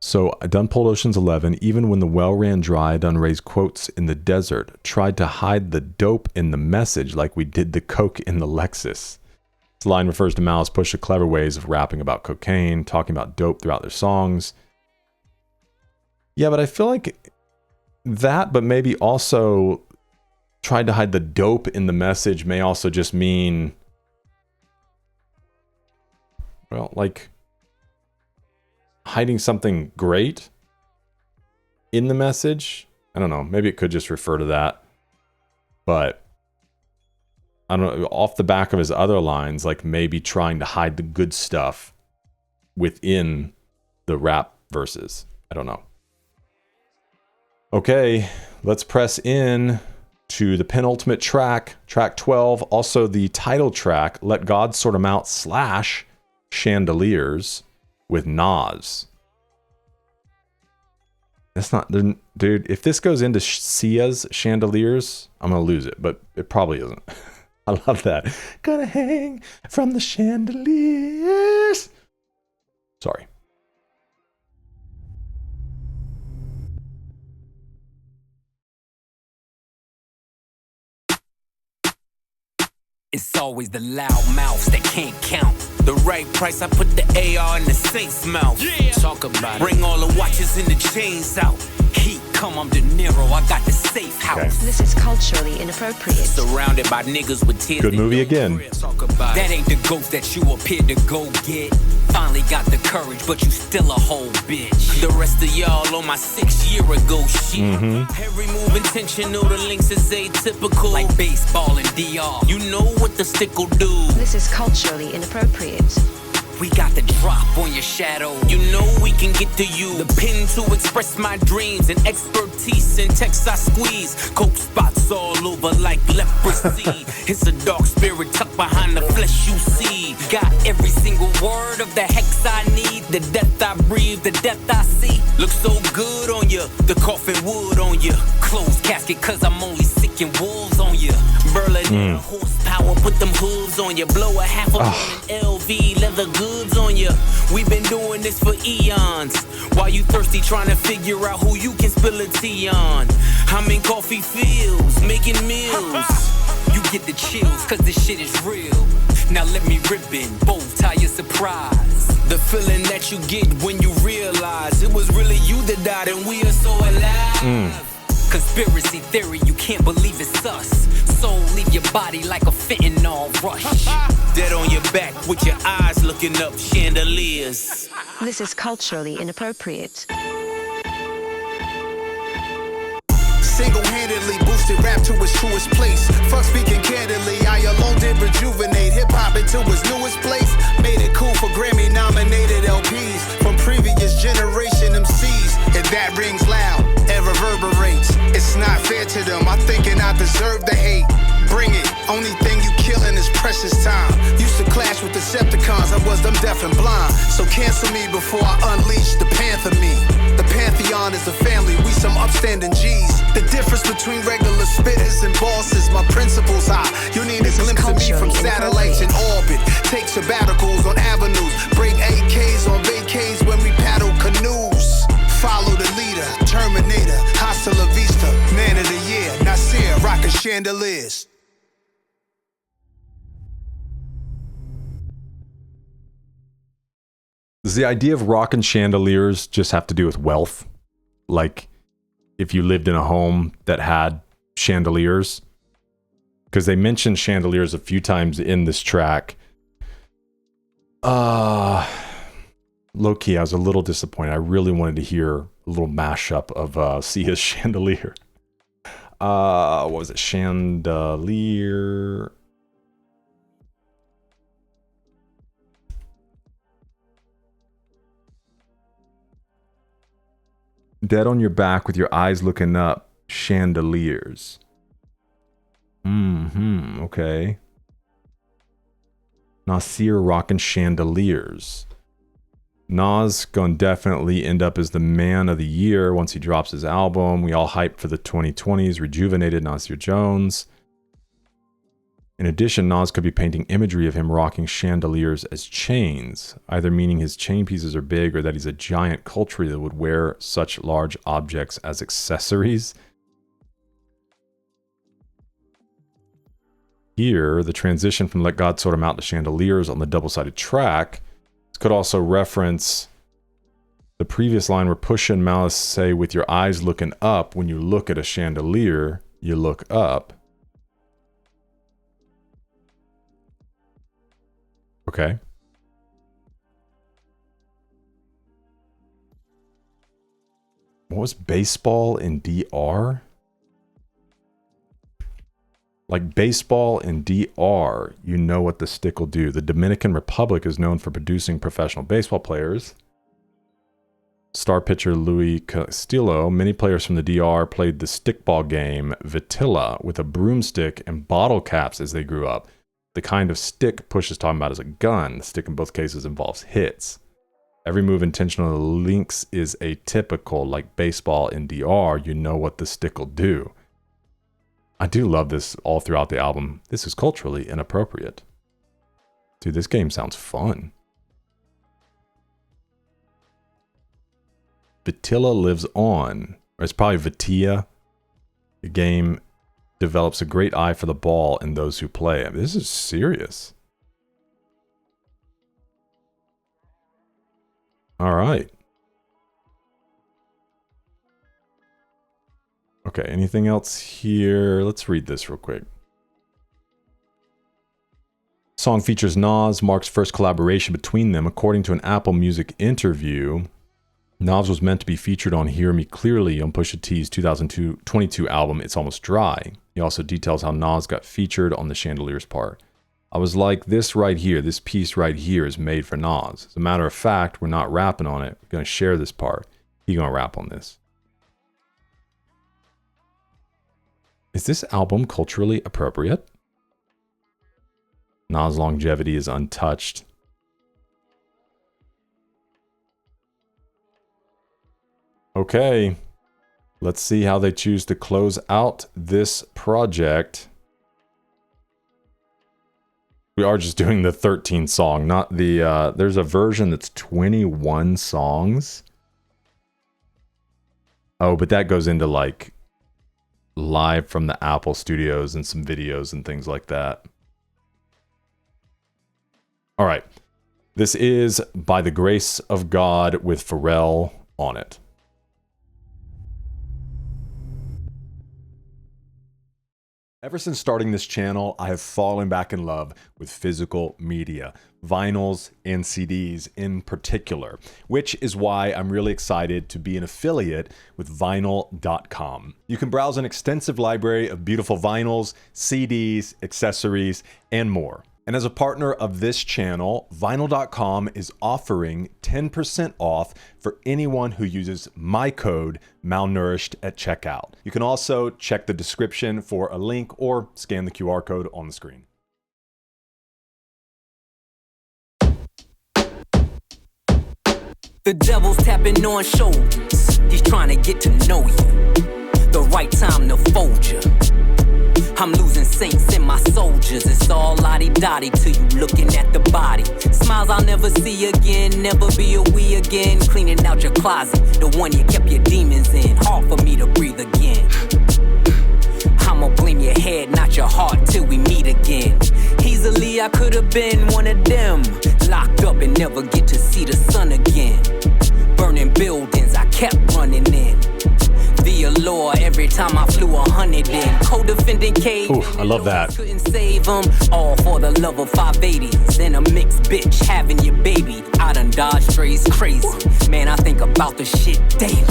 So I done pulled Ocean's 11, even when the well ran dry, I done raised quotes in the desert, tried to hide the dope in the message like we did the coke in the Lexus. This line refers to Malice Pusha clever ways of rapping about cocaine, talking about dope throughout their songs. Yeah, but I feel like that, but maybe also tried to hide the dope in the message may also just mean, well, like hiding something great in the message. I don't know. Maybe it could just refer to that. But I don't know. Off the back of his other lines, like maybe trying to hide the good stuff within the rap verses. I don't know. Okay, let's press in to the penultimate track, track 12, also the title track, Let God Sort 'Em Out / Chandeliers with Nas. That's not, dude, if this goes into Sia's Chandeliers, I'm going to lose it, but it probably isn't. I love that. Gonna hang from the chandeliers. Sorry. It's always the loud mouths that can't count. The right price, I put the AR in the saint's mouth. Yeah. Talk about it. Bring all the watches and the chains out. Heat come, I'm De Niro, I got the safe house. Okay. This is culturally inappropriate. Surrounded by niggas with tears. Good movie again. That ain't the ghost that you appeared to go get. Finally got the courage, but you still a whole bitch. The rest of y'all on my 6-year-ago shit. Every move intentional, the links is atypical. Like baseball and DR. You know what the stick'll do. This is culturally inappropriate. We got the drop on your shadow. You know we can get to you. The pen to express my dreams and expertise in text I squeeze. Coke spots all over like leprosy. It's a dark spirit tucked behind the flesh you see. Got every single word of the hex I need. The death I breathe, the death I see. Looks so good on you. The coffin wood on you. Closed casket cause I'm only sick making wolves on you. Berlin horsepower, put them hooves on you. Blow a half a million LV leather goods on you. We've been doing this for eons. While you thirsty trying to figure out who you can spill a tea on. I'm in coffee fields, making meals. You get the chills, cause this shit is real. Now let me rip in, bow tie your surprise. The feeling that you get when you realize it was really you that died and we are so alive. Conspiracy theory, you can't believe it's us. Soul leave your body like a fentanyl rush. Dead on your back with your eyes looking up, chandeliers. This is culturally inappropriate. Single-handedly boosted rap to its truest place. Fuck speaking candidly, I alone did rejuvenate hip-hop into its newest place. Made it cool for Grammy-nominated LPs from previous generation MCs. And that rings loud and reverberates. It's not fair to them, I'm thinking I deserve the hate. Bring it, only thing you killing is precious time. Used to clash with Decepticons, I was them deaf and blind. So cancel me before I unleash the Panther me. The Pantheon is the family, we some upstanding G's. The difference between regular spitters and bosses, my principles high. You need a glimpse of me from satellites in orbit. Take sabbaticals on avenues, break AKs on vacays when we paddle canoes. Follow the leader, Terminator, hasta la vista. Man of the year, Nasir, rockin' chandeliers. Does the idea of rocking chandeliers just have to do with wealth? Like, if you lived in a home that had chandeliers? Because they mentioned chandeliers a few times in this track. Low-key, I was a little disappointed. I really wanted to hear a little mashup of Sia's Chandelier. What was it? Chandelier... Dead on your back with your eyes looking up. Chandeliers. Okay. Nasir rocking chandeliers. Nas gonna definitely end up as the man of the year once he drops his album. We all hyped for the 2020s. Rejuvenated Nasir Jones. In addition, Nas could be painting imagery of him rocking chandeliers as chains, either meaning his chain pieces are big or that he's a giant culture that would wear such large objects as accessories. Here, the transition from Let God Sort 'Em Out to chandeliers on the double-sided track could also reference the previous line where Pusha and Malice say, with your eyes looking up, when you look at a chandelier, you look up. Okay. What was baseball in DR? Like baseball in DR, you know what the stick will do. The Dominican Republic is known for producing professional baseball players. Star pitcher Luis Castillo, many players from the DR played the stickball game Vitilla with a broomstick and bottle caps as they grew up. The kind of stick Push is talking about is a gun. The stick in both cases involves hits. Every move intentionally links is atypical, like baseball in DR. You know what the stick will do. I do love this all throughout the album. This is culturally inappropriate. Dude, this game sounds fun. Vitilla lives on. Or it's probably Vitia. The game develops a great eye for the ball and those who play. I mean, this is serious. All right. Okay, anything else here? Let's read this real quick. Song features Nas, Mark's first collaboration between them. According to an Apple Music interview, Nas was meant to be featured on Hear Me Clearly on Pusha T's 2022 album, It's Almost Dry. He also details how Nas got featured on the Chandeliers part. I was like, this right here, this piece right here is made for Nas. As a matter of fact, we're not rapping on it. We're going to share this part. He's going to rap on this. Is this album culturally appropriate? Nas' longevity is untouched. Okay. Let's see how they choose to close out this project. We are just doing the 13 song, not the, there's a version that's 21 songs. Oh, but that goes into like live from the Apple Studios and some videos and things like that. All right. This is By the Grace of God with Pharrell on it. Ever since starting this channel, I have fallen back in love with physical media, vinyls and CDs in particular, which is why I'm really excited to be an affiliate with vinyl.com. You can browse an extensive library of beautiful vinyls, CDs, accessories, and more. And as a partner of this channel, vinyl.com is offering 10% off for anyone who uses my code malnourished at checkout. You can also check the description for a link or scan the QR code on the screen. The devil's tapping on shoulders. He's trying to get to know you. The right time to fold you. I'm losing saints in my soldiers. It's all lottie-dottie till you looking at the body. Smiles I'll never see again, never be a we again. Cleaning out your closet, the one you kept your demons in. Hard for me to breathe again. I'ma blame your head, not your heart, till we meet again. Easily I could have been one of them, locked up and never get to see the sun again. Burning buildings I kept running in. The allure every time I flew 100 in. Co-defending cage. I love that. Couldn't save them. All for the love of 580s and a mixed bitch having your baby. I done dodged strays crazy. Man, I think about the shit daily.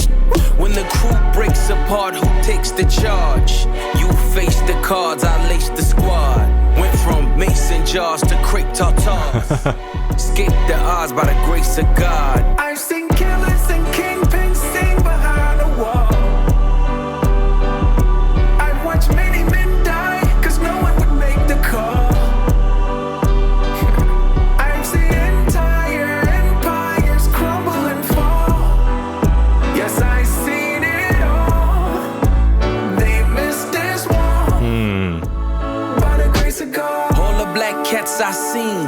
When the crew breaks apart, who takes the charge? You face the cards, I lace the squad. Went from mason jars to crepe tartars. Escaped the odds by the grace of God. I've seen killers and kingpins sing behind the wall. Many men die, cause no one would make the call. I've seen entire empires crumble and fall. Yes, I've seen it all. They missed this one. By the grace of God. All the black cats I seen,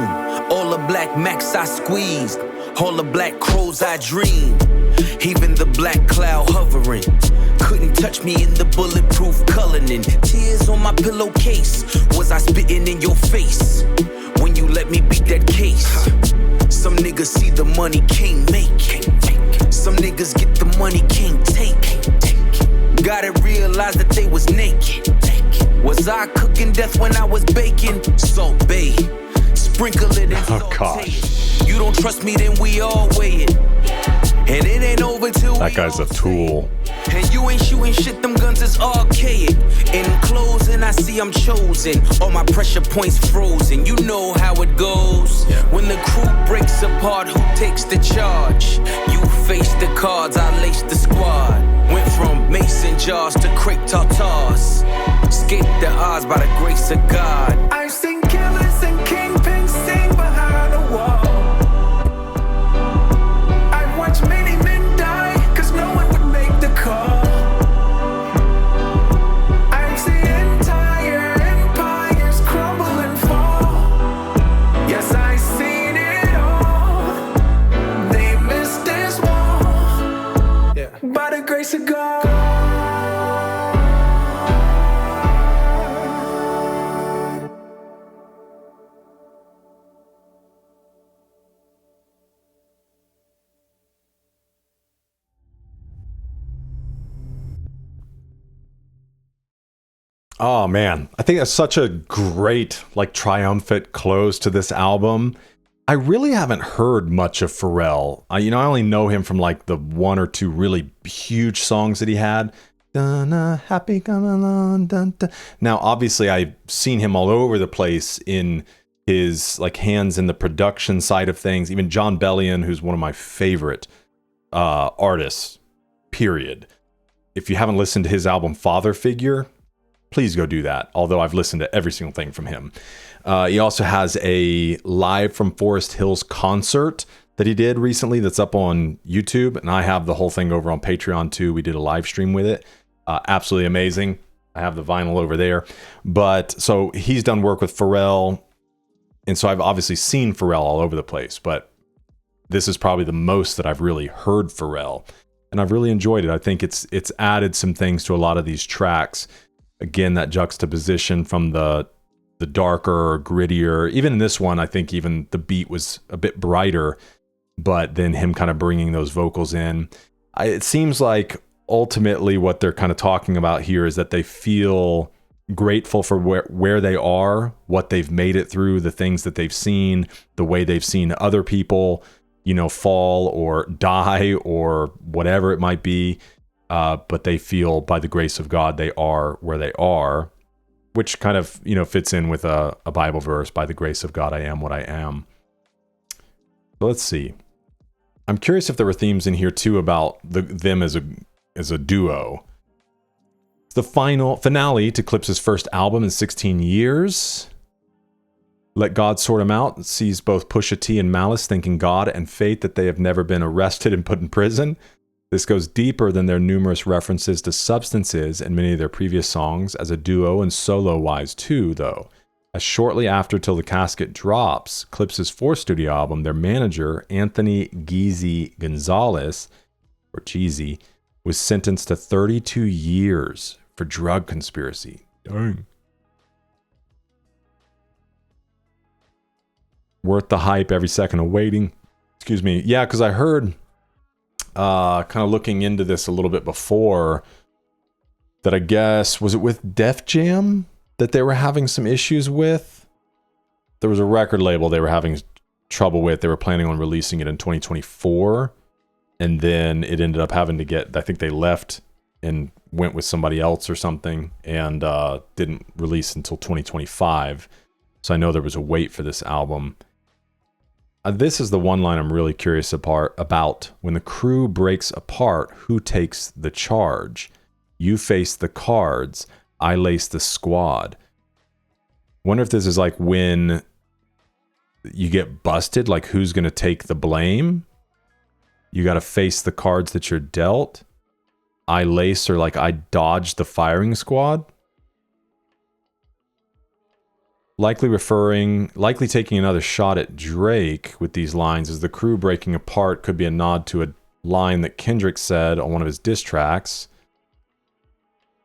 all the black macs I squeezed, all the black crows I dreamed, even the black cloud hovering. Couldn't touch me in the bulletproof Cullinan. Tears on my pillowcase. Was I spitting in your face when you let me beat that case? Some niggas see the money can't make. Some niggas get the money can't take. Gotta realize that they was naked. Was I cooking death when I was baking? Salt Bay, sprinkle it and saute it. You don't trust me, then we all weigh it. And it ain't over till that guy's a tool. And you ain't shooting shit, them guns is archaic. In closing, I see I'm chosen. All my pressure points frozen. You know how it goes. When the crew breaks apart, who takes the charge? You face the cards, I lace the squad. Went from mason jars to crepe tartars. Escaped the odds by the grace of God. I've seen killers and kingpins sing behind the wall. Many men die, cause no one would make the call. I've seen entire empires crumble and fall. Yes, I've seen it all. They missed this one. By the grace of God. Oh man, I think that's such a great, like, triumphant close to this album. I really haven't heard much of Pharrell. I only know him from like the one or two really huge songs that he had. Happy come along. Dun, dun. Now, obviously, I've seen him all over the place in his like hands in the production side of things. Even John Bellion, who's one of my favorite artists, period. If you haven't listened to his album Father Figure, please go do that. Although I've listened to every single thing from him. He also has a Live from Forest Hills concert that he did recently that's up on YouTube, and I have the whole thing over on Patreon too. We did a live stream with it. Absolutely amazing. I have the vinyl over there. But so he's done work with Pharrell, and so I've obviously seen Pharrell all over the place, but this is probably the most that I've really heard Pharrell, and I've really enjoyed it. I think it's added some things to a lot of these tracks. Again, that juxtaposition from the darker, grittier. Even in this one, I think even the beat was a bit brighter, but then him kind of bringing those vocals in. It seems like ultimately what they're kind of talking about here is that they feel grateful for where they are, what they've made it through, the things that they've seen, the way they've seen other people, fall or die or whatever it might be. But they feel by the grace of God, they are where they are, which kind of, fits in with a Bible verse, by the grace of God, I am what I am. So let's see. I'm curious if there were themes in here too about them as a duo. The finale to Clipse's first album in 16 years. Let God Sort 'Em Out. It sees both Pusha T and Malice thanking God and fate that they have never been arrested and put in prison. This goes deeper than their numerous references to substances in many of their previous songs, as a duo and solo-wise too, though. As shortly after Till the Casket drops, Clipse's fourth studio album, their manager, Anthony Geezy Gonzalez, or Jeezy, was sentenced to 32 years for drug conspiracy. Dang. Worth the hype, every second of waiting. Excuse me. Yeah, because I heard, kind of looking into this a little bit before, that I guess, was it with Def Jam that they were having some issues with? There was a record label they were having trouble with. They were planning on releasing it in 2024. And then it ended up having to I think they left and went with somebody else or something, and didn't release until 2025. So I know there was a wait for this album. This is the one line I'm really curious about. When the crew breaks apart, who takes the charge? You face the cards, I lace the squad. Wonder if this is like when you get busted, like who's going to take the blame? You got to face the cards that you're dealt. I lace, or like I dodged the firing squad. Likely taking another shot at Drake with these lines, as the crew breaking apart could be a nod to a line that Kendrick said on one of his diss tracks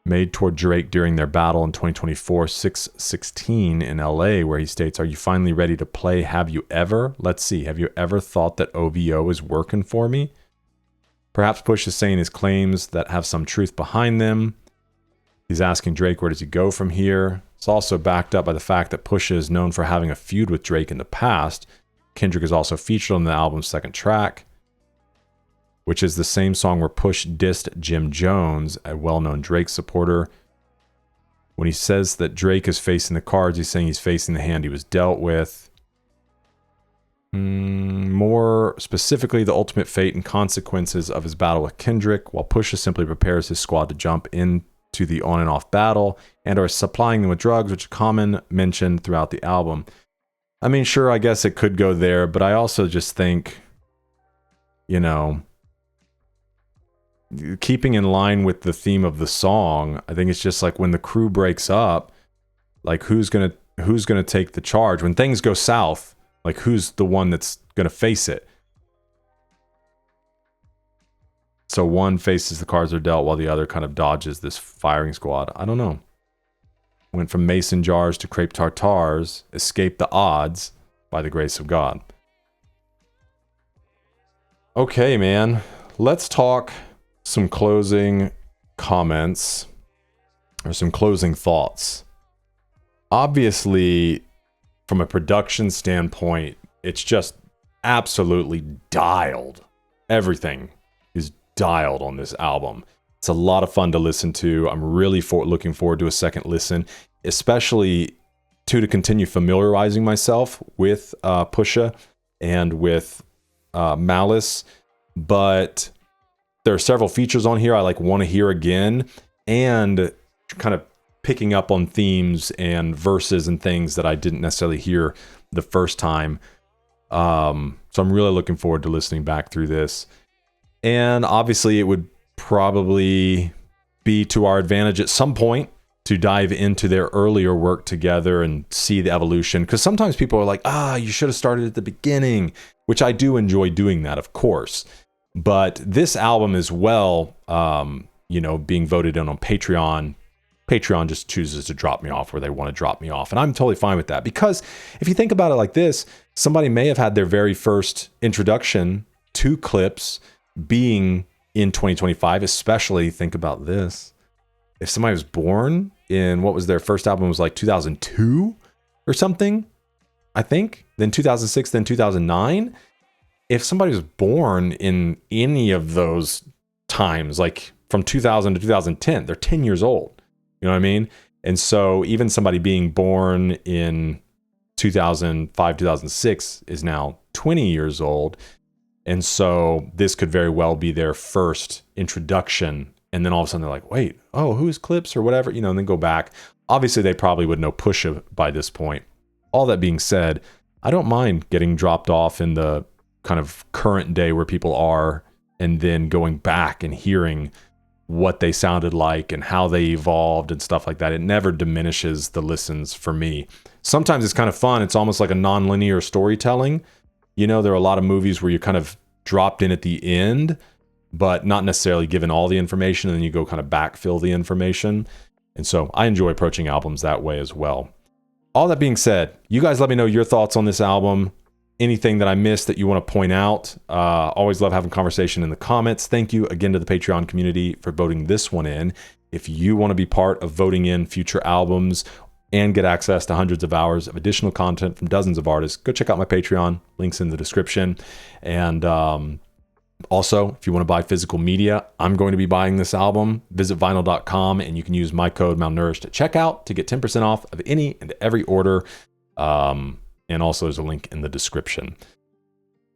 made toward Drake during their battle in 2024 616 in LA, where he states, "Are you finally ready to play? Have you ever? Let's see. Have you ever thought that OVO is working for me?" Perhaps Push is saying his claims that have some truth behind them. He's asking Drake, where does he go from here? It's also backed up by the fact that Pusha is known for having a feud with Drake in the past. Kendrick is also featured on the album's second track, which is the same song where Push dissed Jim Jones, a well-known Drake supporter. When he says that Drake is facing the cards, he's saying he's facing the hand he was dealt with. More specifically, the ultimate fate and consequences of his battle with Kendrick, while Pusha simply prepares his squad to jump into the on and off battle and are supplying them with drugs, which is common mentioned throughout the album. I mean, sure, I guess it could go there, but I also just think, keeping in line with the theme of the song, I think it's just like when the crew breaks up, like who's gonna take the charge when things go south? Like who's the one that's gonna face it? So one faces the cards are dealt while the other kind of dodges this firing squad. I don't know. Went from mason jars to crepe tartars, escaped the odds by the grace of God. Okay, man. Let's talk some closing comments or some closing thoughts. Obviously, from a production standpoint, it's just absolutely dialed. Everything is dialed on this album. It's a lot of fun to listen to. I'm really looking forward to a second listen, especially to continue familiarizing myself with Pusha and with Malice. But there are several features on here I want to hear again, and kind of picking up on themes and verses and things that I didn't necessarily hear the first time. So I'm really looking forward to listening back through this. And obviously it would probably be to our advantage at some point to dive into their earlier work together and see the evolution. Because sometimes people are like, you should have started at the beginning, which I do enjoy doing that, of course. But this album as well, being voted in on Patreon just chooses to drop me off where they want to drop me off. And I'm totally fine with that. Because if you think about it like this, somebody may have had their very first introduction to Clipse being in 2025, especially think about this. If somebody was born in, what was their first album, was like 2002 or something, I think, then 2006, then 2009. If somebody was born in any of those times, like from 2000 to 2010, they're 10 years old. You know what I mean? And so even somebody being born in 2005, 2006 is now 20 years old. And so this could very well be their first introduction. And then all of a sudden they're like, wait, who's Clipse or whatever, and then go back. Obviously they probably would know Pusha by this point. All that being said, I don't mind getting dropped off in the kind of current day where people are, and then going back and hearing what they sounded like and how they evolved and stuff like that. It never diminishes the listens for me. Sometimes it's kind of fun. It's almost like a non-linear storytelling. There are a lot of movies where you're kind of dropped in at the end, but not necessarily given all the information, and then you go kind of backfill the information. And so I enjoy approaching albums that way as well. All that being said, you guys let me know your thoughts on this album. Anything that I missed that you want to point out. Always love having conversation in the comments. Thank you again to the Patreon community for voting this one in. If you want to be part of voting in future albums and get access to hundreds of hours of additional content from dozens of artists, go check out my Patreon. Links in the description. And also, if you want to buy physical media, I'm going to be buying this album. Visit vinyl.com and you can use my code malnourished at checkout to get 10% off of any and every order. And also there's a link in the description.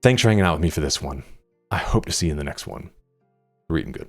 Thanks for hanging out with me for this one. I hope to see you in the next one. Reading good.